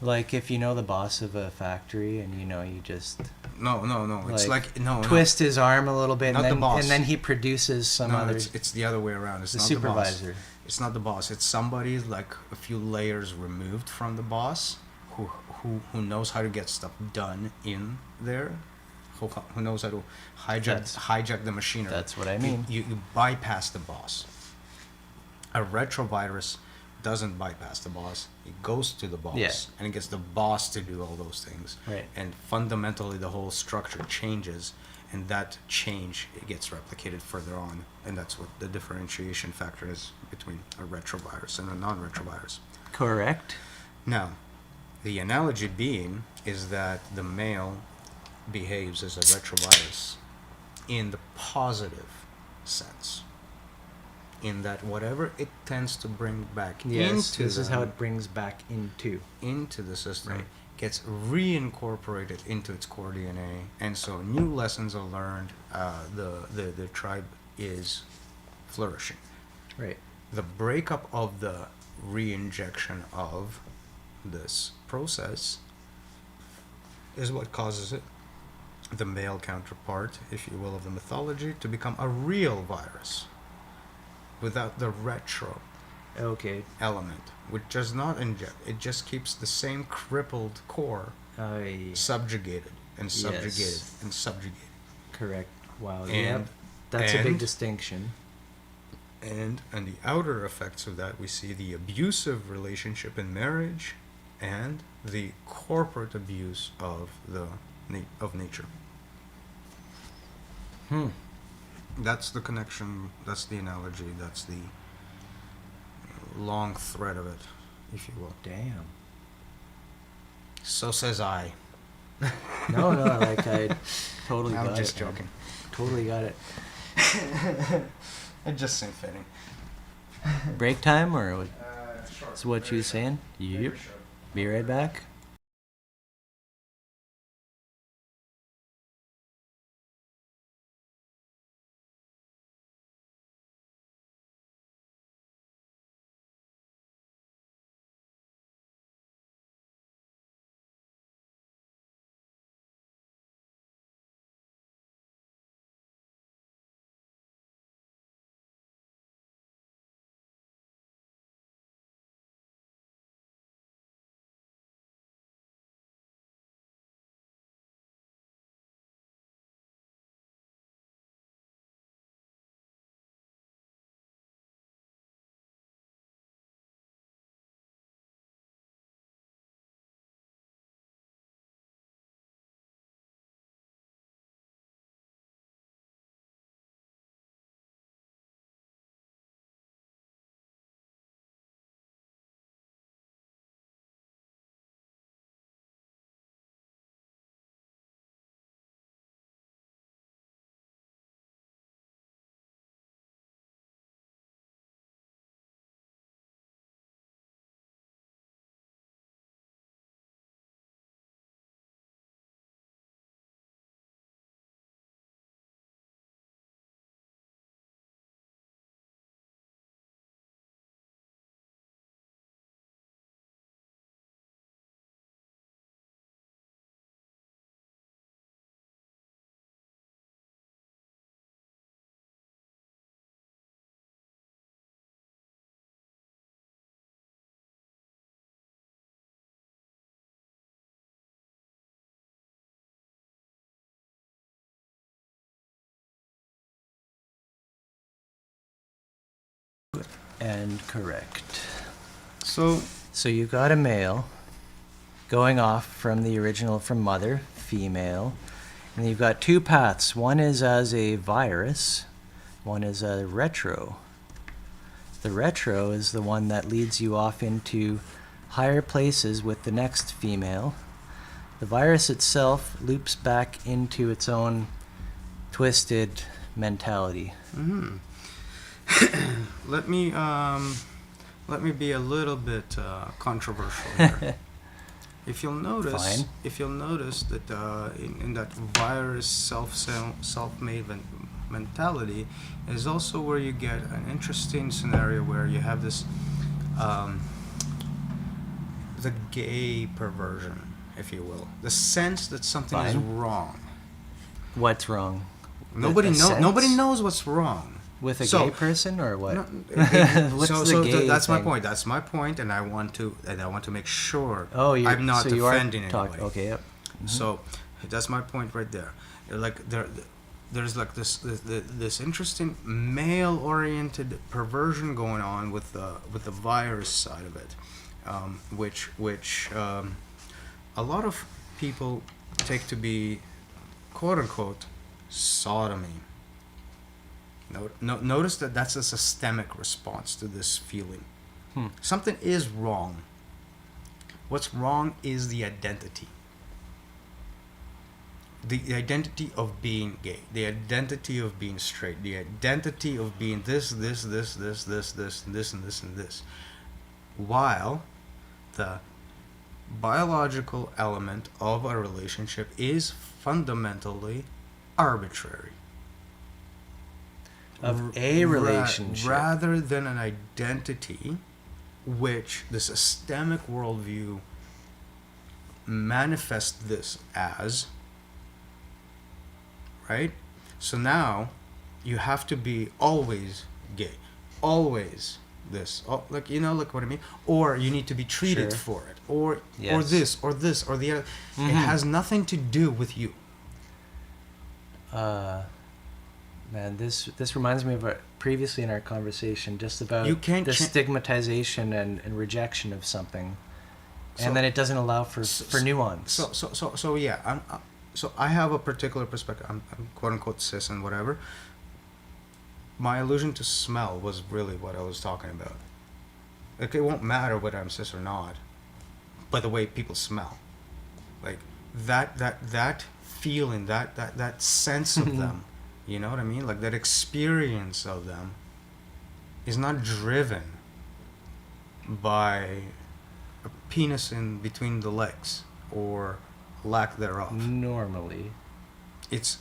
Like if you know the boss of a factory and you just No. It's like no. twist his arm a little bit Not and the then, boss. and then he produces some No, other it's the other way around. It's the not supervisor. the boss. It's not the boss. It's somebody like a few layers removed from the boss who knows how to get stuff done in there. Who knows how to hijack the machinery. That's what I mean. You bypass the boss. A retrovirus doesn't bypass the boss. It goes to the boss, Yeah. and it gets the boss to do all those things. Right. And fundamentally, the whole structure changes, and that change it gets replicated further on, and that's what the differentiation factor is between a retrovirus and a non-retrovirus. Correct. Now, the analogy being is that the male behaves as a retrovirus in the positive sense. In that whatever it tends to bring back Yes, into this is how them, it brings back into the system Right. gets reincorporated into its core DNA, and so new lessons are learned. The tribe is flourishing. Right. The breakup of the reinjection of this process is what causes it, the male counterpart, if you will, of the mythology, to become a real virus without the retro Okay. element, which does not inject. It just keeps the same crippled core subjugated and subjugated Yes. and subjugated. Correct. Wow. And- Yep. That's a big and- distinction. And the outer effects of that, we see the abusive relationship in marriage, and the corporate abuse of of nature. That's the connection. That's the analogy. That's the long thread of it, if you will. Damn. So says I. No, like I totally got I'm just it. man. joking. Totally got it. It just seemed fitting. Break time or what? Short. Is what you saying? Yep. Be right back. and correct. So So you've got a male going off from the original from mother, female, and you've got two paths. One is as a virus, one is a retro. The retro is the one that leads you off into higher places with the next female. The virus itself loops back into its own twisted mentality. let me be a little bit controversial here. If you'll notice, Fine. that in that virus self-made mentality is also where you get an interesting scenario where you have this the gay perversion, if you will, the sense that something is Fine. wrong. What's wrong? Nobody sense? Nobody knows what's wrong. With a So- gay person or what? No, What's so the so gay that's my thing? point. That's my point, and I want to make sure Oh, you're, I'm not so you are offending anybody. Okay, yep. So that's my point right there. Like there's like this interesting male-oriented perversion going on with the virus side of it, which a lot of people take to be quote unquote sodomy. Notice that that's a systemic response to this feeling. Something is wrong. What's wrong is the identity. The identity of being gay, the identity of being straight, the identity of being this, and this. While the biological element of a relationship is fundamentally arbitrary. Of a relationship. Rather than an identity, which the systemic worldview manifests this as, right? So now you have to be always gay, always this, like like what I mean, or you need to be treated Sure. for it, or Yes. this or the other. It has nothing to do with you. Man, this reminds me of previously in our conversation just about You can't the cha- stigmatization and rejection of something, So- and then it doesn't allow for nuance. So yeah, so I have a particular perspective. I'm quote unquote cis and whatever. My allusion to smell was really what I was talking about. Like, it won't matter whether I'm cis or not, by the way people smell. Like that feeling, that sense of them. You know what I mean? Like that experience of them is not driven by a penis in between the legs or lack thereof. Normally. It's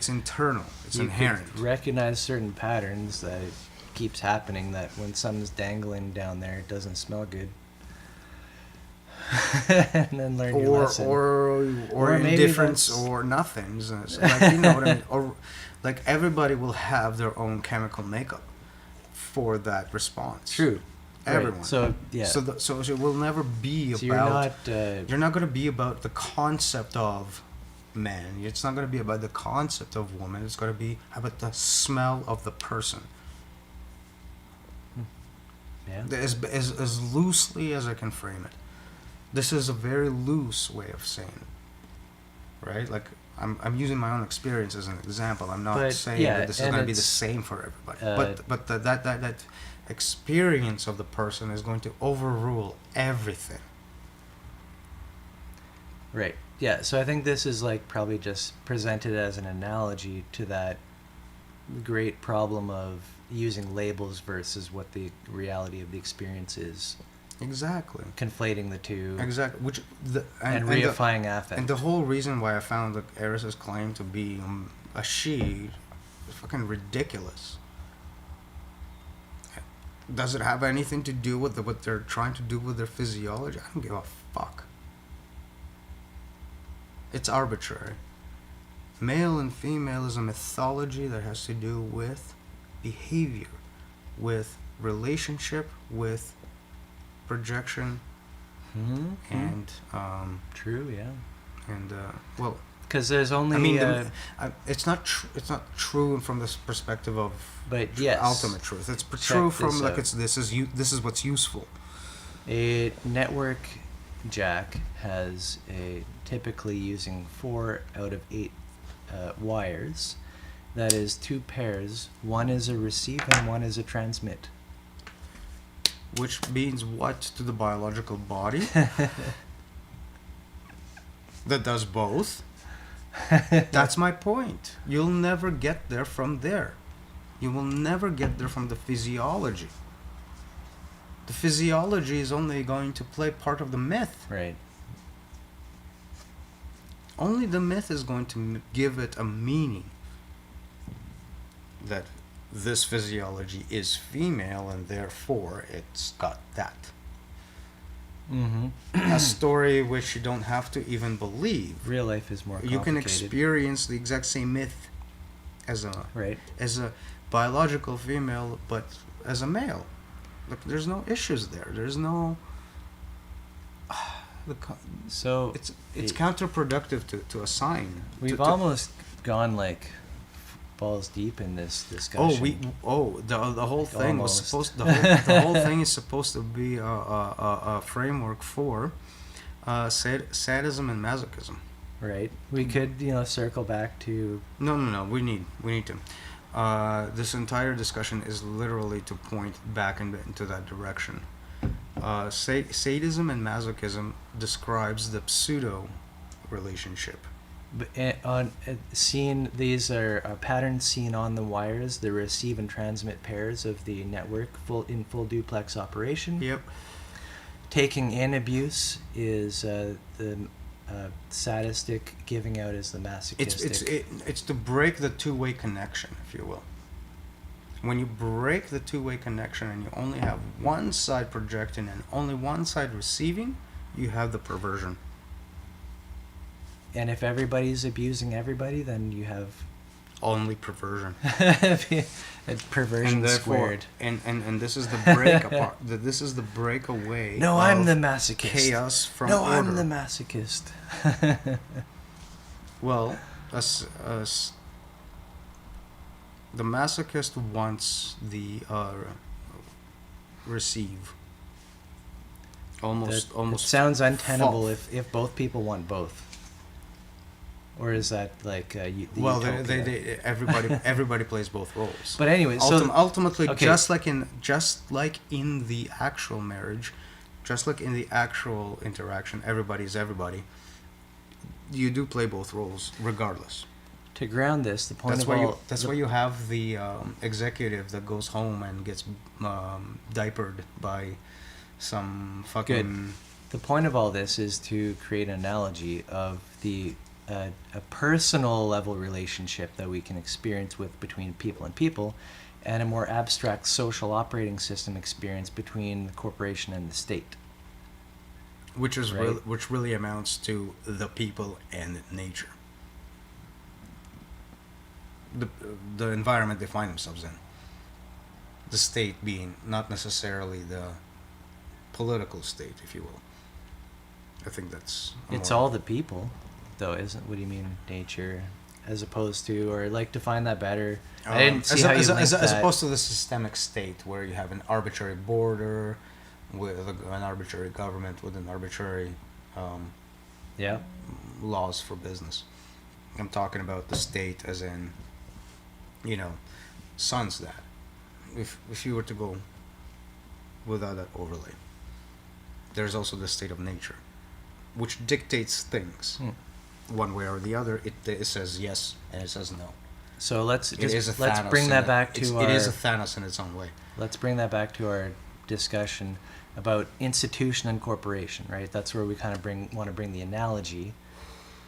internal. It's You inherent. could recognize certain patterns that it keeps happening, that when something's dangling down there, it doesn't smell good. And then learn your lesson. Or maybe indifference that's- or nothing. So, like, you know what I mean? Or like everybody will have their own chemical makeup for that response. True. Everyone. Right. So yeah. So it will never be So about. you're You're not going to be about the concept of man. It's not going to be about the concept of woman. It's going to be about the smell of the person. Yeah. As loosely as I can frame it. This is a very loose way of saying it, right? Like I'm using my own experience as an example. I'm not But, saying yeah, that this is and going to be the it's, same for everybody. uh, But that experience of the person is going to overrule everything. Right. Yeah. So I think this is like probably just presented as an analogy to that great problem of using labels versus what the reality of the experience is, Exactly. conflating the two, Exactly. Which and reifying affect. And the whole reason why I found that Eris's claim to be a she is fucking ridiculous. Does it have anything to do with what they're trying to do with their physiology? I don't give a fuck. It's arbitrary. Male and female is a mythology that has to do with behavior, with relationship, with projection, Hmm. and True. Yeah. and well, because there's only. I mean, it's not true from this perspective of but yes, ultimate truth. It's check true from this like out. this is what's useful. A network jack has typically using 4 out of 8 wires. That is 2 pairs. One is a receive and one is a transmit. Which means what to the biological body? That does both. That's my point. You'll never get there from there. You will never get there from the physiology. The physiology is only going to play part of the myth. Right. Only the myth is going to give it a meaning. That this physiology is female and therefore it's got that. Mm-hmm. A story which you don't have to even believe. Real life is more complicated. You can experience the exact same myth as a biological female, but as a male. Look, there's no issues there. There's no. So it's counterproductive to assign. We've almost gone like balls deep in this discussion. The whole thing was Almost. supposed the whole thing is supposed to be a framework for sadism and masochism. Right. We could circle back to. No. We need to. This entire discussion is literally to point back into that direction. Sadism and masochism describes the pseudo relationship. These are patterns seen on the wires, the receive and transmit pairs of the network in full duplex operation. Yep. Taking in abuse is the sadistic, giving out is the masochistic. It's to break the two-way connection, if you will. When you break the two-way connection and you only have one side projecting and only one side receiving, you have the perversion. And if everybody's abusing everybody, then you have only perversion. Perversion and squared. And this is the break apart. This is the breakaway. No, I'm the masochist. Chaos from no, order. I'm the masochist. Well, the masochist wants the receive. Almost. It sounds untenable fall. if both people want both. Or is that like the well, utopia? everybody plays both roles. But anyway, ultimately, okay. just like in the actual marriage, just like in the actual interaction, everybody is everybody. You do play both roles, regardless. To ground this, the point that's why you have the executive that goes home and gets diapered by some fucking. Good. The point of all this is to create an analogy of a personal level relationship that we can experience between people and people, and a more abstract social operating system experience between the corporation and the state. Which is right? which really amounts to the people and nature. The environment they find themselves in. The state being not necessarily the political state, if you will. I think that's. It's all the people, though, isn't? What do you mean, nature, as opposed to, or like define that better? I didn't see how you linked that. As opposed to the systemic state, where you have an arbitrary border, with an arbitrary government, with an arbitrary laws for business. I'm talking about the state as in, sans that. If you were to go without that overlay, there's also the state of nature, which dictates things. One way or the other. It says yes and it says no. So let's bring that back to it is a Thanos in its own way. Let's bring that back to our discussion about institution and corporation, right? That's where we kind of want to bring the analogy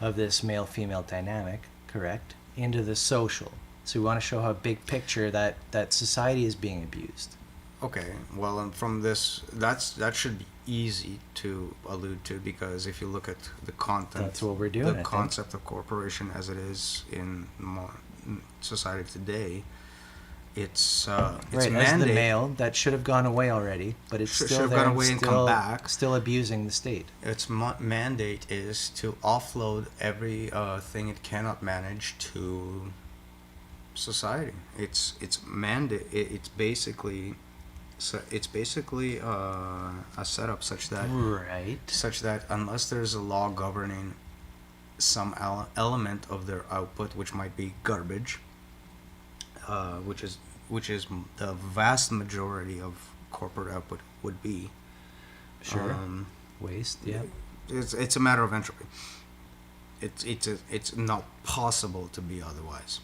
of this male-female dynamic, correct, into the social. So we want to show how big picture that society is being abused. Okay, well, and from this, that should be easy to allude to, because if you look at the content, that's what we're doing. The concept of corporation as it is in society today, Its Right, as the mandate mail that should have gone away already, but it's should still have there gone and away and still, come back. still abusing the state. Its mandate is to offload every thing it cannot manage to society. It's mandate. It's basically a setup Right. such that unless there's a law governing some element of their output, which might be garbage, which is the vast majority of corporate output would be. Sure. Waste, yeah. It's a matter of entropy. It's not possible to be otherwise.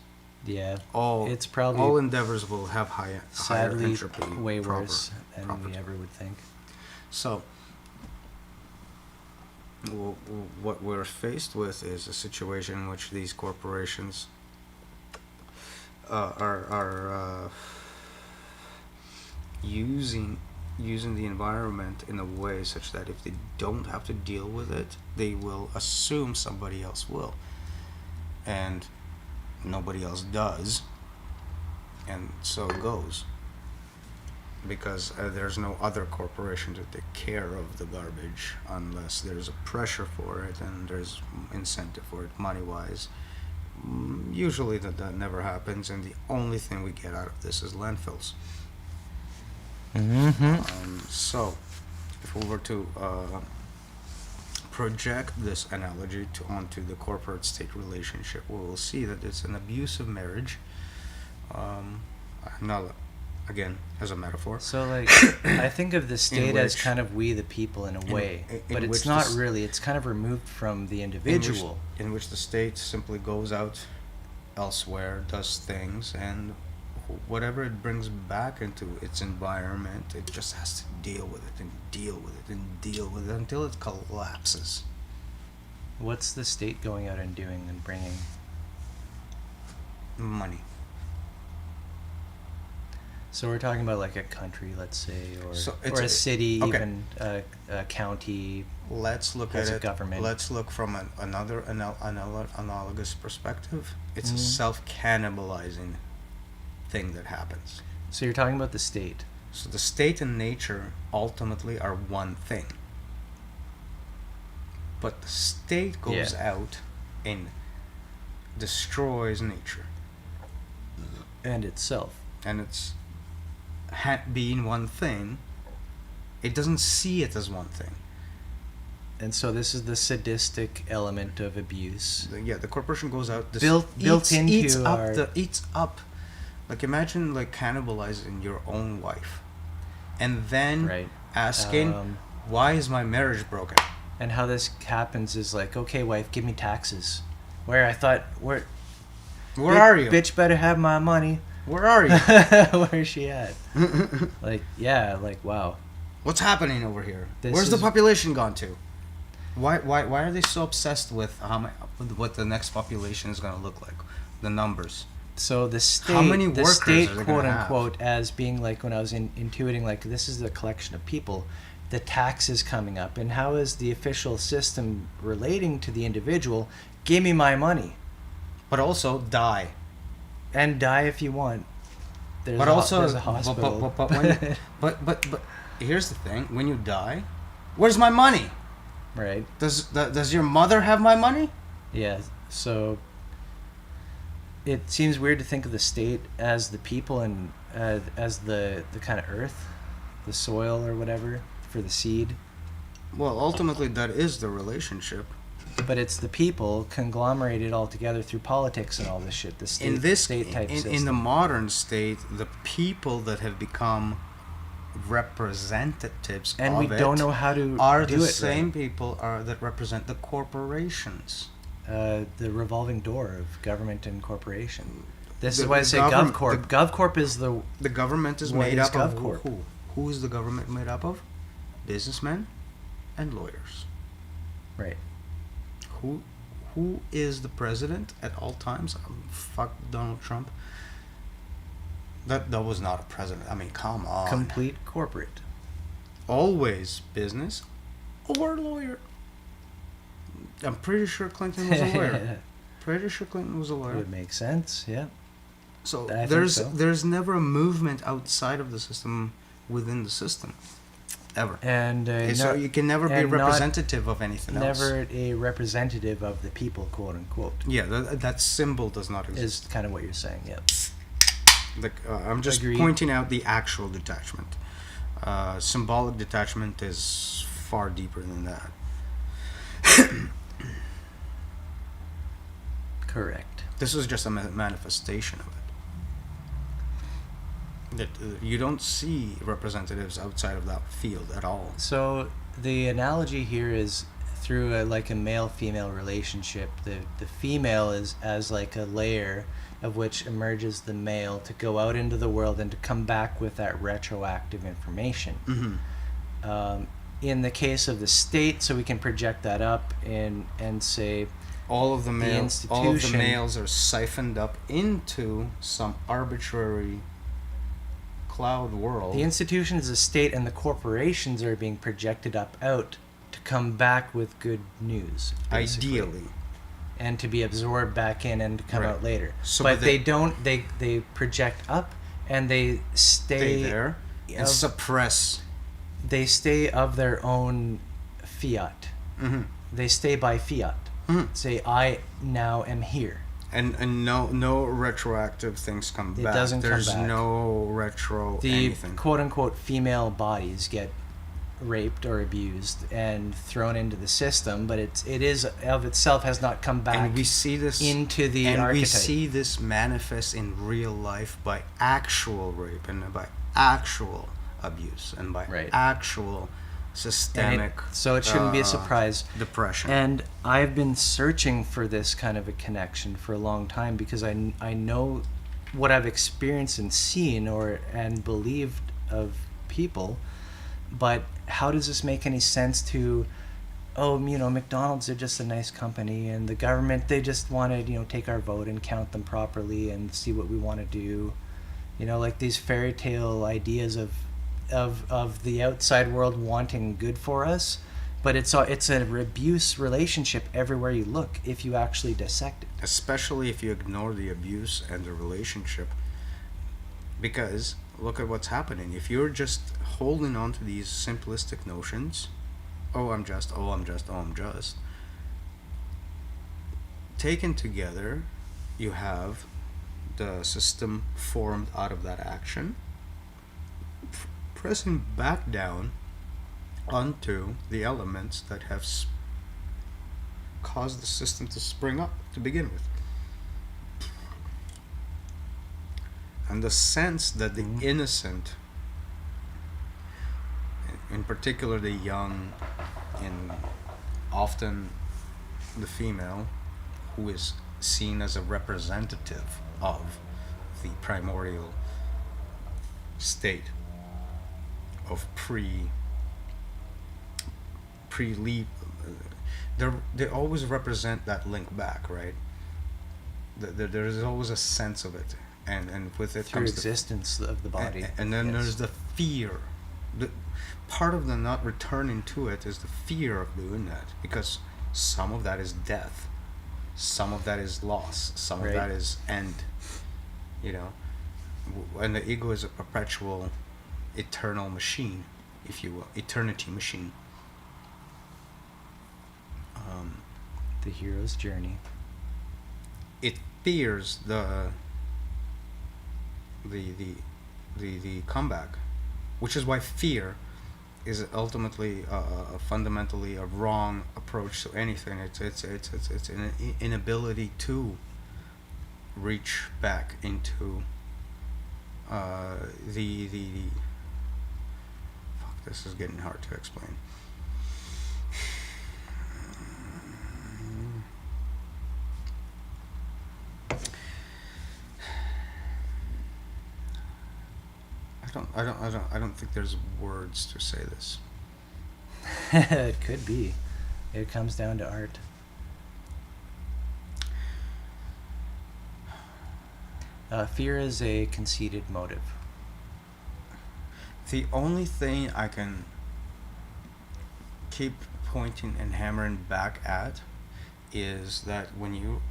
Yeah. All It's probably all endeavors will have higher sadly entropy. way worse than proper. we ever would think. So, what we're faced with is a situation in which these corporations are using the environment in a way such that if they don't have to deal with it, they will assume somebody else will, and nobody else does, and so it goes. Because there's no other corporation to take care of the garbage unless there's a pressure for it and there's incentive for it money-wise. Usually that never happens, and the only thing we get out of this is landfills. So, if we were to project this analogy onto the corporate-state relationship, we will see that it's an abusive marriage. Again, as a metaphor. So, like, I think of the state as kind of we the people in a way, but it's not really. It's kind of removed from the individual. In which the state simply goes out elsewhere, does things, and whatever it brings back into its environment, it just has to deal with it and deal with it and deal with it until it collapses. What's the state going out and doing and bringing? Money. So we're talking about like a country, let's say, or it's or a city, okay. even a county. Let's look As at a it. government. Let's look from another analogous perspective. It's a self-cannibalizing thing that happens. So you're talking about the state. So the state and nature ultimately are one thing. But the state goes out and destroys nature. And itself. And it's being one thing, it doesn't see it as one thing. And so this is the sadistic element of abuse. The corporation goes out, Built into eats up. Like imagine like cannibalizing your own wife, and then asking, why is my marriage broken? And how this happens is like, okay, wife, give me taxes. Where I thought, where are you? Bitch better have my money. Where are you? Where is she at? Like, yeah, like, wow. What's happening over here? This Where's the is- population gone to? Why are they so obsessed with what the next population is going to look like? The numbers. So the state, How many the workers state, are they quote gonna have? unquote, as being like when I was intuiting, like this is a collection of people, the taxes coming up, and how is the official system relating to the individual? Give me my money, But also die. and die if you want. There's But also, there's a hospital. but here's the thing: when you die, where's my money? Right. Does your mother have my money? Yeah. So it seems weird to think of the state as the people and as the kind of earth, the soil or whatever for the seed. Well, ultimately, that is the relationship. But it's the people conglomerated all together through politics and all this shit. The state, In this state type system. in the modern state, the people that have become representatives and of we it don't know how to are do the it same right. people that represent the corporations. The revolving door of government and corporation. This The- is why I the say government- GovCorp. GovCorp is the The government is What made is up of GovCorp? who? Who is the government made up of? Businessmen and lawyers. right. Who is the president at all times? Fuck Donald Trump. That was not a president. I mean, come on. Complete corporate. Always business or lawyer. I'm pretty sure Clinton was a lawyer. Pretty sure Clinton was a It lawyer. would make sense. Yeah. So I think there's so. there's never a movement outside of the system within the system, ever. And So you can never be and not- representative of anything else. never a representative of the people, quote unquote, Yeah, that symbol does not exist. is kind of what you're saying. Yep. I'm just Agreed. pointing out the actual detachment. Symbolic detachment is far deeper than that. Correct. This is just a manifestation of it. That you don't see representatives outside of that field at all. So the analogy here is through like a male-female relationship. The female is as like a layer of which emerges the male to go out into the world and to come back with that retroactive information. Mm-hmm. In the case of the state, so we can project that up and say All of the institution- males are siphoned up into some arbitrary cloud world. the institution is a state, and the corporations are being projected out to come back with good news, basically. Ideally. And to be absorbed back in and to come Right. out later. So, but but they don't. They project up, and they Stay there and of- suppress. They stay of their own fiat. Mm-hmm. They stay by fiat. Mhm. Say, I now am here. And no retroactive things come It back. doesn't come There's back. no retro The anything. quote unquote female bodies get raped or abused and thrown into the system, but it is of itself has not come back And we see this into the and archetype. we see this manifest in real life by actual rape and by actual abuse and by Right. actual And systemic so it shouldn't be a surprise. depression. And I've been searching for this kind of a connection for a long time because I know what I've experienced and seen and believed of people, but how does this make any sense to, McDonald's are just a nice company, and the government, they just want to, take our vote and count them properly and see what we want to do. Like these fairy tale ideas of the outside world wanting good for us, but it's an abuse relationship everywhere you look if you actually dissect it. Especially if you ignore the abuse and the relationship, because look at what's happening. If you're just holding on to these simplistic notions, I'm just, taken together, you have the system formed out of that action pressing back down onto the elements that have caused the system to spring up to begin with. And the sense that the innocent, in particular the young, and often the female, who is seen as a representative of the primordial state of pre-leap, they always represent that link back, right? There is always a sense of it, and with it Through comes existence of the body. and then Yes. there's the fear. Part of the not returning to it is the fear of doing that, because some of that is death, some of that is loss, some Right. of that is end. And the ego is a perpetual, eternal machine, if you will, eternity machine. The hero's journey. It fears the comeback, which is why fear is ultimately fundamentally a wrong approach to anything. It's an inability to reach back into the fuck, this is getting hard to explain. I don't think there's words to say this. It could be. It comes down to art. Fear is a conceited motive. The only thing I can keep pointing and hammering back at is that when you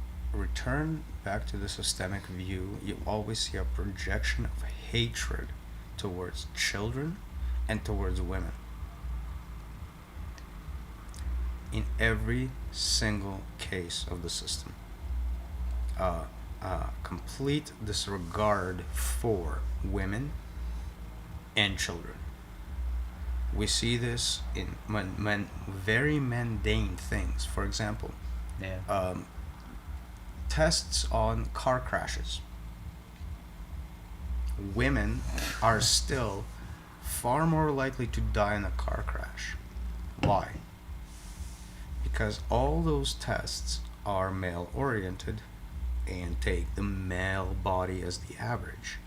return back to the systemic view, you always see a projection of hatred towards children and towards women. In every single case of the system. Complete disregard for women and children. We see this in very mundane things. For example, Yeah. Tests on car crashes. Women are still far more likely to die in a car crash. Why? Because all those tests are male oriented and take the male body as the average.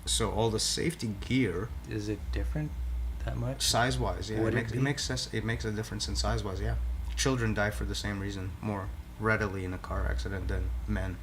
So all the safety gear, Is it different that much? size wise, yeah, Would it it makes, be? it makes sense. It makes a difference in size wise, yeah. Children die for the same reason more readily in a car accident than men.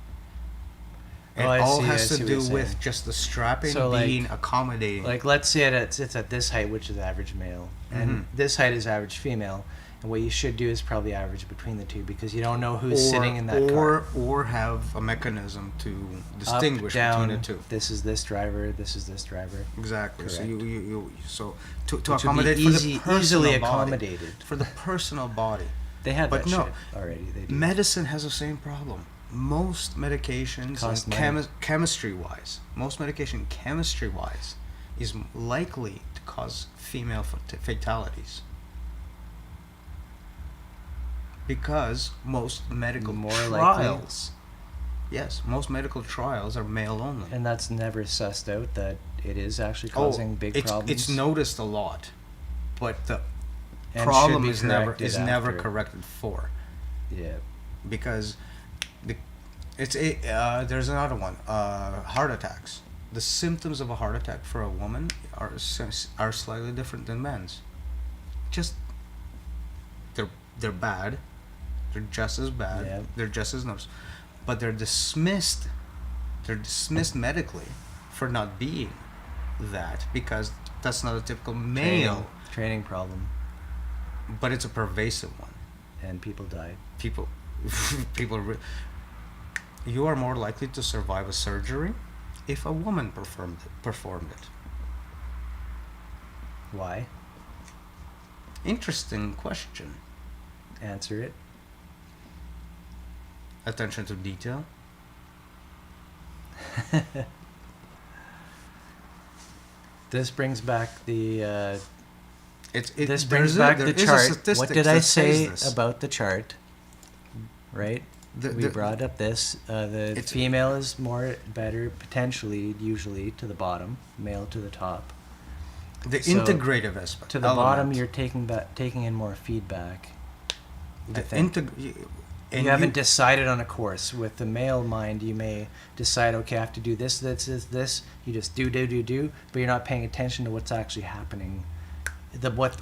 And Oh, I all see, I has see to what do you're with saying. just the strapping So, like- being accommodating. Like, let's say it's at this height, which is average male, and Mhm. this height is average female. And what you should do is probably average between the two, because you don't know who's sitting in that car. or have a mechanism to distinguish Up, down, between the two. This is this driver. This is this driver. Exactly. So Correct. you so to Which would be accommodate for the easily personal body, accommodated. for the personal body. They have But that no, shit already. They do. Medicine has the same problem. Most medications, Cost and money. chemistry-wise, most medication chemistry-wise is likely to cause female fatalities. Because most medical More likely? trials, yes, most medical trials are male only. And that's never sussed out that it is actually causing big problems. It's noticed a lot, but the and problem should be is never corrected never after. corrected for, Yeah. because there's another one, heart attacks. The symptoms of a heart attack for a woman are slightly different than men's. Just they're bad. They're just as bad. Yeah. They're just as nervous, but they're dismissed. They're dismissed medically for not being that, because that's not a typical male. Training problem, But it's a pervasive one. and people died. People, you are more likely to survive a surgery if a woman performed it. Why? Interesting question. Answer it. Attention to detail. This brings back the. This there's brings a- back there the is a chart. statistics What did I that says say this. about the chart? Right. We brought up this. The It's- female is better, potentially, usually to the bottom, male to the top. the so integrative aspect. To the bottom, you're taking in more feedback. I the think. and You haven't decided on a course. With the male mind, you may decide, okay, I have to do this, this, this, this. You just do, but you're not paying attention to what's actually happening.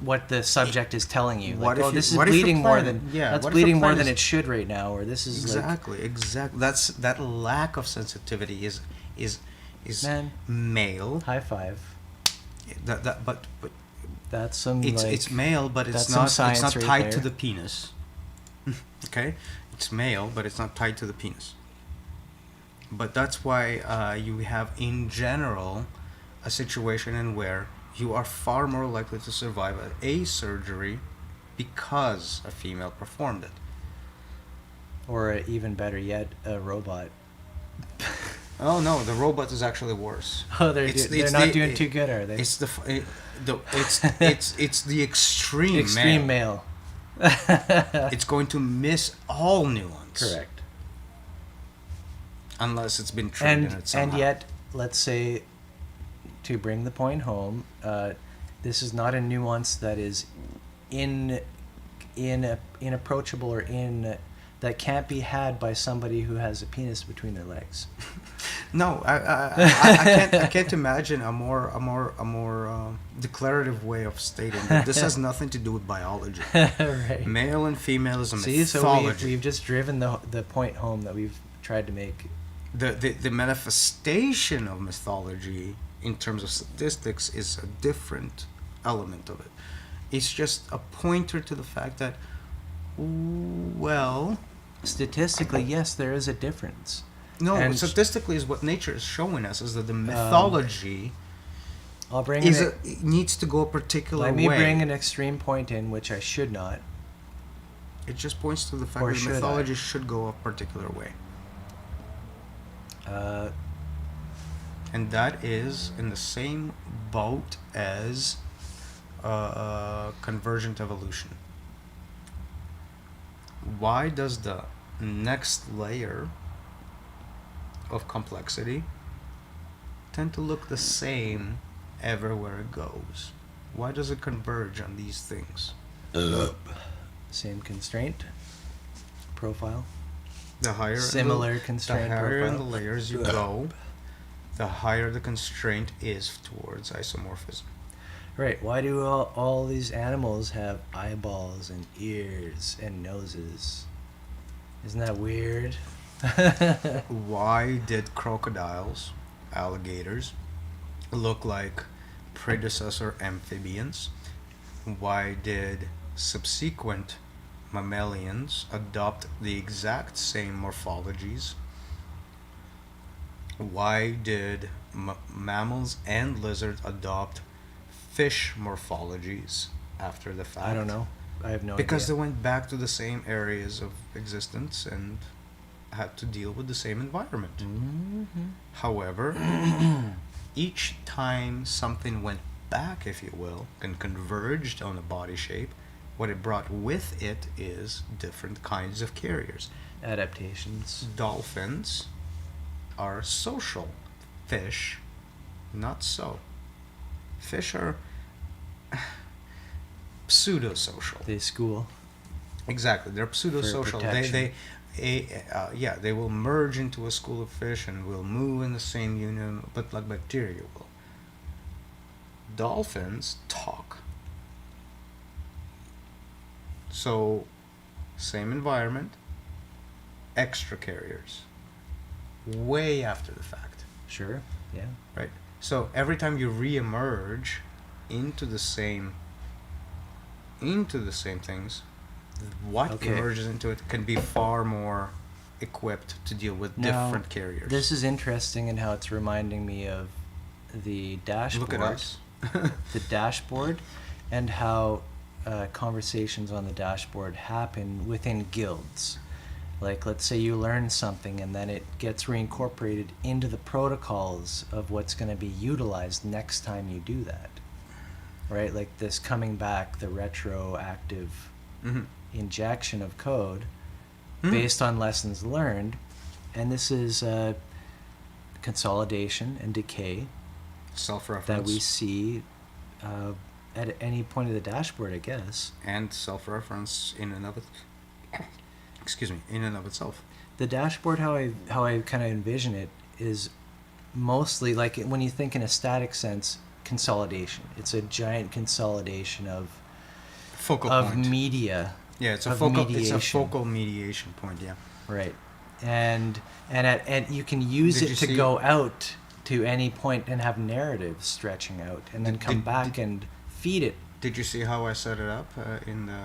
What the subject is telling you. What Like, if you- this is what if your bleeding more plan- than yeah, that's what if your bleeding more plan than is- it should right now, or this is exactly. That's that lack of sensitivity is Man. male. high five. But That's some it's male, but it's that's some not science right tied to there. the penis. Okay, it's male, but it's not tied to the penis. But that's why you have in general a situation in where you are far more likely to survive a surgery because a female performed it. or even better yet, a robot. Oh no, the robot is actually worse. Oh, they're not the- doing too good, are they? It's it's the extreme male. It's going to miss all nuance. Correct. Unless it's been trained in it somehow. And yet, let's say, to bring the point home, this is not a nuance that is inapproachable or that can't be had by somebody who has a penis between their legs. No, I can't imagine a more declarative way of stating that this has nothing to do with biology. Right. Male and female is a See, so mythology. we've just driven the point home that we've tried to make. The manifestation of mythology in terms of statistics is a different element of it. It's just a pointer to the fact that, well, statistically, yes, there is a difference. No, And- statistically is what nature is showing us is that the mythology I'll bring is it. it needs to go a particular Let me way. bring an extreme point in, which I should not. It just points to the fact Or that should I? mythology should go a particular way. Uh, And that is in the same boat as convergent evolution. Why does the next layer of complexity tend to look the same everywhere it goes? Why does it converge on these things? Same constraint profile. The higher Similar the constraint higher in the profile. layers you go, the higher the constraint is towards isomorphism. Right. Why do all these animals have eyeballs and ears and noses? Isn't that weird? Why did crocodiles, alligators, look like predecessor amphibians? Why did subsequent mammalians adopt the exact same morphologies? Why did mammals and lizards adopt fish morphologies after the fact? I don't know. I have no Because idea. they went back to the same areas of existence and had to deal with the same environment. Mm-hmm. However, each time something went back, if you will, and converged on a body shape, what it brought with it is different kinds of carriers. Adaptations. Dolphins are social. Fish, not so. Fish are pseudo-social. They school. Exactly, they're pseudo-social. protection. They will merge into a school of fish and will move in the same union, but like bacteria will. Dolphins talk. So, same environment, extra carriers. Way after the fact, Sure. Yeah. right? So every time you re-emerge into the same things, what Okay. emerges into it can be far more equipped to deal with Now, different carriers. This is interesting in how it's reminding me of the dashboard. Look at us. The dashboard, and how conversations on the dashboard happen within guilds. Like, let's say you learn something and then it gets reincorporated into the protocols of what's going to be utilized next time you do that. Right? Like this coming back, the retroactive Mhm. injection of code Mhm. based on lessons learned. And this is consolidation and decay Self-reference. that we see at any point of the dashboard, I guess. and self-reference in and of it. Excuse me, in and of itself. The dashboard, how I kind of envision it, is mostly like when you think in a static sense, consolidation. It's a giant consolidation of Focal of point. media, Yeah, it's a of focal. It's a mediation. focal mediation point. Yeah. right? And you can use Did it you to see- go out to any point and have narratives stretching out, and then Did- come did- back and feed it. Did you see how I set it up in the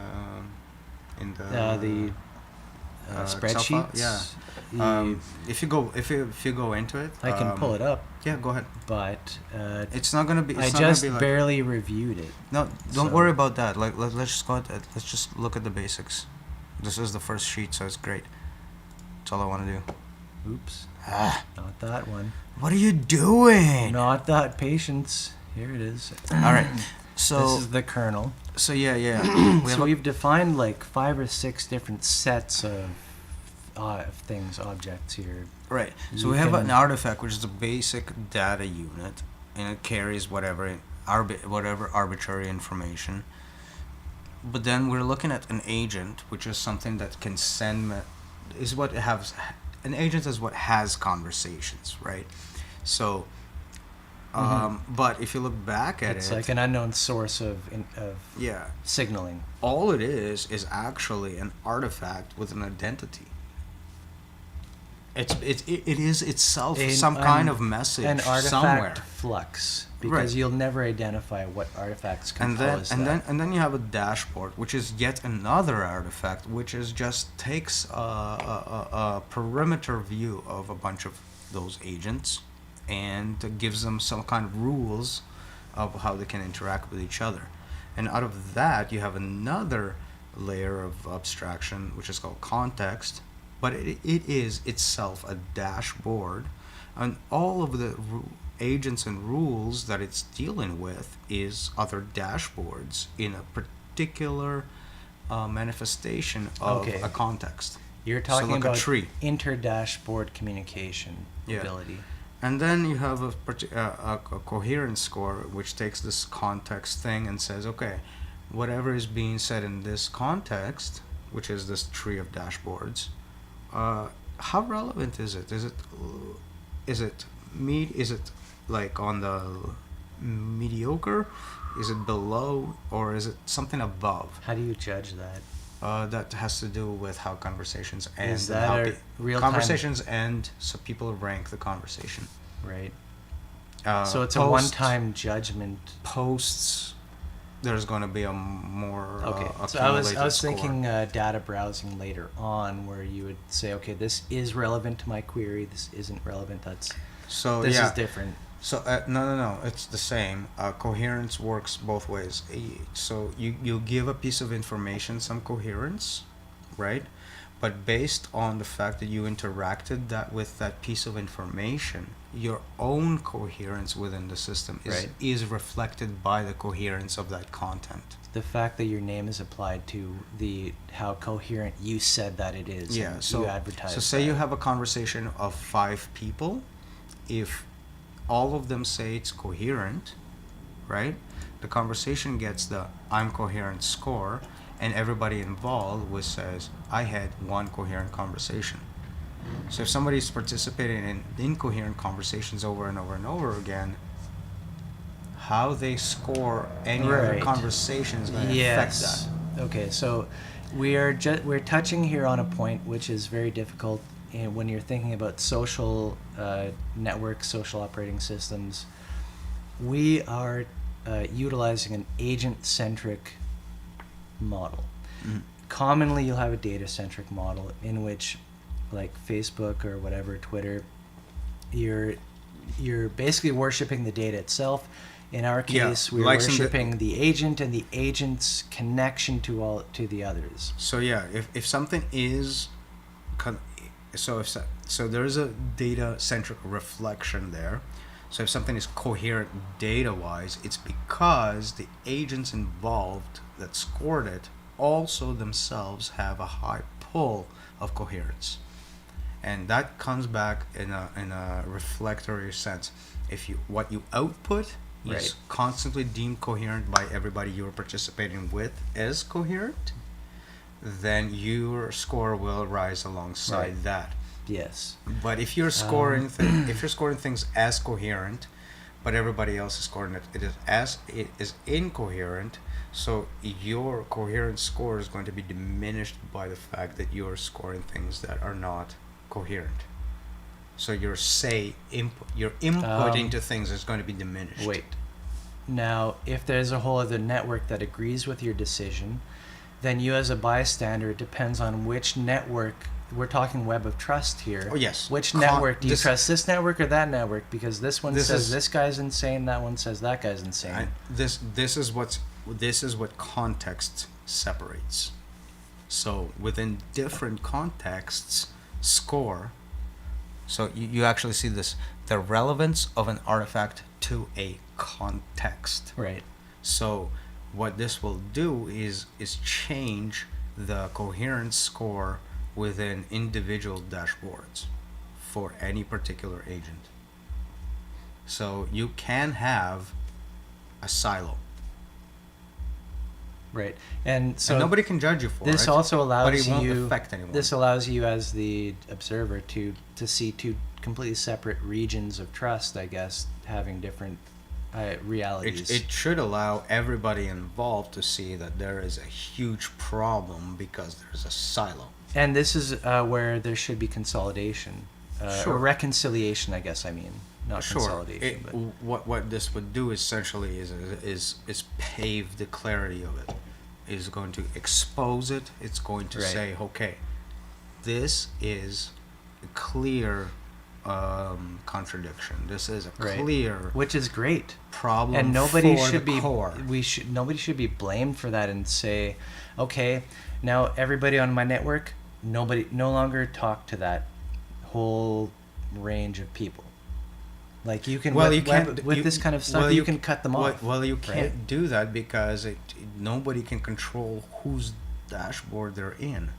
The Excel spreadsheets. file? You- Yeah. If you go into it, I can pull it up, Yeah, go ahead. but It's not gonna be. It's I not just gonna be like, barely reviewed it. No, don't so- worry about that. Like let's just go. Let's just look at the basics. This is the first sheet, so it's great. That's all I want to do. Oops, Ah, not that one. what are you doing? Not that patience. Here it is. All right. This So is the kernel. yeah. We have So a- we've defined like 5 or 6 different sets of things, objects here. Right. So You we have can- an artifact, which is a basic data unit, and it carries whatever arbitrary information. But then we're looking at an agent, which is something that can send. Is what it has. An agent is what has conversations, right? So. But if you look back at It's it, like an unknown source of yeah, signaling. all it is actually an artifact with an identity. It is itself An- some kind of message an artifact somewhere. flux, because Right. you'll never identify what artifacts And compose that. then you have a dashboard, which is yet another artifact, which is just takes a perimeter view of a bunch of those agents and gives them some kind of rules of how they can interact with each other. And out of that, you have another layer of abstraction, which is called context, but it is itself a dashboard, and all of the agents and rules that it's dealing with is other dashboards in a particular manifestation of Okay. a context. You're talking like a about tree. inter-dashboard communication Yeah. ability. And then you have a coherence score, which takes this context thing and says, okay, whatever is being said in this context, which is this tree of dashboards, how relevant is it? Is it like on the mediocre? Is it below, or is it something above? How do you judge that? That has to do with how conversations end. Is and that how a real-time- conversations end, so people rank the conversation. Right. Posts- So it's a one-time judgment. posts. There's going to be a more Okay. So accumulated I was score. thinking data browsing later on, where you would say, okay, this is relevant to my query. This isn't relevant. This is different. So no, it's the same. Coherence works both ways. So you give a piece of information some coherence, right? But based on the fact that you interacted with that piece of information, your own coherence within the system Right. is reflected by the coherence of that content. The fact that your name is applied to how coherent you said that it is. Yeah. And So you advertise. so say that. you have a conversation of 5 people, if all of them say it's coherent, right? The conversation gets the I'm coherent score, and everybody involved says I had one coherent conversation. So if somebody's participating in incoherent conversations over and over and over again, how they score any other Right. conversation is going to Yes. affect that. Okay, so we're touching here on a point which is very difficult when you're thinking about social networks, social operating systems. We are utilizing an agent-centric model. Mhm. Commonly, you'll have a data-centric model in which, like Facebook or whatever, Twitter, you're basically worshiping the data itself. In our Yeah, case, we're like some worshiping the agent and the agent's connection to the others. So yeah, if something is, so there is a data-centric reflection there. So if something is coherent data-wise, it's because the agents involved that scored it also themselves have a high pull of coherence, and that comes back in a reflectory sense. If what you output is Right. constantly deemed coherent by everybody you're participating with as coherent, then your score will rise alongside Right. that. Yes. But if you're scoring if you're scoring things as coherent, but everybody else is scoring it is incoherent, so your coherent score is going to be diminished by the fact that you're scoring things that are not coherent. So your input into things is going to be diminished. Wait. Now, if there's a whole other network that agrees with your decision, then you as a bystander, it depends on which network. We're talking web of trust here. Oh, yes. Which network do you this- trust? This network or that network? Because this one This says is- this guy's insane, that one says that guy's insane. This is what context separates. So within different contexts, score. So you actually see the relevance of an artifact to a context. Right. So what this will do is change the coherence score within individual dashboards for any particular agent. So you can have a silo. Right. And so And nobody can judge you for this it. also allows but it won't you affect anyone. This allows you as the observer to see two completely separate regions of trust, I guess, having different realities. It should allow everybody involved to see that there is a huge problem because there's a silo. And this is where there should be consolidation. Sure. or reconciliation, I guess I mean, not Sure. consolidation. But What this would do essentially is pave the clarity of it. Is going to expose it. It's going to Right. say, okay, this is a clear contradiction. This is a Right. clear which is great. problem, And nobody for should the be core. nobody should be blamed for that and say, okay, now everybody on my network, nobody no longer talk to that whole range of people. Like you can Well, with, you can't with you- this kind of stuff well, you can cut them off. Well, you can't right? do that because nobody can control whose dashboard they're in.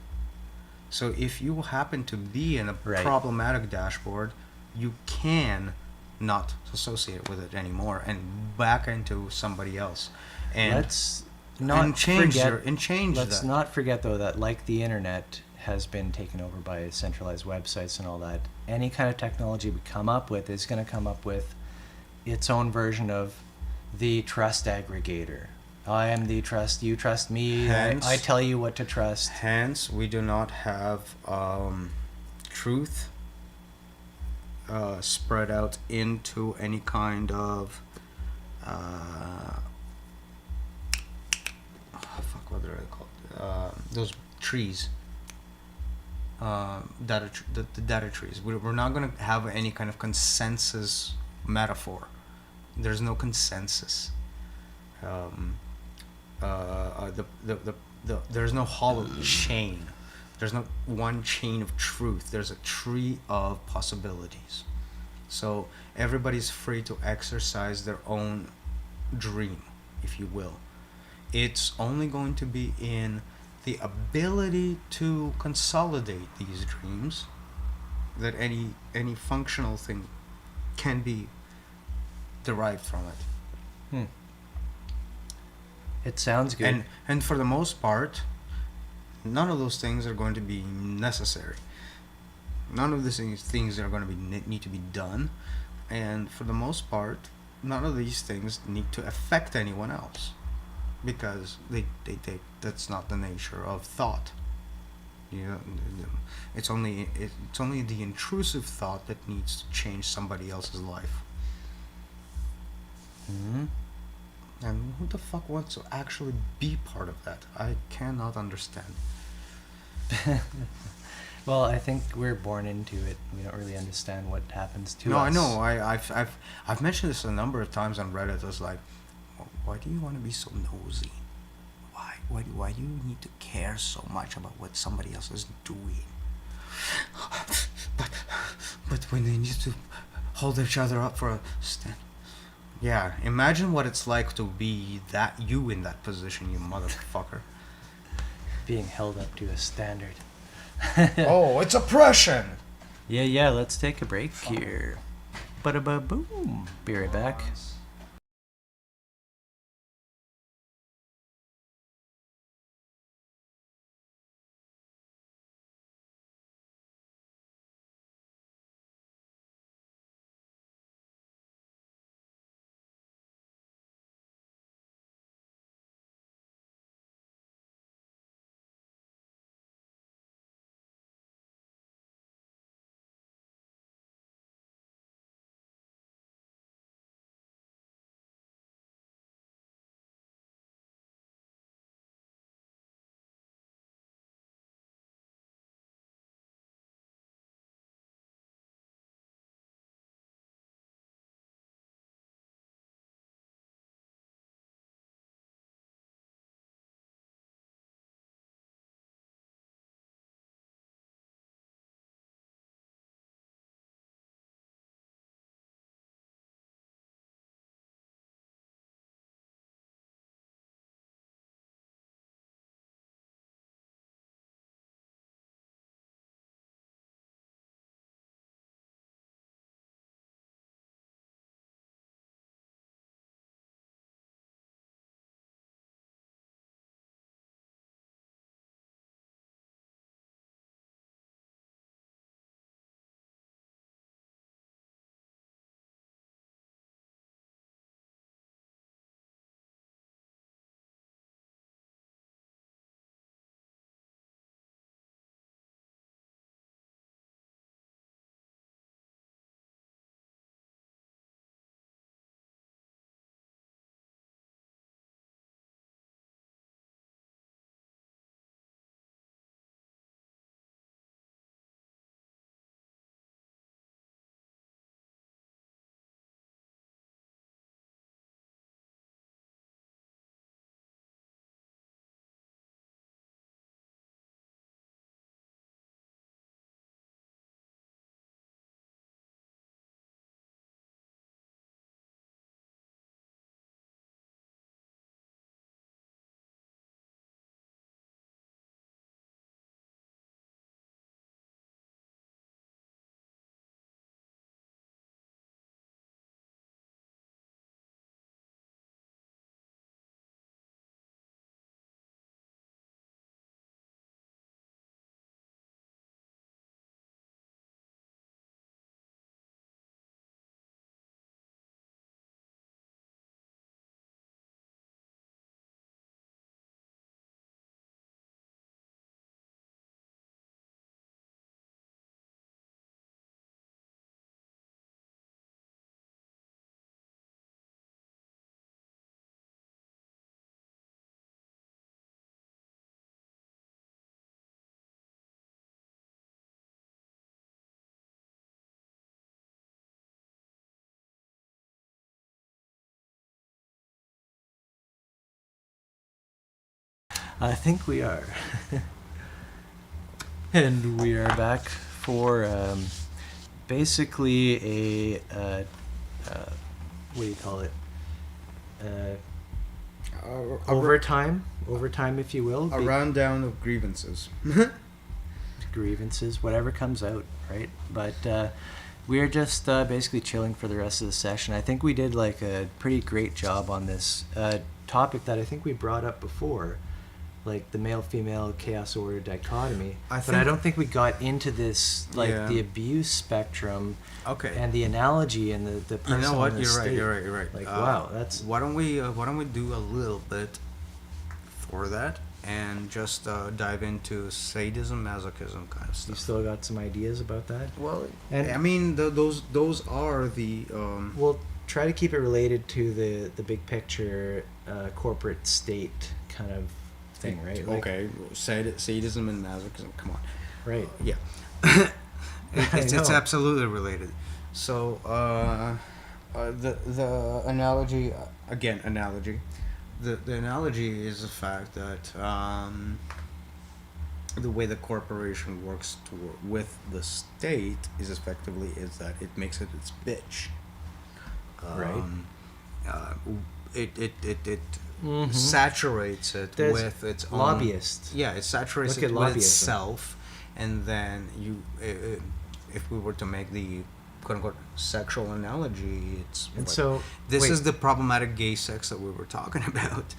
So if you happen to be in a Right. problematic dashboard, you can not associate with it anymore and back into somebody else. And Let's not and change forget. your, and change Let's that. not forget though that like the internet has been taken over by centralized websites and all that. Any kind of technology we come up with is going to come up with its own version of the trust aggregator. I am the trust. You trust me. Hence- I tell you what to trust. Hence, we do not have truth spread out into any kind of fuck, what are they called? Those trees. The data trees. We're not going to have any kind of consensus metaphor. There's no consensus. There's no hollow chain. There's no one chain of truth. There's a tree of possibilities. So everybody's free to exercise their own dream, if you will. It's only going to be in the ability to consolidate these dreams that any functional thing can be derived from it. It sounds good. And for the most part, none of those things are going to be necessary. None of these things are going to be need to be done, and for the most part, none of these things need to affect anyone else, because they that's not the nature of thought. You know, it's only the intrusive thought that needs to change somebody else's life. hmm And who the fuck wants to actually be part of that? I cannot understand. Well, I think we're born into it. We don't really understand what happens to No, us. I know. I've mentioned this a number of times on Reddit. I was like, why do you want to be so nosy? Why do you need to care so much about what somebody else is doing? but when they need to hold each other up for a stand. Yeah, imagine what it's like to be you in that position, you motherfucker. Being held up to a standard. Oh, it's oppression. Yeah, let's take a break here. Ba-da-ba-boom. Be right back. I think we are. And we are back for basically a what do you call it? Overtime, if you will. A rundown of grievances. Grievances, whatever comes out, right? But we are just basically chilling for the rest of the session. I think we did like a pretty great job on this topic that I think we brought up before, like the male-female chaos order dichotomy. But I don't think we got into this, like the abuse spectrum. Okay. And the analogy and the person. You know what? On the You're state. right. Like wow, that's. Why don't we do a little bit for that and just dive into sadism, masochism kind of stuff. You still got some ideas about that? Well, and I mean, those are the. We'll try to keep it related to the big picture, corporate state kind of thing, right? Okay, sadism and masochism. Come on. Right. Yeah. It's absolutely related. So the analogy analogy. The analogy is the fact that the way the corporation works with the state is that it makes it its bitch. Right. It saturates it with its own lobbyists. Yeah, it saturates it with itself, and then if we were to make the quote unquote sexual analogy, it's and like, so this is the problematic gay sex that we were talking about.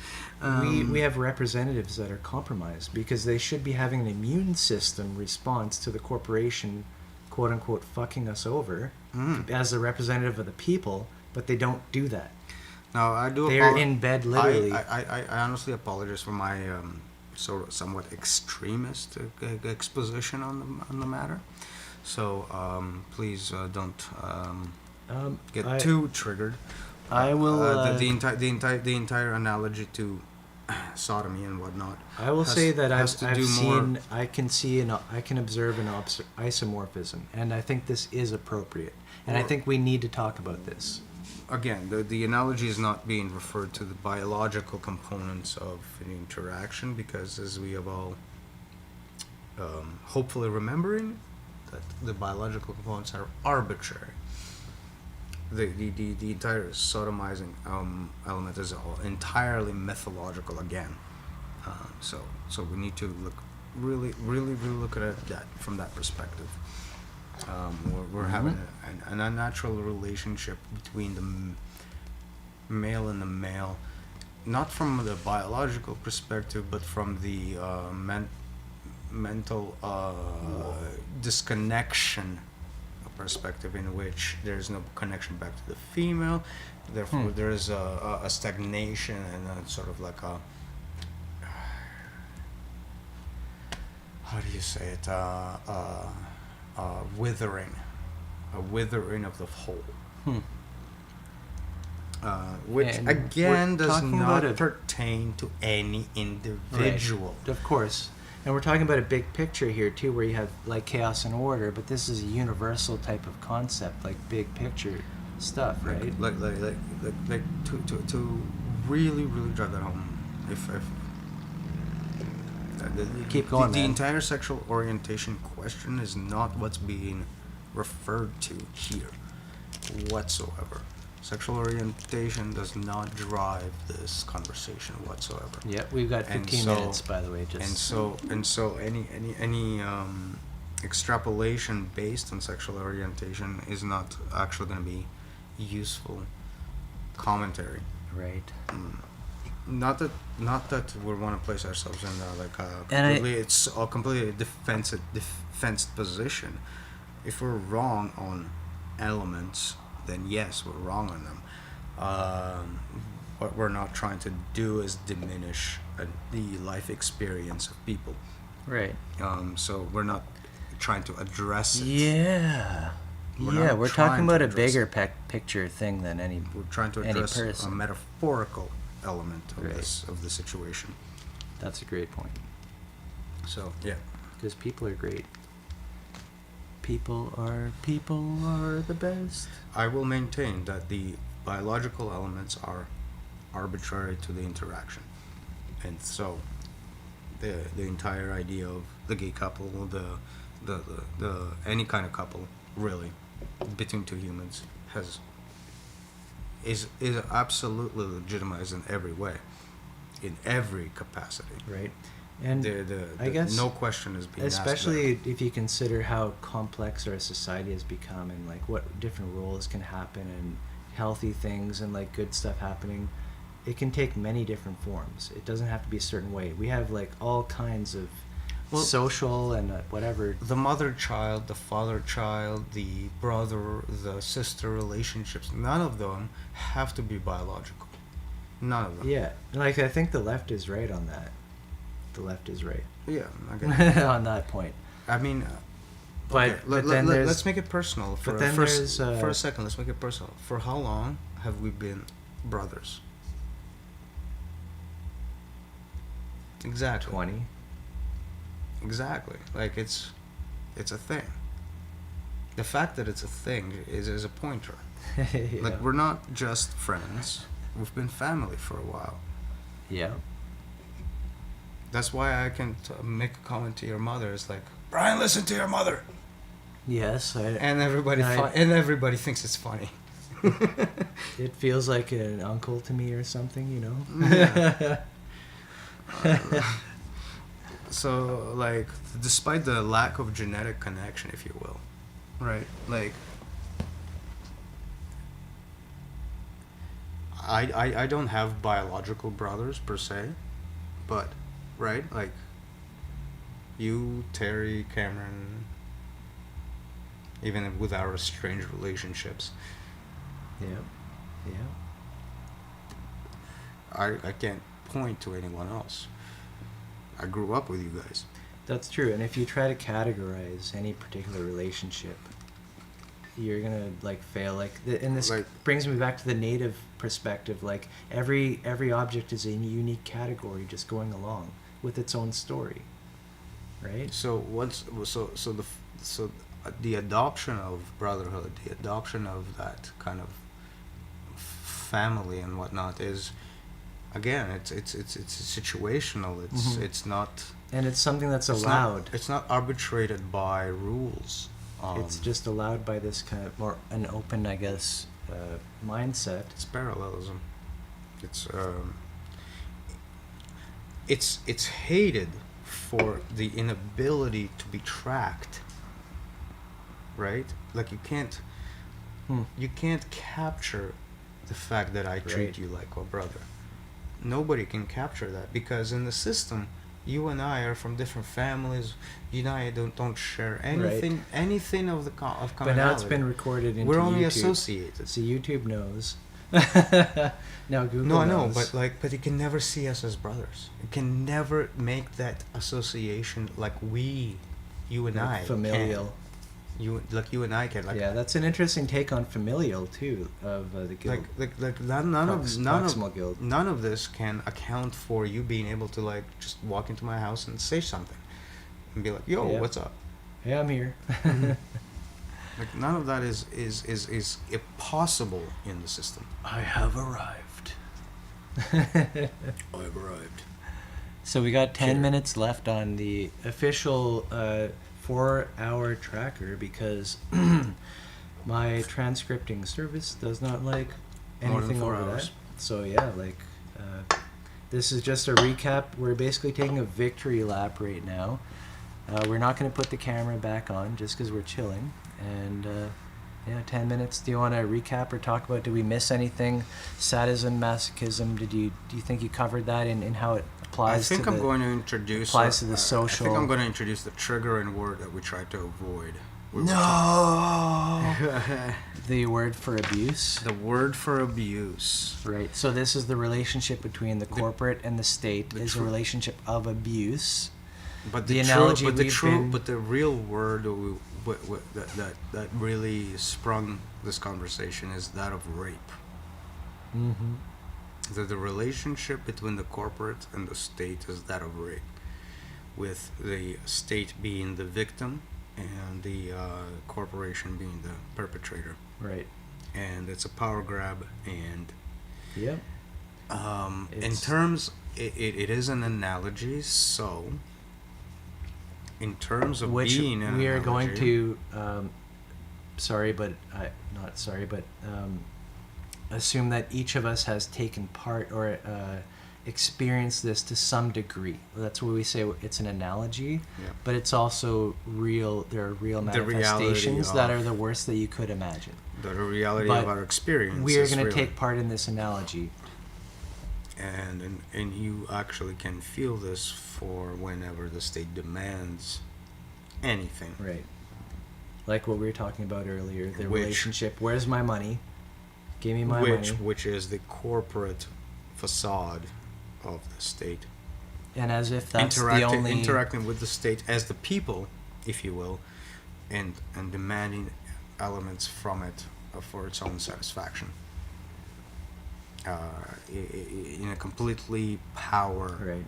We have representatives that are compromised because they should be having an immune system response to the corporation, quote unquote, fucking us over as the representative of the people, but they don't do that. No, I do. They're in bed literally. I honestly apologize for my somewhat extremist exposition on the matter. So please don't get too triggered. I will. The entire analogy to sodomy and whatnot. I will say that I can observe an isomorphism, and I think this is appropriate, and I think we need to talk about this. Again, the analogy is not being referred to the biological components of an interaction, because as we have all hopefully remembering, that the biological components are arbitrary. The entire sodomizing element is all entirely mythological again. So we need to look really look at that from that perspective. We're having an unnatural relationship between the male and the male, not from the biological perspective, but from the mental disconnection perspective, in which there's no connection back to the female. Therefore, there is a stagnation and a sort of like a how do you say it? Withering of the whole. Which And again we're does talking not about pertain to any individual. Right. Of course. And we're talking about a big picture here too, where you have like chaos and order, but this is a universal type of concept, like big picture stuff, right? Like to really drive that home. If Keep going, the man. entire sexual orientation question is not what's being referred to here whatsoever. Sexual orientation does not drive this conversation whatsoever. Yep, we've got 15 minutes, by the way. And so any extrapolation based on sexual orientation is not actually going to be useful commentary. Right. Not that we want to place ourselves in it's a completely defensive position. If we're wrong on elements, then yes, we're wrong on them. What we're not trying to do is diminish the life experience of people. Right. So we're not trying to address it. Yeah. We're talking about a bigger picture thing than any. We're trying to address person. a metaphorical element of Right. of the situation. That's a great point. So yeah, because people are great. People are the best. I will maintain that the biological elements are arbitrary to the interaction, and so the entire idea of the gay couple, the any kind of couple, really, between two humans, is absolutely legitimized in every way, in every capacity. Right. And I guess no question is being asked especially there. if you consider how complex our society has become, and like what different roles can happen, and healthy things and like good stuff happening, it can take many different forms. It doesn't have to be a certain way. We have like all kinds of social and whatever. The mother-child, the father-child, the brother, the sister relationships, none of them have to be biological. None of them. Yeah, like I think the left is right on that. The left is right Yeah, I get it. on that point. I mean, But, okay, but then there's, let's make it personal for, but then for, there's, for a second. Let's make it personal. For how long have we been brothers? Exactly. 20. Exactly. Like it's a thing. The fact that it's a thing is a pointer. Yeah. Like we're not just friends. We've been family for a while. Yeah. That's why I can make a comment to your mother. It's like, Brian, listen to your mother, Yes, and everybody and everybody thinks it's funny. it feels like an uncle to me or something, you know. Yeah. So, like, despite the lack of genetic connection, if you will, right? Like, I don't have biological brothers per se, but, right? Like, you, Terry, Cameron, even with our strange relationships, Yeah. Yeah. I can't point to anyone else. I grew up with you guys. That's true. And if you try to categorize any particular relationship, you're gonna like fail. And this Like- brings me back to the native perspective. Like every object is a unique category, just going along with its own story, right? So the adoption of brotherhood, the adoption of that kind of family and whatnot is, again, it's situational. It's not. And it's something that's It's allowed. Not, it's not arbitrated by rules. It's just allowed by this kind of more an open, I guess, mindset. It's parallelism. It's hated for the inability to be tracked. Right? Like you can't capture the fact that I treat Right. you like a brother. Nobody can capture that because in the system, you and I are from different families. You and I don't share anything of commonality. But now it's been recorded into We're only YouTube. associated. So YouTube knows. Now Google No, I knows. know, but you can never see us as brothers. You can never make that association like you and I, familial. can. You and I can. Like, Yeah, that's an interesting take on familial too of the guild. like none Proximal guild. none of this can account for you being able to like just walk into my house and say something and be like, "Yo, Yeah. what's up?" Hey, I'm here. Like none of that is impossible in the system. I have arrived. I've arrived. So we got 10 Sure. minutes left on the official 4-hour tracker because my transcripting service does not like More than anything 4 over hours. that. So yeah, like this is just a recap. We're basically taking a victory lap right now. We're not going to put the camera back on just because we're chilling. And yeah, 10 minutes. Do you want to recap or talk about? Did we miss anything? Sadism, masochism. Do you think you covered that in how it applies? I think to I'm the, going to introduce. applies to the social. I think I'm going to introduce the triggering word that we tried to avoid. No. The word for abuse. The word for abuse. Right. So this is the relationship between the corporate and the state. the Is a tru- relationship of abuse. But The the analogy true, but the we've true, been- but the real word that really sprung this conversation is that of rape. Mm-hmm. That the relationship between the corporate and the state is that of rape, with the state being the victim and the corporation being the perpetrator. Right. And it's a power grab. And Yep. in It's- terms, it is an analogy. So, in terms of which being an we are going analogy, to assume that each of us has taken part or experienced this to some degree. That's why we say it's an analogy, Yeah. but it's also real. There are real The reality manifestations that of- are the worst that you could imagine. the reality But of our experience. We are is going to real. take part in this analogy. And you actually can feel this for whenever the state demands anything. Right. Like what we were talking about earlier, the Which- relationship. Where's my money? Give me my money. Which is the corporate facade of the state. And as if that's the only... Interacting with the state as the people, if you will, and demanding elements from it for its own satisfaction. In a completely power Right.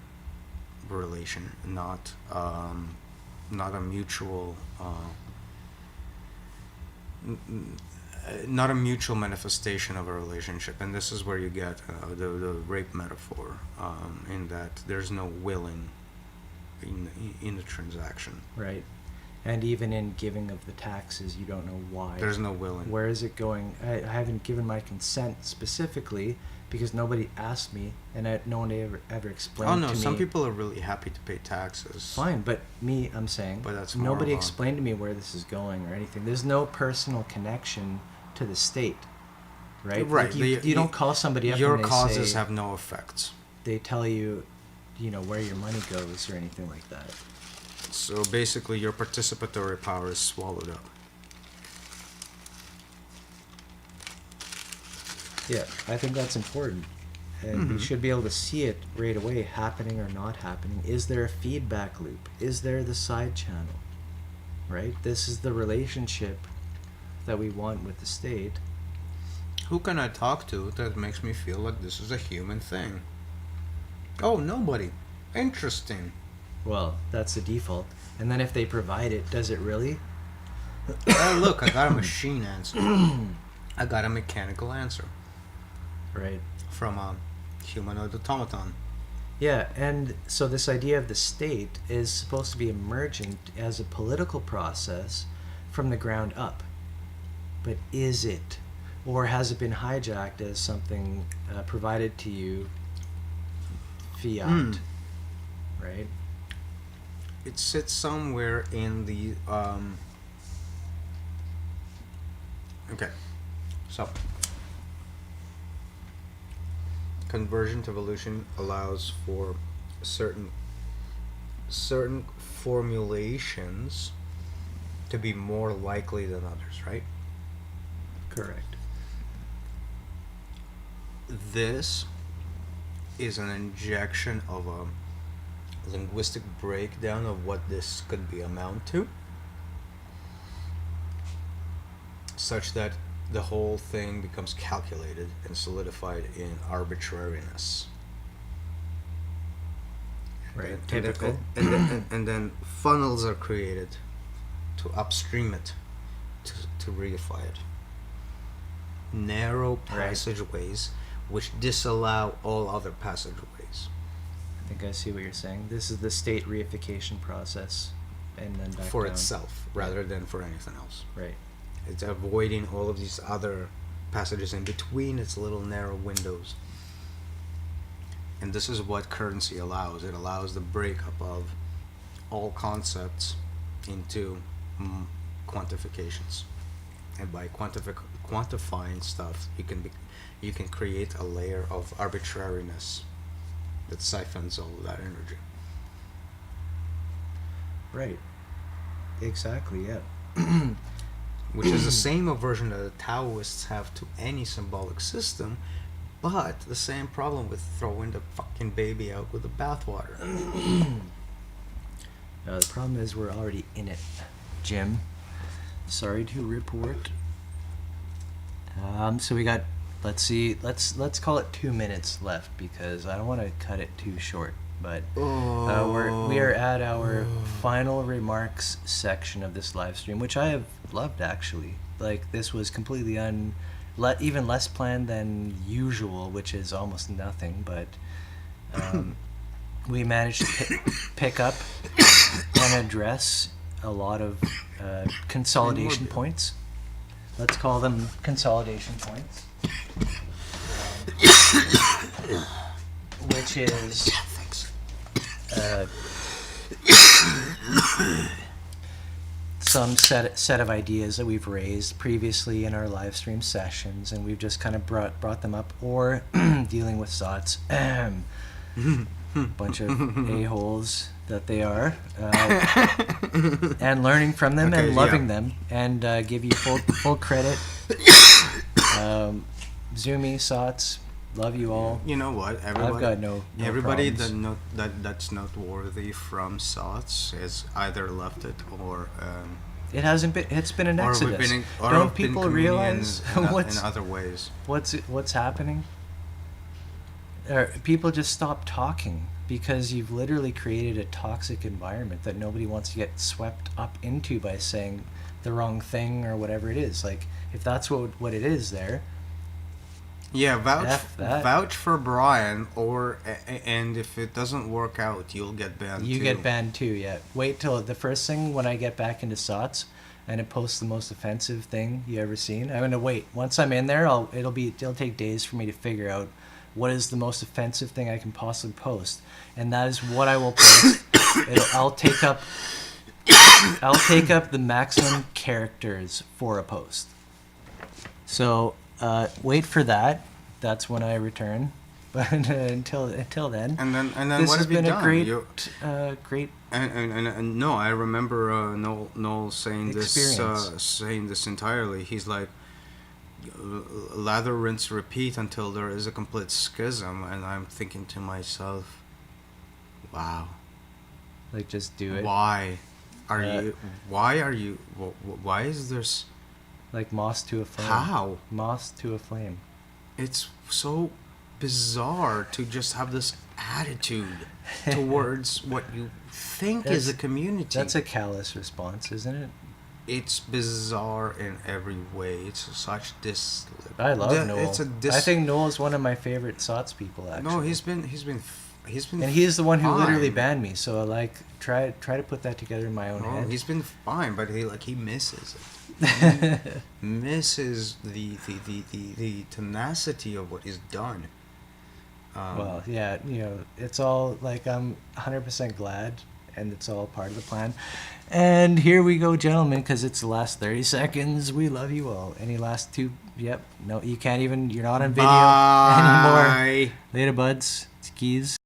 relation, not a mutual not a mutual manifestation of a relationship. And this is where you get the rape metaphor, in that there's no willing in the transaction. Right. And even in giving of the taxes, you don't know why. There's no willing. Where is it going? I haven't given my consent specifically because nobody asked me, and no one ever explained Oh to no, me. some people are really happy to pay taxes. Fine, but me, I'm saying, But that's more nobody of a- explained to me where this is going or anything. There's no personal connection to the state, right? Right. Like you don't call somebody up Your and they causes say, have no effects. they tell you, where your money goes or anything like that. So basically, your participatory power is swallowed up. Yeah, I think that's important. And we should be able to see it right away, happening or not happening. Is there a feedback loop? Is there the side channel? Right? This is the relationship that we want with the state. Who can I talk to that makes me feel like this is a human thing? Oh, nobody. Interesting. Well, that's the default. And then if they provide it, does it really? Oh, look, I got a machine answer. I got a mechanical answer Right. from a humanoid automaton. Yeah, and so this idea of the state is supposed to be emergent as a political process from the ground up. But is it? Or has it been hijacked as something provided to you fiat? Right? It sits somewhere in the okay, so convergent evolution allows for certain formulations to be more likely than others, right? Correct. This is an injection of a linguistic breakdown of what this could be amount to, such that the whole thing becomes calculated and solidified in arbitrariness. Right. And Typical. and then funnels are created to upstream it, to reify it. Narrow passageways which disallow all other passageways. I think I see what you're saying. This is the state reification process. And then back For down. itself, rather than for anything else. Right. It's avoiding all of these other passages in between its little narrow windows. And this is what currency allows. It allows the breakup of all concepts into quantifications. And by quantifying stuff, you can create a layer of arbitrariness that siphons all of that energy. Right. Exactly, yeah. Which is the same aversion that the Taoists have to any symbolic system, but the same problem with throwing the fucking baby out with the bathwater. The problem is we're already in it, Jim. Sorry to report. So we got, let's see, let's call it 2 minutes left because I don't want to cut it too short. But we are at our final remarks section of this live stream, which I have loved actually. Like this was completely even less planned than usual, which is almost nothing. But We managed to pick up and address a lot of consolidation points. Let's call them consolidation points. Which is some set of ideas that we've raised previously in our live stream sessions, and we've just kind of brought them up, or dealing with SOTs. Bunch of a-holes that they are, and learning from them and loving them, and give you full credit. Zoomy, SOTs, love you all. You know what? I've got no everybody problems. that's noteworthy from SOTs is either left it or It hasn't been. It's been an or exodus. we've been or Don't have been people realize comedians in other ways. what's happening? People just stop talking because you've literally created a toxic environment that nobody wants to get swept up into by saying the wrong thing or whatever it is. Like, if that's what it is there. Yeah, F that. vouch for Brian, and if it doesn't work out, you'll get banned. You too. get banned too, yeah. Wait till the first thing when I get back into SOTs and it posts the most offensive thing you ever seen. I'm gonna wait. Once I'm in there, it'll take days for me to figure out what is the most offensive thing I can possibly post, and that is what I will post. I'll take up the maximum characters for a post. So wait for that. That's when I return. But until then, And then this what has have you been a done? great. And no, I remember Noel saying Experience. saying this entirely. He's like, lather, rinse, repeat until there is a complete schism, and I'm thinking to myself, wow, Like, just do it. why are you why is this, Like moss to a flame. how? Moss to a flame. It's so bizarre to just have this attitude towards what you think is a community. That's a callous response, isn't it? It's bizarre in every way. It's such I love Noel. It's a I think Noel's one of my favorite SOTs people, actually. No, he's been And he's the one who literally fine. banned me. So like, try to put that together in my own No, head. he's been fine, but he misses it. He misses the tenacity of what he's done. Well, yeah, it's all like, I'm 100% glad, and it's all part of the plan. And here we go, gentlemen, because it's the last 30 seconds. We love you all. Any last two? Yep. No, you can't even. You're not on video anymore. Bye. Later, buds. Skis.